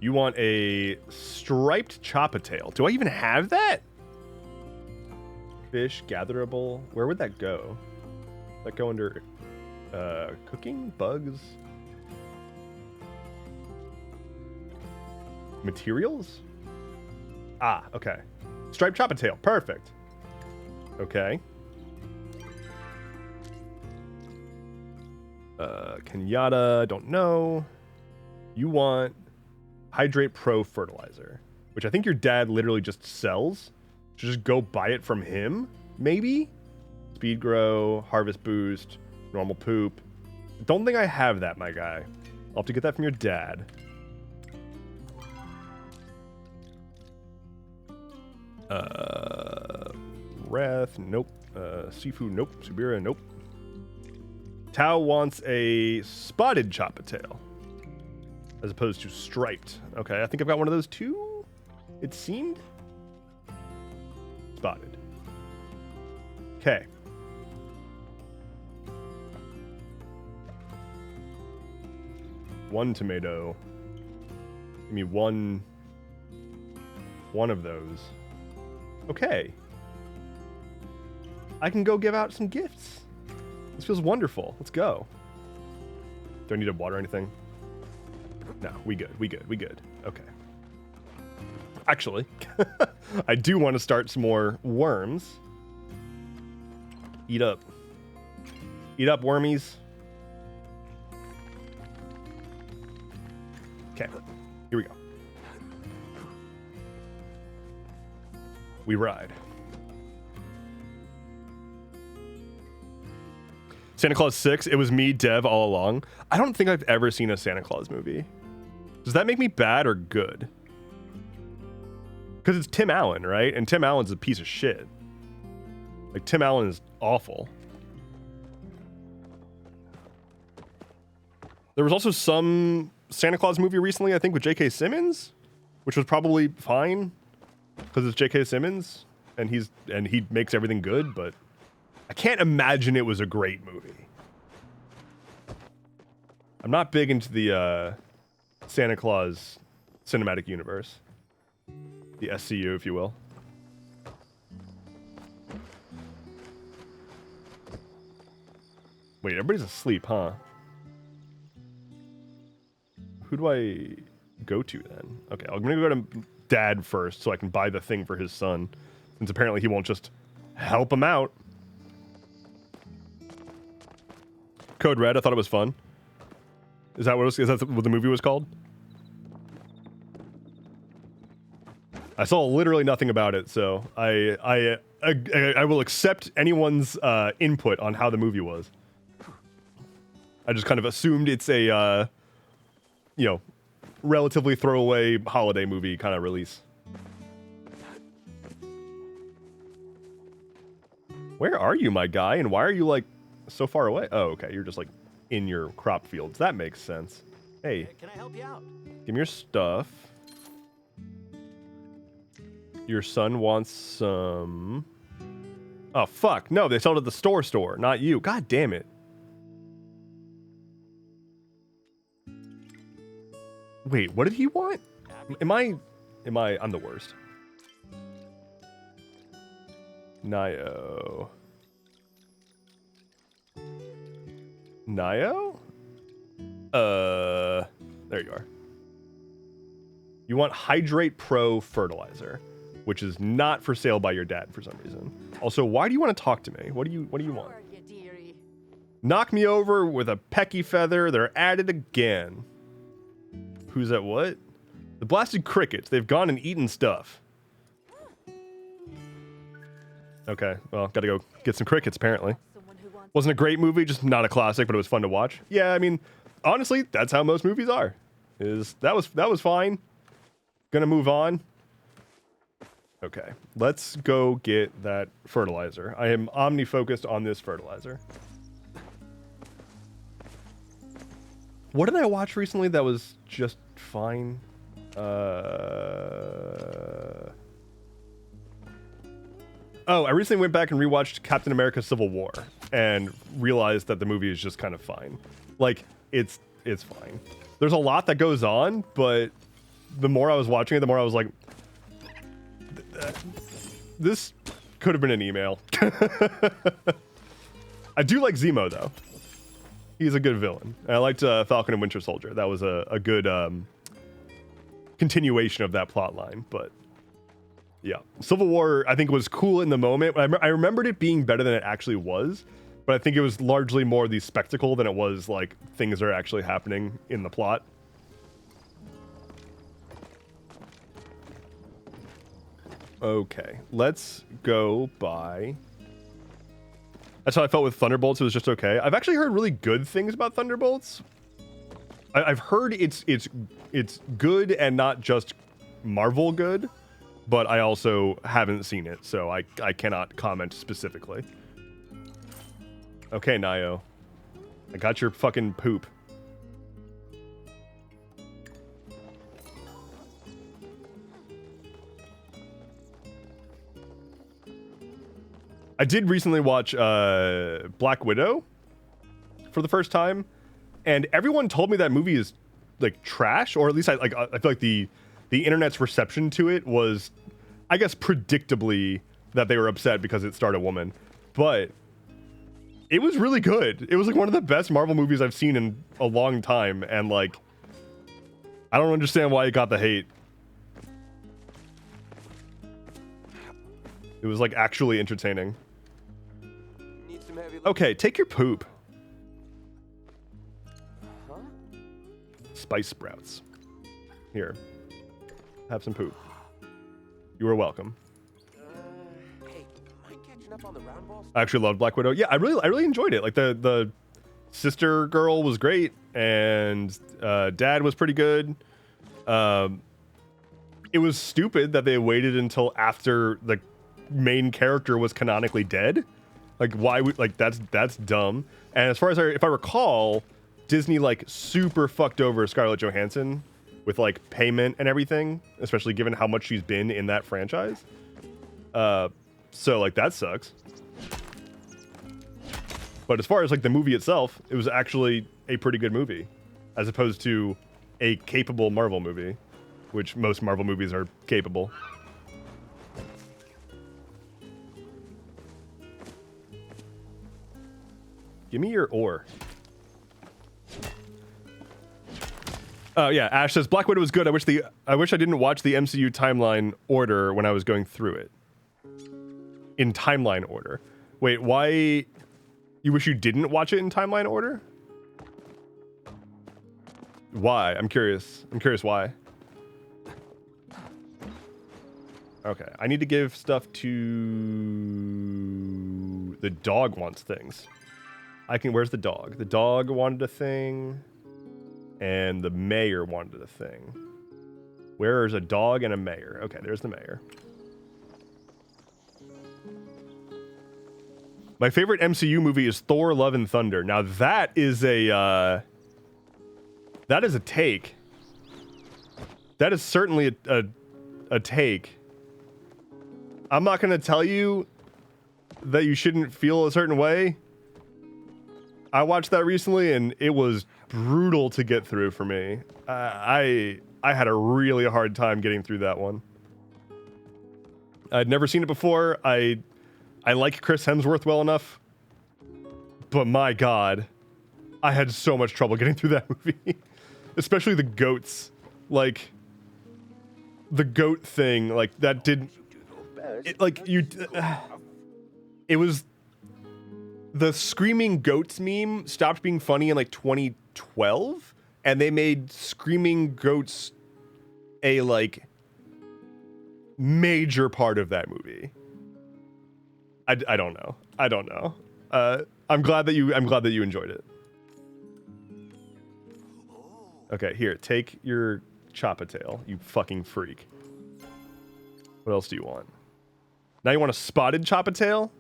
You want a striped choppa tail. Do I even have that? Fish, gatherable. Where would that go? Would that go under cooking? Bugs? Materials? Ah, okay. Striped choppa tail. Perfect. Okay. Kenyatta, don't know. You want Hydrate Pro fertilizer, which I think your dad literally just sells. So just go buy it from him, maybe? Speed grow, harvest boost, normal poop. Don't think I have that, my guy. I'll have to get that from your dad. Wrath, nope. Seafood, nope. Subira, nope. Tao wants a spotted choppa tail as opposed to striped. Okay, I think I've got one of those too, it seemed. Spotted. Okay. One tomato. Give me one of those. Okay. I can go give out some gifts. This feels wonderful. Let's go. Do I need to water anything? No, we good. We good. We good. Okay. Actually, I do want to start some more worms. Eat up. Eat up, wormies. Okay, here we go. We ride. Santa Claus 6, it was me, Dev, all along. I don't think I've ever seen a Santa Claus movie. Does that make me bad or good? Because it's Tim Allen, right? And Tim Allen's a piece of shit. Like, Tim Allen is awful. There was also some Santa Claus movie recently, I think, with J.K. Simmons, which was probably fine because it's J.K. Simmons and he makes everything good, but I can't imagine it was a great movie. I'm not big into the Santa Claus cinematic universe. The SCU, if you will. Wait, everybody's asleep, huh? Who do I go to then? Okay, I'm gonna go to Dad first so I can buy the thing for his son, since apparently he won't just help him out. Code Red, I thought it was fun. Is that what the movie was called? I saw literally nothing about it, so I will accept anyone's input on how the movie was. I just kind of assumed it's a you know, relatively throwaway holiday movie kind of release. Where are you, my guy? And why are you like so far away? Oh, okay. You're just like in your crop fields. That makes sense. Hey, Can I help you out? give me your stuff. Your son wants some. Oh, fuck. No, they sell it at the store, not you. God damn it. Wait, what did he want? I'm the worst. Nio. There you are. You want Hydrate Pro fertilizer, which is not for sale by your dad for some reason. Also, why do you want to talk to me? What do you want? Knock me over with a pecky feather. They're at it again. Who's at what? The blasted crickets. They've gone and eaten stuff. Okay, well, gotta go get some crickets, apparently. Wasn't a great movie, just not a classic, but it was fun to watch. Yeah, I mean, honestly, that's how most movies are. That was fine. Gonna move on. Okay, let's go get that fertilizer. I am omni-focused on this fertilizer. What did I watch recently that was just fine? Oh, I recently went back and rewatched Captain America Civil War and realized that the movie is just kind of fine. Like, it's fine. There's a lot that goes on, but the more I was watching it, the more I was like, this could have been an email. I do like Zemo, though. He's a good villain. I liked Falcon and Winter Soldier. That was a good continuation of that plot line, but yeah. Civil War, I think, was cool in the moment. I remembered it being better than it actually was, but I think it was largely more the spectacle than it was like things that are actually happening in the plot. Okay, let's go by. That's how I felt with Thunderbolts. It was just okay. I've actually heard really good things about Thunderbolts. I've heard it's good and not just Marvel good, but I also haven't seen it, so I cannot comment specifically. Okay, Nio. I got your fucking poop. I did recently watch Black Widow for the first time, and everyone told me that movie is like trash, or at least I feel like the internet's reception to it was, I guess, predictably that they were upset because it starred a woman, but it was really good. It was like one of the best Marvel movies I've seen in a long time, and like, I don't understand why it got the hate. It was like actually entertaining. Okay, take your poop. Huh? Spice sprouts. Here. Have some poop. You are welcome. Hey, mind catching up on the round balls? I actually loved Black Widow. Yeah, I really enjoyed it. Like the sister girl was great, and dad was pretty good. It was stupid that they waited until after the main character was canonically dead. Like, why would, like, that's dumb. And as far as if I recall, Disney like super fucked over Scarlett Johansson with like payment and everything, especially given how much she's been in that franchise. So like that sucks. But as far as like the movie itself, it was actually a pretty good movie, as opposed to a capable Marvel movie, which most Marvel movies are capable. Give me your ore. Oh yeah, Ash says Black Widow was good. I wish I didn't watch the MCU timeline order when I was going through it. In timeline order. Wait, why? You wish you didn't watch it in timeline order? Why? I'm curious. I'm curious why. Okay, I need to give stuff to... The dog wants things. Where's the dog? The dog wanted a thing, and the mayor wanted a thing. Where is a dog and a mayor? Okay, there's the mayor. My favorite MCU movie is Thor: Love and Thunder. Now that is a take. That is certainly a take. I'm not going to tell you that you shouldn't feel a certain way. I watched that recently and it was brutal to get through for me. I had a really hard time getting through that one. I'd never seen it before. I like Chris Hemsworth well enough, but my God, I had so much trouble getting through that movie. Especially the goats. Like, the goat thing, like, that did... It, like, you... it was... The screaming goats meme stopped being funny in, like, 2012, and they made screaming goats a, like, major part of that movie. I don't know. I don't know. I'm glad that you enjoyed it. Okay, here, take your Chop-a-tail, you fucking freak. What else do you want? Now you want a spotted Chop-a-tail?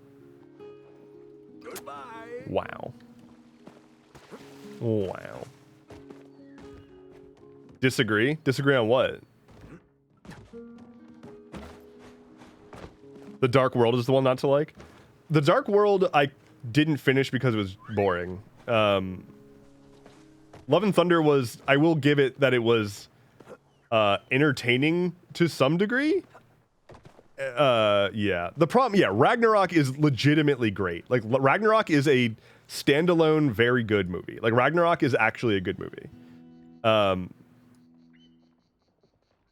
Goodbye. Wow. Wow. Disagree? Disagree on what? The Dark World is the one not to like? The Dark World I didn't finish because it was boring. Love and Thunder was, I will give it that it was entertaining to some degree. Yeah. The problem, yeah, Ragnarok is legitimately great. Like, Ragnarok is a standalone, very good movie. Like, Ragnarok is actually a good movie.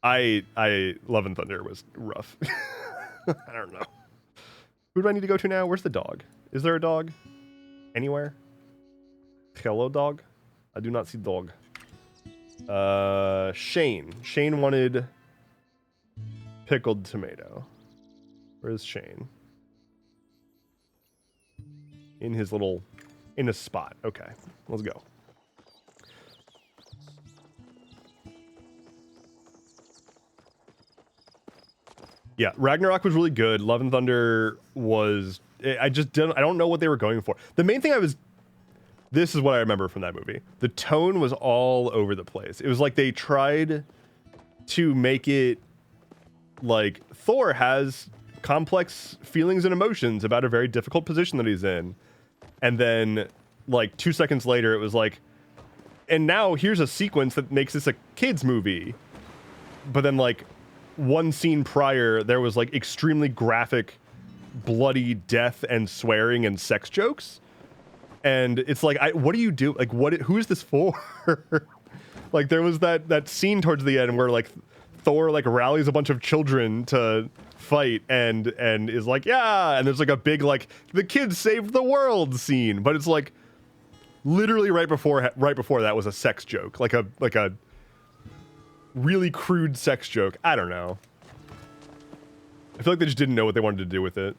I Love and Thunder was rough. I don't know. Who do I need to go to now? Where's the dog? Is there a dog? Anywhere? Hello, dog? I do not see dog. Shane. Shane wanted pickled tomato. Where's Shane? In his spot. Okay, let's go. Yeah, Ragnarok was really good. Love and Thunder was... I don't know what they were going for. The main thing this is what I remember from that movie. The tone was all over the place. It was like they tried to make it like Thor has complex feelings and emotions about a very difficult position that he's in. And then like 2 seconds later, it was like, and now here's a sequence that makes this a kid's movie. But then like one scene prior, there was like extremely graphic, bloody death and swearing and sex jokes. And it's like, what do you do? Like, who is this for? Like, there was that scene towards the end where like Thor like rallies a bunch of children to fight and is like, yeah, and there's like a big like the kids saved the world scene, but it's like literally right before that was a sex joke, like a really crude sex joke. I don't know. I feel like they just didn't know what they wanted to do with it.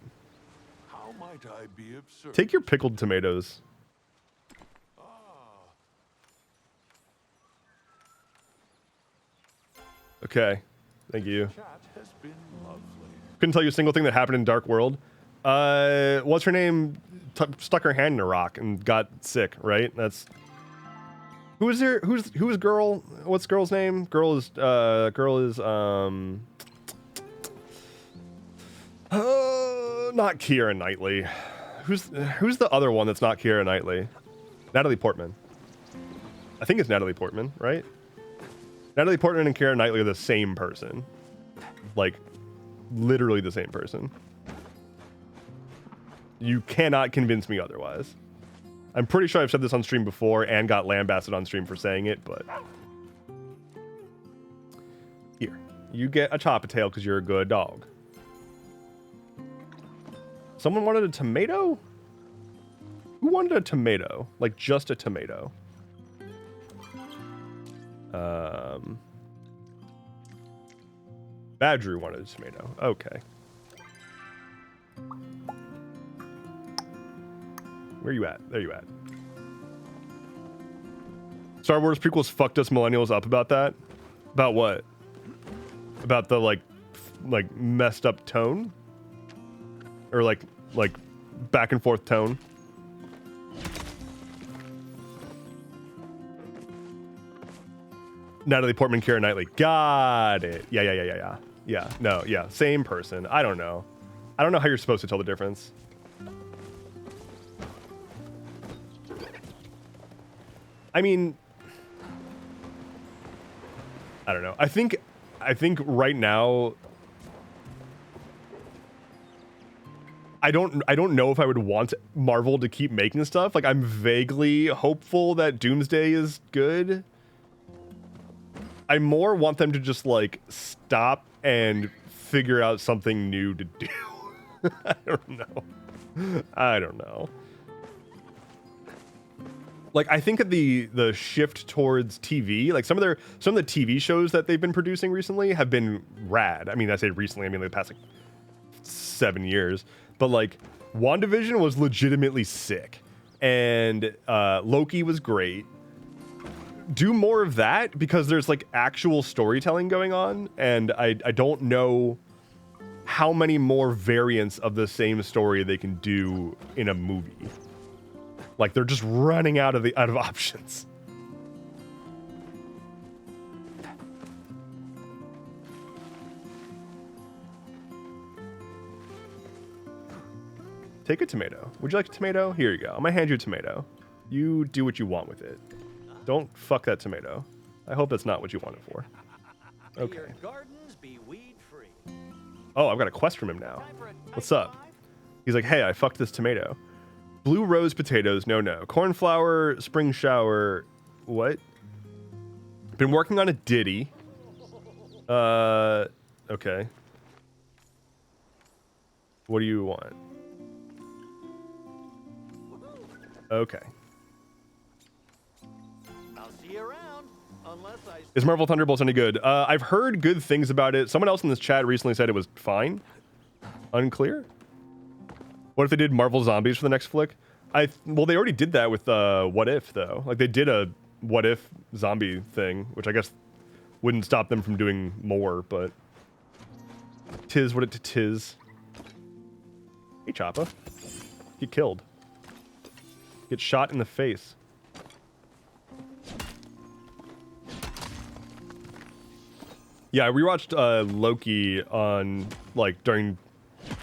How might I be of service? Take your pickled tomatoes. Okay, thank you. Chat has been lovely. Couldn't tell you a single thing that happened in Dark World. What's her name? Stuck her hand in a rock and got sick, right? That's... Who is there? Who's girl? What's girl's name? Girl is not Keira Knightley. Who's the other one that's not Keira Knightley? Natalie Portman. I think it's Natalie Portman, right? Natalie Portman and Keira Knightley are the same person. Like, literally the same person. You cannot convince me otherwise. I'm pretty sure I've said this on stream before and got lambasted on stream for saying it, but... Here. You get a Chop-a-tail because you're a good dog. Someone wanted a tomato? Who wanted a tomato? Like, just a tomato. Badger wanted a tomato. Okay. Where you at? There you at. Star Wars prequels fucked us millennials up about that? About what? About the like messed up tone? Or like back and forth tone? Natalie Portman, Keira Knightley. Got it. Yeah. No, yeah. Same person. I don't know. I don't know how you're supposed to tell the difference. I mean, I don't know. I think right now, I don't know if I would want Marvel to keep making stuff. Like, I'm vaguely hopeful that Doomsday is good. I more want them to just like stop and figure out something new to do. I don't know. Like, I think that the shift towards TV, like some of the TV shows that they've been producing recently have been rad. I mean, I say recently, I mean the past like 7 years. But like, WandaVision was legitimately sick, and Loki was great. Do more of that, because there's like actual storytelling going on, and I don't know how many more variants of the same story they can do in a movie. Like, they're just running out of options. Take a tomato. Would you like a tomato? Here you go. I'm gonna hand you a tomato. You do what you want with it. Don't fuck that tomato. I hope that's not what you want it for. Okay. Your gardens be weed free. Oh, I've got a quest from him now. What's up? He's like, hey, I fucked this tomato. Blue rose potatoes, no. Cornflower, spring shower, what? Been working on a ditty. Okay. What do you want? Okay. I'll see you around, unless I... Is Marvel Thunderbolts any good? I've heard good things about it. Someone else in this chat recently said it was fine. Unclear? What if they did Marvel Zombies for the next flick? Well, they already did that with What If, though. Like, they did a What If zombie thing, which I guess wouldn't stop them from doing more, but... Tis what it tis. Hey, Choppa. Get killed. Get shot in the face. Yeah, I rewatched Loki on, like, during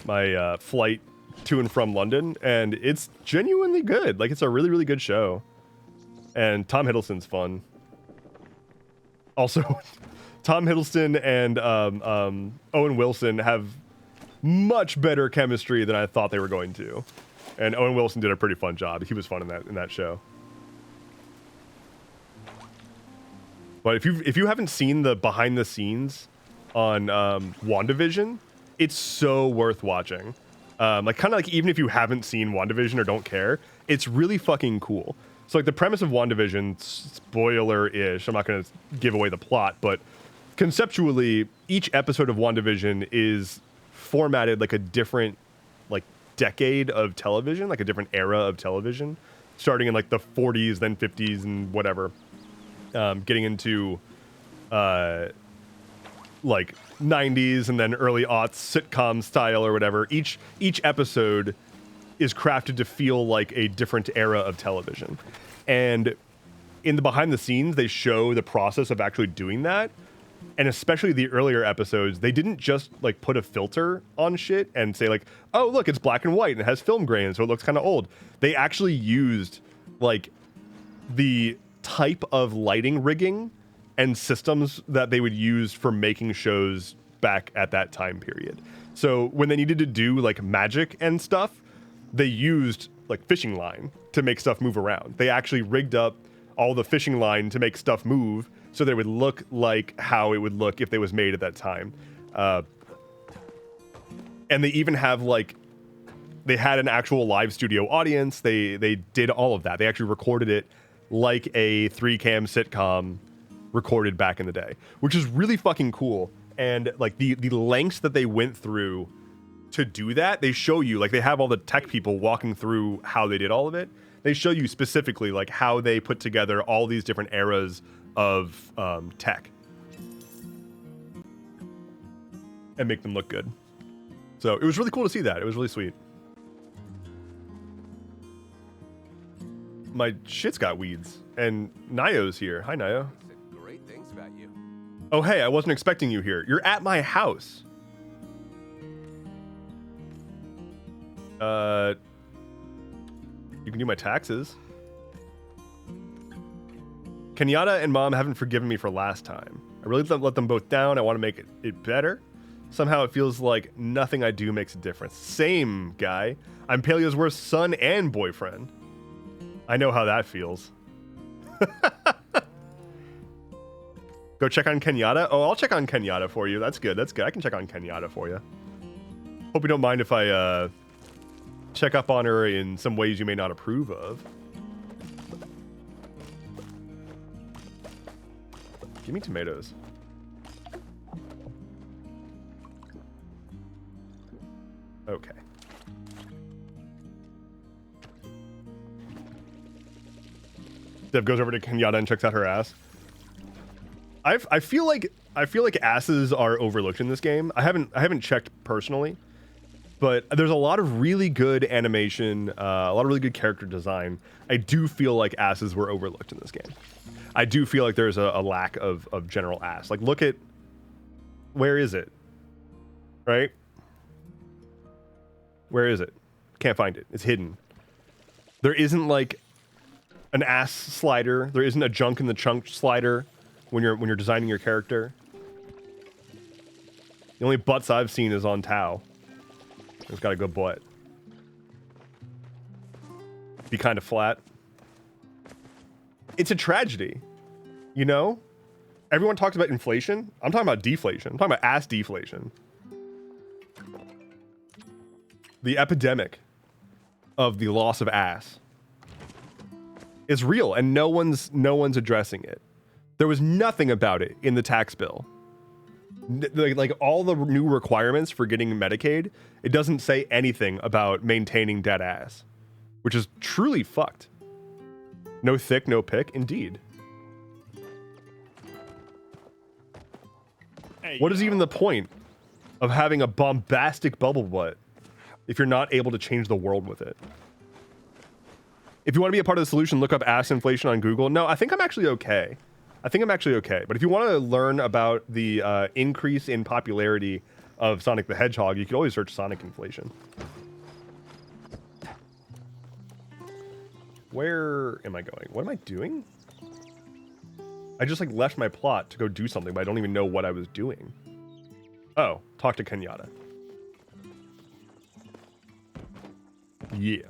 my flight to and from London, and it's genuinely good. Like, it's a really, really good show. And Tom Hiddleston's fun. Also, Tom Hiddleston and Owen Wilson have much better chemistry than I thought they were going to. And Owen Wilson did a pretty fun job. He was fun in that show. But if you haven't seen the behind the scenes on WandaVision, It's so worth watching. Like kind of like even if you haven't seen WandaVision or don't care, it's really fucking cool. So like the premise of WandaVision, spoiler-ish, I'm not going to give away the plot, but conceptually, each episode of WandaVision is formatted like a different like decade of television, like a different era of television, starting in like the 40s, then 50s and whatever, getting into like 90s and then early aughts sitcom style or whatever. Each episode is crafted to feel like a different era of television. And in the behind the scenes, they show the process of actually doing that. And especially the earlier episodes, they didn't just like put a filter on shit and say like, oh, look, it's black and white and it has film grain, so it looks kind of old. They actually used like the type of lighting rigging and systems that they would use for making shows back at that time period. So when they needed to do like magic and stuff, they used like fishing line to make stuff move around. They actually rigged up all the fishing line to make stuff move so they would look like how it would look if it was made at that time. And they even have like, they had an actual live studio audience. They did all of that. They actually recorded it like a 3-cam sitcom recorded back in the day, which is really fucking cool. And like the lengths that they went through to do that, they show you, like they have all the tech people walking through how they did all of it. They show you specifically like how they put together all these different eras of tech and make them look good. So it was really cool to see that. It was really sweet. My shit's got weeds, and Nayo's here. Hi, Nayo. Said great things about you. Oh, hey, I wasn't expecting you here. You're at my house. You can do my taxes. Kenyatta and Mom haven't forgiven me for last time. I really let them both down. I want to make it better. Somehow it feels like nothing I do makes a difference. Same, guy. I'm Palia's worst son and boyfriend. I know how that feels. Go check on Kenyatta? Oh, I'll check on Kenyatta for you. That's good. That's good. I can check on Kenyatta for you. Hope you don't mind if I check up on her in some ways you may not approve of. Give me tomatoes. Okay. Dev goes over to Kenyatta and checks out her ass. I feel like asses are overlooked in this game. I haven't checked personally, but there's a lot of really good animation, a lot of really good character design. I do feel like asses were overlooked in this game. I do feel like there's a lack of general ass. Like, look at, where is it? Right? Where is it? Can't find it. It's hidden. There isn't like an ass slider. There isn't a junk in the chunk slider when you're designing your character. The only butts I've seen is on Tao. It's got a good butt. Be kind of flat. It's a tragedy, you know? Everyone talks about inflation. I'm talking about deflation. I'm talking about ass deflation. The epidemic of the loss of ass is real, and no one's addressing it. There was nothing about it in the tax bill. Like all the new requirements for getting Medicaid, it doesn't say anything about maintaining dead ass, which is truly fucked. No thick, no pick, indeed. Hey, what is even the point of having a bombastic bubble butt if you're not able to change the world with it? If you want to be a part of the solution, look up ass inflation on Google. No, I think I'm actually okay. But if you want to learn about the increase in popularity of Sonic the Hedgehog, you could always search Sonic inflation. Where am I going? What am I doing? I just like left my plot to go do something, but I don't even know what I was doing. Oh, talk to Kenyatta. Yeah.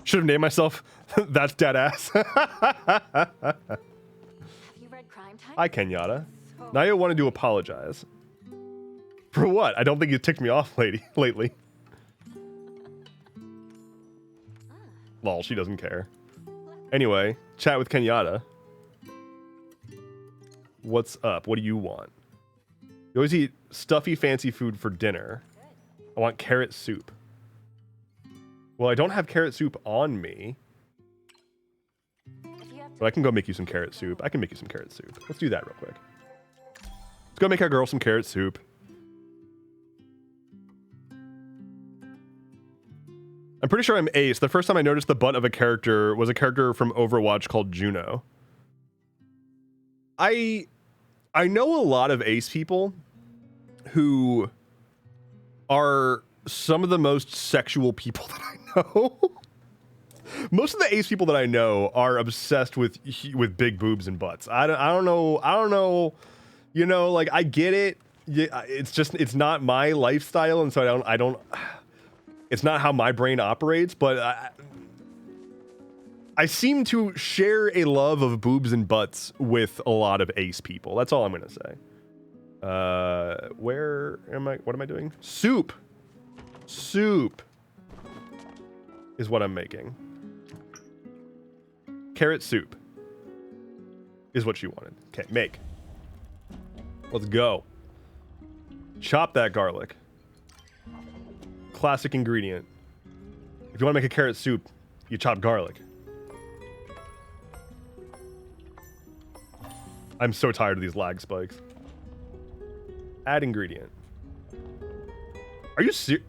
Should have named myself That's Dead Ass. Have you read Crime Time? Hi, Kenyatta. Nayo wanted to apologize. For what? I don't think you ticked me off lately. Lol, she doesn't care. Anyway, chat with Kenyatta. What's up? What do you want? You always eat stuffy, fancy food for dinner. I want carrot soup. Well, I don't have carrot soup on me. But I can go make you some carrot soup. I can make you some carrot soup. Let's do that real quick. Let's go make our girl some carrot soup. I'm pretty sure I'm Ace. The first time I noticed the butt of a character was a character from Overwatch called Juno. I know a lot of Ace people who are some of the most sexual people that I know. Most of the Ace people that I know are obsessed with big boobs and butts. I don't know. You know, like, I get it. It's not my lifestyle, and so I don't. It's not how my brain operates, but I seem to share a love of boobs and butts with a lot of Ace people. That's all I'm gonna say. Where am I? What am I doing? Soup. Soup is what I'm making. Carrot soup is what you wanted. Okay, make. Let's go. Chop that garlic. Classic ingredient. If you want to make a carrot soup, you chop garlic. I'm so tired of these lag spikes. Add ingredient. Are you serious?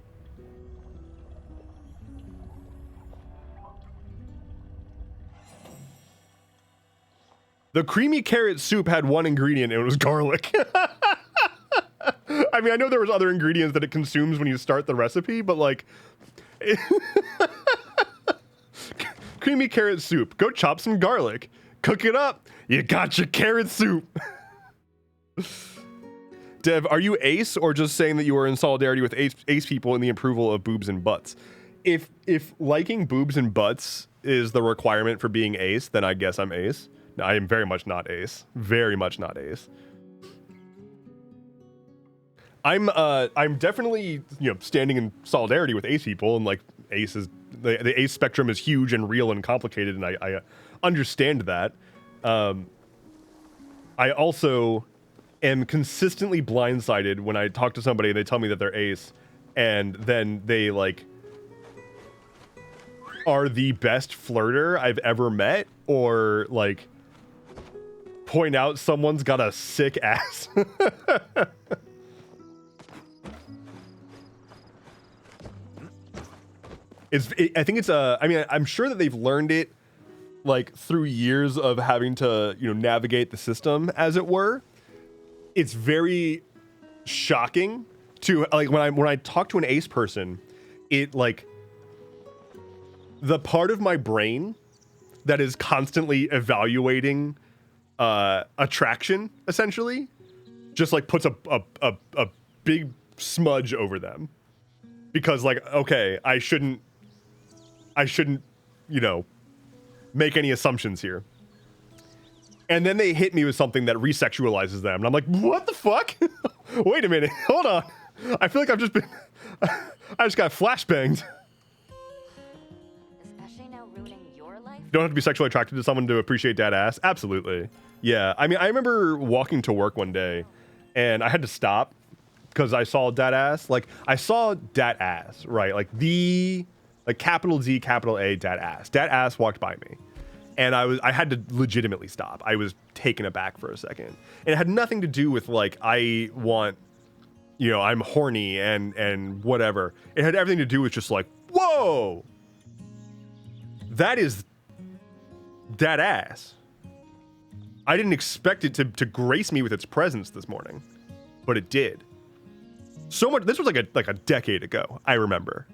The creamy carrot soup had one ingredient, and it was garlic. I mean, I know there was other ingredients that it consumes when you start the recipe, but like... Creamy carrot soup. Go chop some garlic. Cook it up. You got your carrot soup. Dev, are you Ace or just saying that you are in solidarity with Ace people in the approval of boobs and butts? If liking boobs and butts is the requirement for being Ace, then I guess I'm Ace. No, I am very much not Ace. Very much not Ace. I'm definitely, you know, standing in solidarity with Ace people, and like Ace is the Ace spectrum is huge and real and complicated, and I understand that. I also am consistently blindsided when I talk to somebody and they tell me that they're Ace, and then they like are the best flirter I've ever met, or like point out someone's got a sick ass. I think it's I mean, I'm sure that they've learned it like through years of having to, you know, navigate the system, as it were. It's very shocking to like when I talk to an Ace person, it like the part of my brain that is constantly evaluating attraction, essentially, just like puts a big smudge over them, because like, okay, I shouldn't, you know, make any assumptions here. And then they hit me with something that resexualizes them, and I'm like, what the fuck? Wait a minute, hold on. I feel like I've just been, I just got flashbanged. Especially now ruining your life. You don't have to be sexually attracted to someone to appreciate dad ass. Absolutely. Yeah, I mean, I remember walking to work one day, and I had to stop because I saw dad ass. Like, I saw dad ass, right? Like the, like capital D, capital A, dad ass. Dad ass walked by me. And I had to legitimately stop. I was taken aback for a second. And it had nothing to do with like, I want, you know, I'm horny and whatever. It had everything to do with just like, whoa, that is that ass. I didn't expect it to grace me with its presence this morning, but it did. So much. This was like a decade ago. I remember.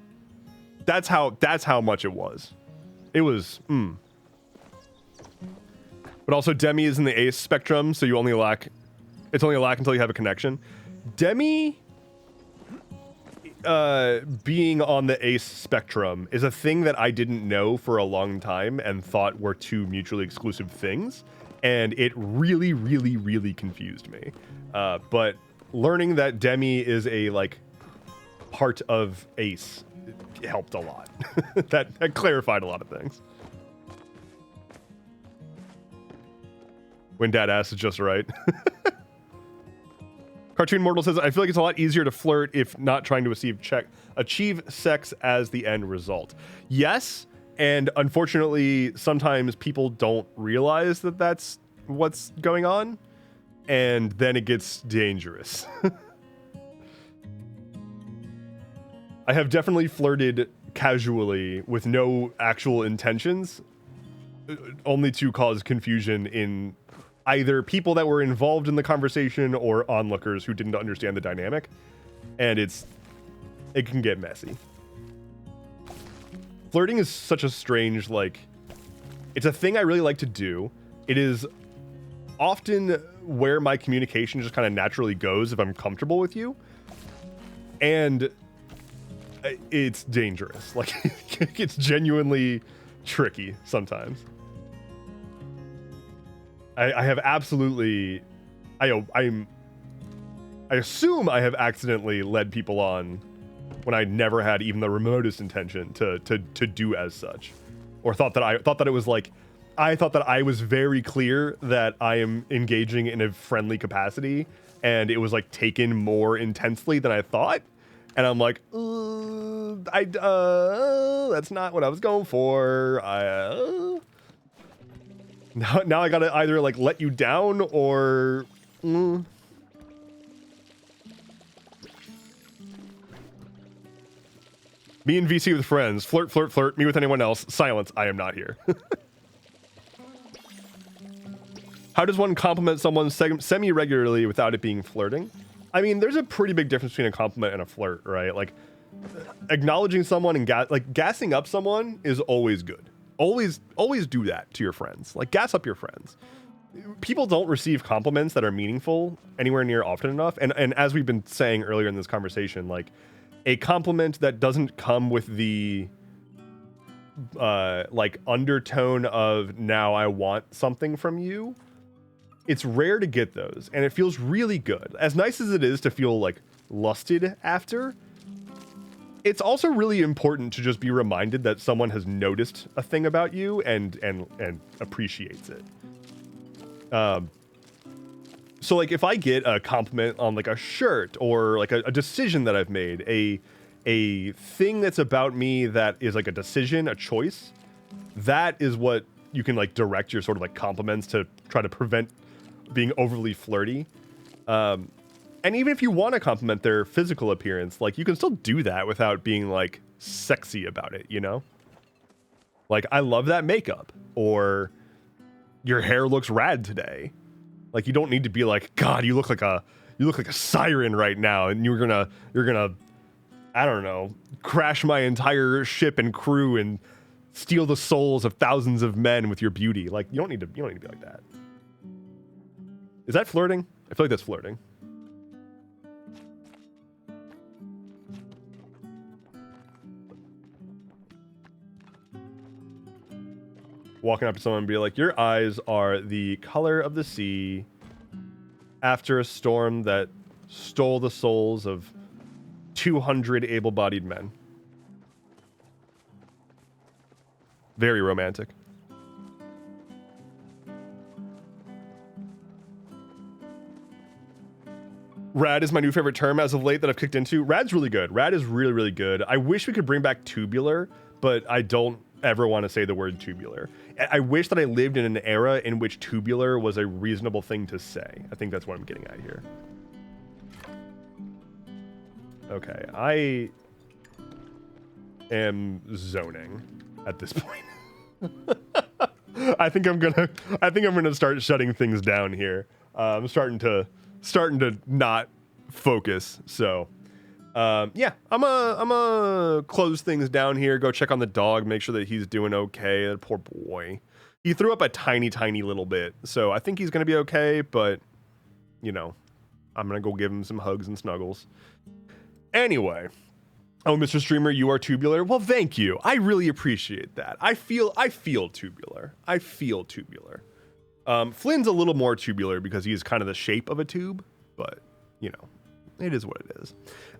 That's how much it was. It was. But also, Demi is in the Ace spectrum, so you only lack. It's only a lack until you have a connection. Demi, being on the Ace spectrum is a thing that I didn't know for a long time and thought were two mutually exclusive things, and it really, really, really confused me. But learning that Demi is a like part of Ace helped a lot. that clarified a lot of things. When Dad asks, it's just right. Cartoon Mortal says, I feel like it's a lot easier to flirt if not trying to achieve sex as the end result. Yes, and unfortunately, sometimes people don't realize that that's what's going on, and then it gets dangerous. I have definitely flirted casually with no actual intentions, only to cause confusion in either people that were involved in the conversation or onlookers who didn't understand the dynamic, and it can get messy. Flirting is such a strange, like, it's a thing I really like to do. It is often where my communication just kind of naturally goes if I'm comfortable with you, and it's dangerous. Like, it's genuinely tricky sometimes. I have absolutely, I assume I have accidentally led people on when I never had even the remotest intention to do as such, or thought that it was like, I thought that I was very clear that I am engaging in a friendly capacity, and it was like taken more intensely than I thought, and I'm like, that's not what I was going for. Now I gotta either like let you down or Me and VC with friends. Flirt, flirt, flirt. Me with anyone else. Silence. I am not here. How does one compliment someone semi-regularly without it being flirting? I mean, there's a pretty big difference between a compliment and a flirt, right? Like, acknowledging someone and gassing up someone is always good. Always do that to your friends. Like, gas up your friends. People don't receive compliments that are meaningful anywhere near often enough. And as we've been saying earlier in this conversation, like, a compliment that doesn't come with the like undertone of now I want something from you, it's rare to get those, and it feels really good. As nice as it is to feel like lusted after, it's also really important to just be reminded that someone has noticed a thing about you and appreciates it. So like if I get a compliment on like a shirt or like a decision that I've made, a thing that's about me that is like a decision, a choice, that is what you can like direct your sort of like compliments to try to prevent being overly flirty. And even if you want to compliment their physical appearance, like you can still do that without being like sexy about it, you know? Like, I love that makeup, or your hair looks rad today. Like, you don't need to be like, God, you look like a siren right now, and you're gonna, I don't know, crash my entire ship and crew and steal the souls of thousands of men with your beauty. Like, you don't need to be like that. Is that flirting? I feel like that's flirting. Walking up to someone and be like, your eyes are the color of the sea after a storm that stole the souls of 200 able-bodied men. Very romantic. Rad is my new favorite term as of late that I've kicked into. Rad's really good. Rad is really, really good. I wish we could bring back tubular, but I don't ever want to say the word tubular. I wish that I lived in an era in which tubular was a reasonable thing to say. I think that's what I'm getting at here. Okay, I am zoning at this point. I think I'm gonna start shutting things down here. I'm starting to not focus. So yeah, I'm gonna close things down here, go check on the dog, make sure that he's doing okay. That poor boy. He threw up a tiny little bit, so I think he's gonna be okay, but you know, I'm gonna go give him some hugs and snuggles. Anyway, oh, Mr. Streamer, you are tubular. Well, thank you. I really appreciate that. I feel tubular. I feel tubular. Flynn's a little more tubular because he's kind of the shape of a tube, but you know, It is what it is.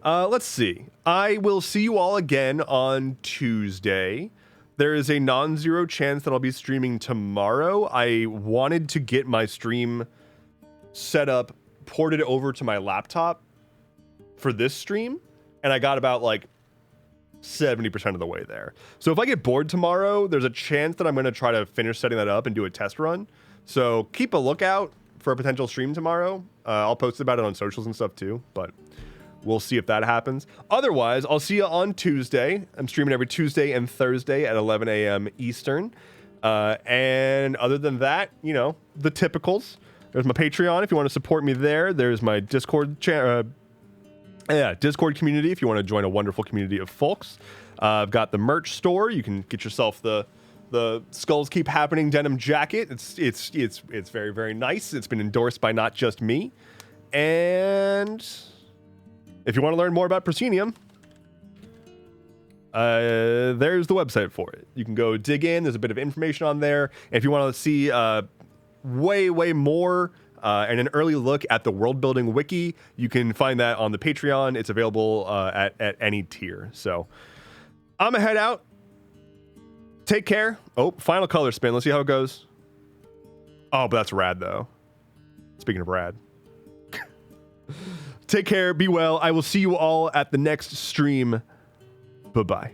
Let's see. I will see you all again on Tuesday. There is a non-zero chance that I'll be streaming tomorrow. I wanted to get my stream set up, ported over to my laptop for this stream, and I got about like 70% of the way there. So if I get bored tomorrow, there's a chance that I'm going to try to finish setting that up and do a test run. So keep a lookout for a potential stream tomorrow. I'll post about it on socials and stuff too, but we'll see if that happens. Otherwise, I'll see you on Tuesday. I'm streaming every Tuesday and Thursday at 11 a.m. Eastern. And other than that, you know, the typicals. There's my Patreon if you want to support me there. There's my Discord Discord community if you want to join a wonderful community of folks. I've got the merch store. You can get yourself the Skulls Keep Happening denim jacket. It's very, very nice. It's been endorsed by not just me. And if you want to learn more about Proscenium, there's the website for it. You can go dig in. There's a bit of information on there. And if you want to see way more and an early look at the world building wiki, you can find that on the Patreon. It's available at any tier. So I'm gonna head out. Take care. Oh, final color spin. Let's see how it goes. Oh, but that's rad though. Speaking of rad. Take care. Be well. I will see you all at the next stream. Bye-bye.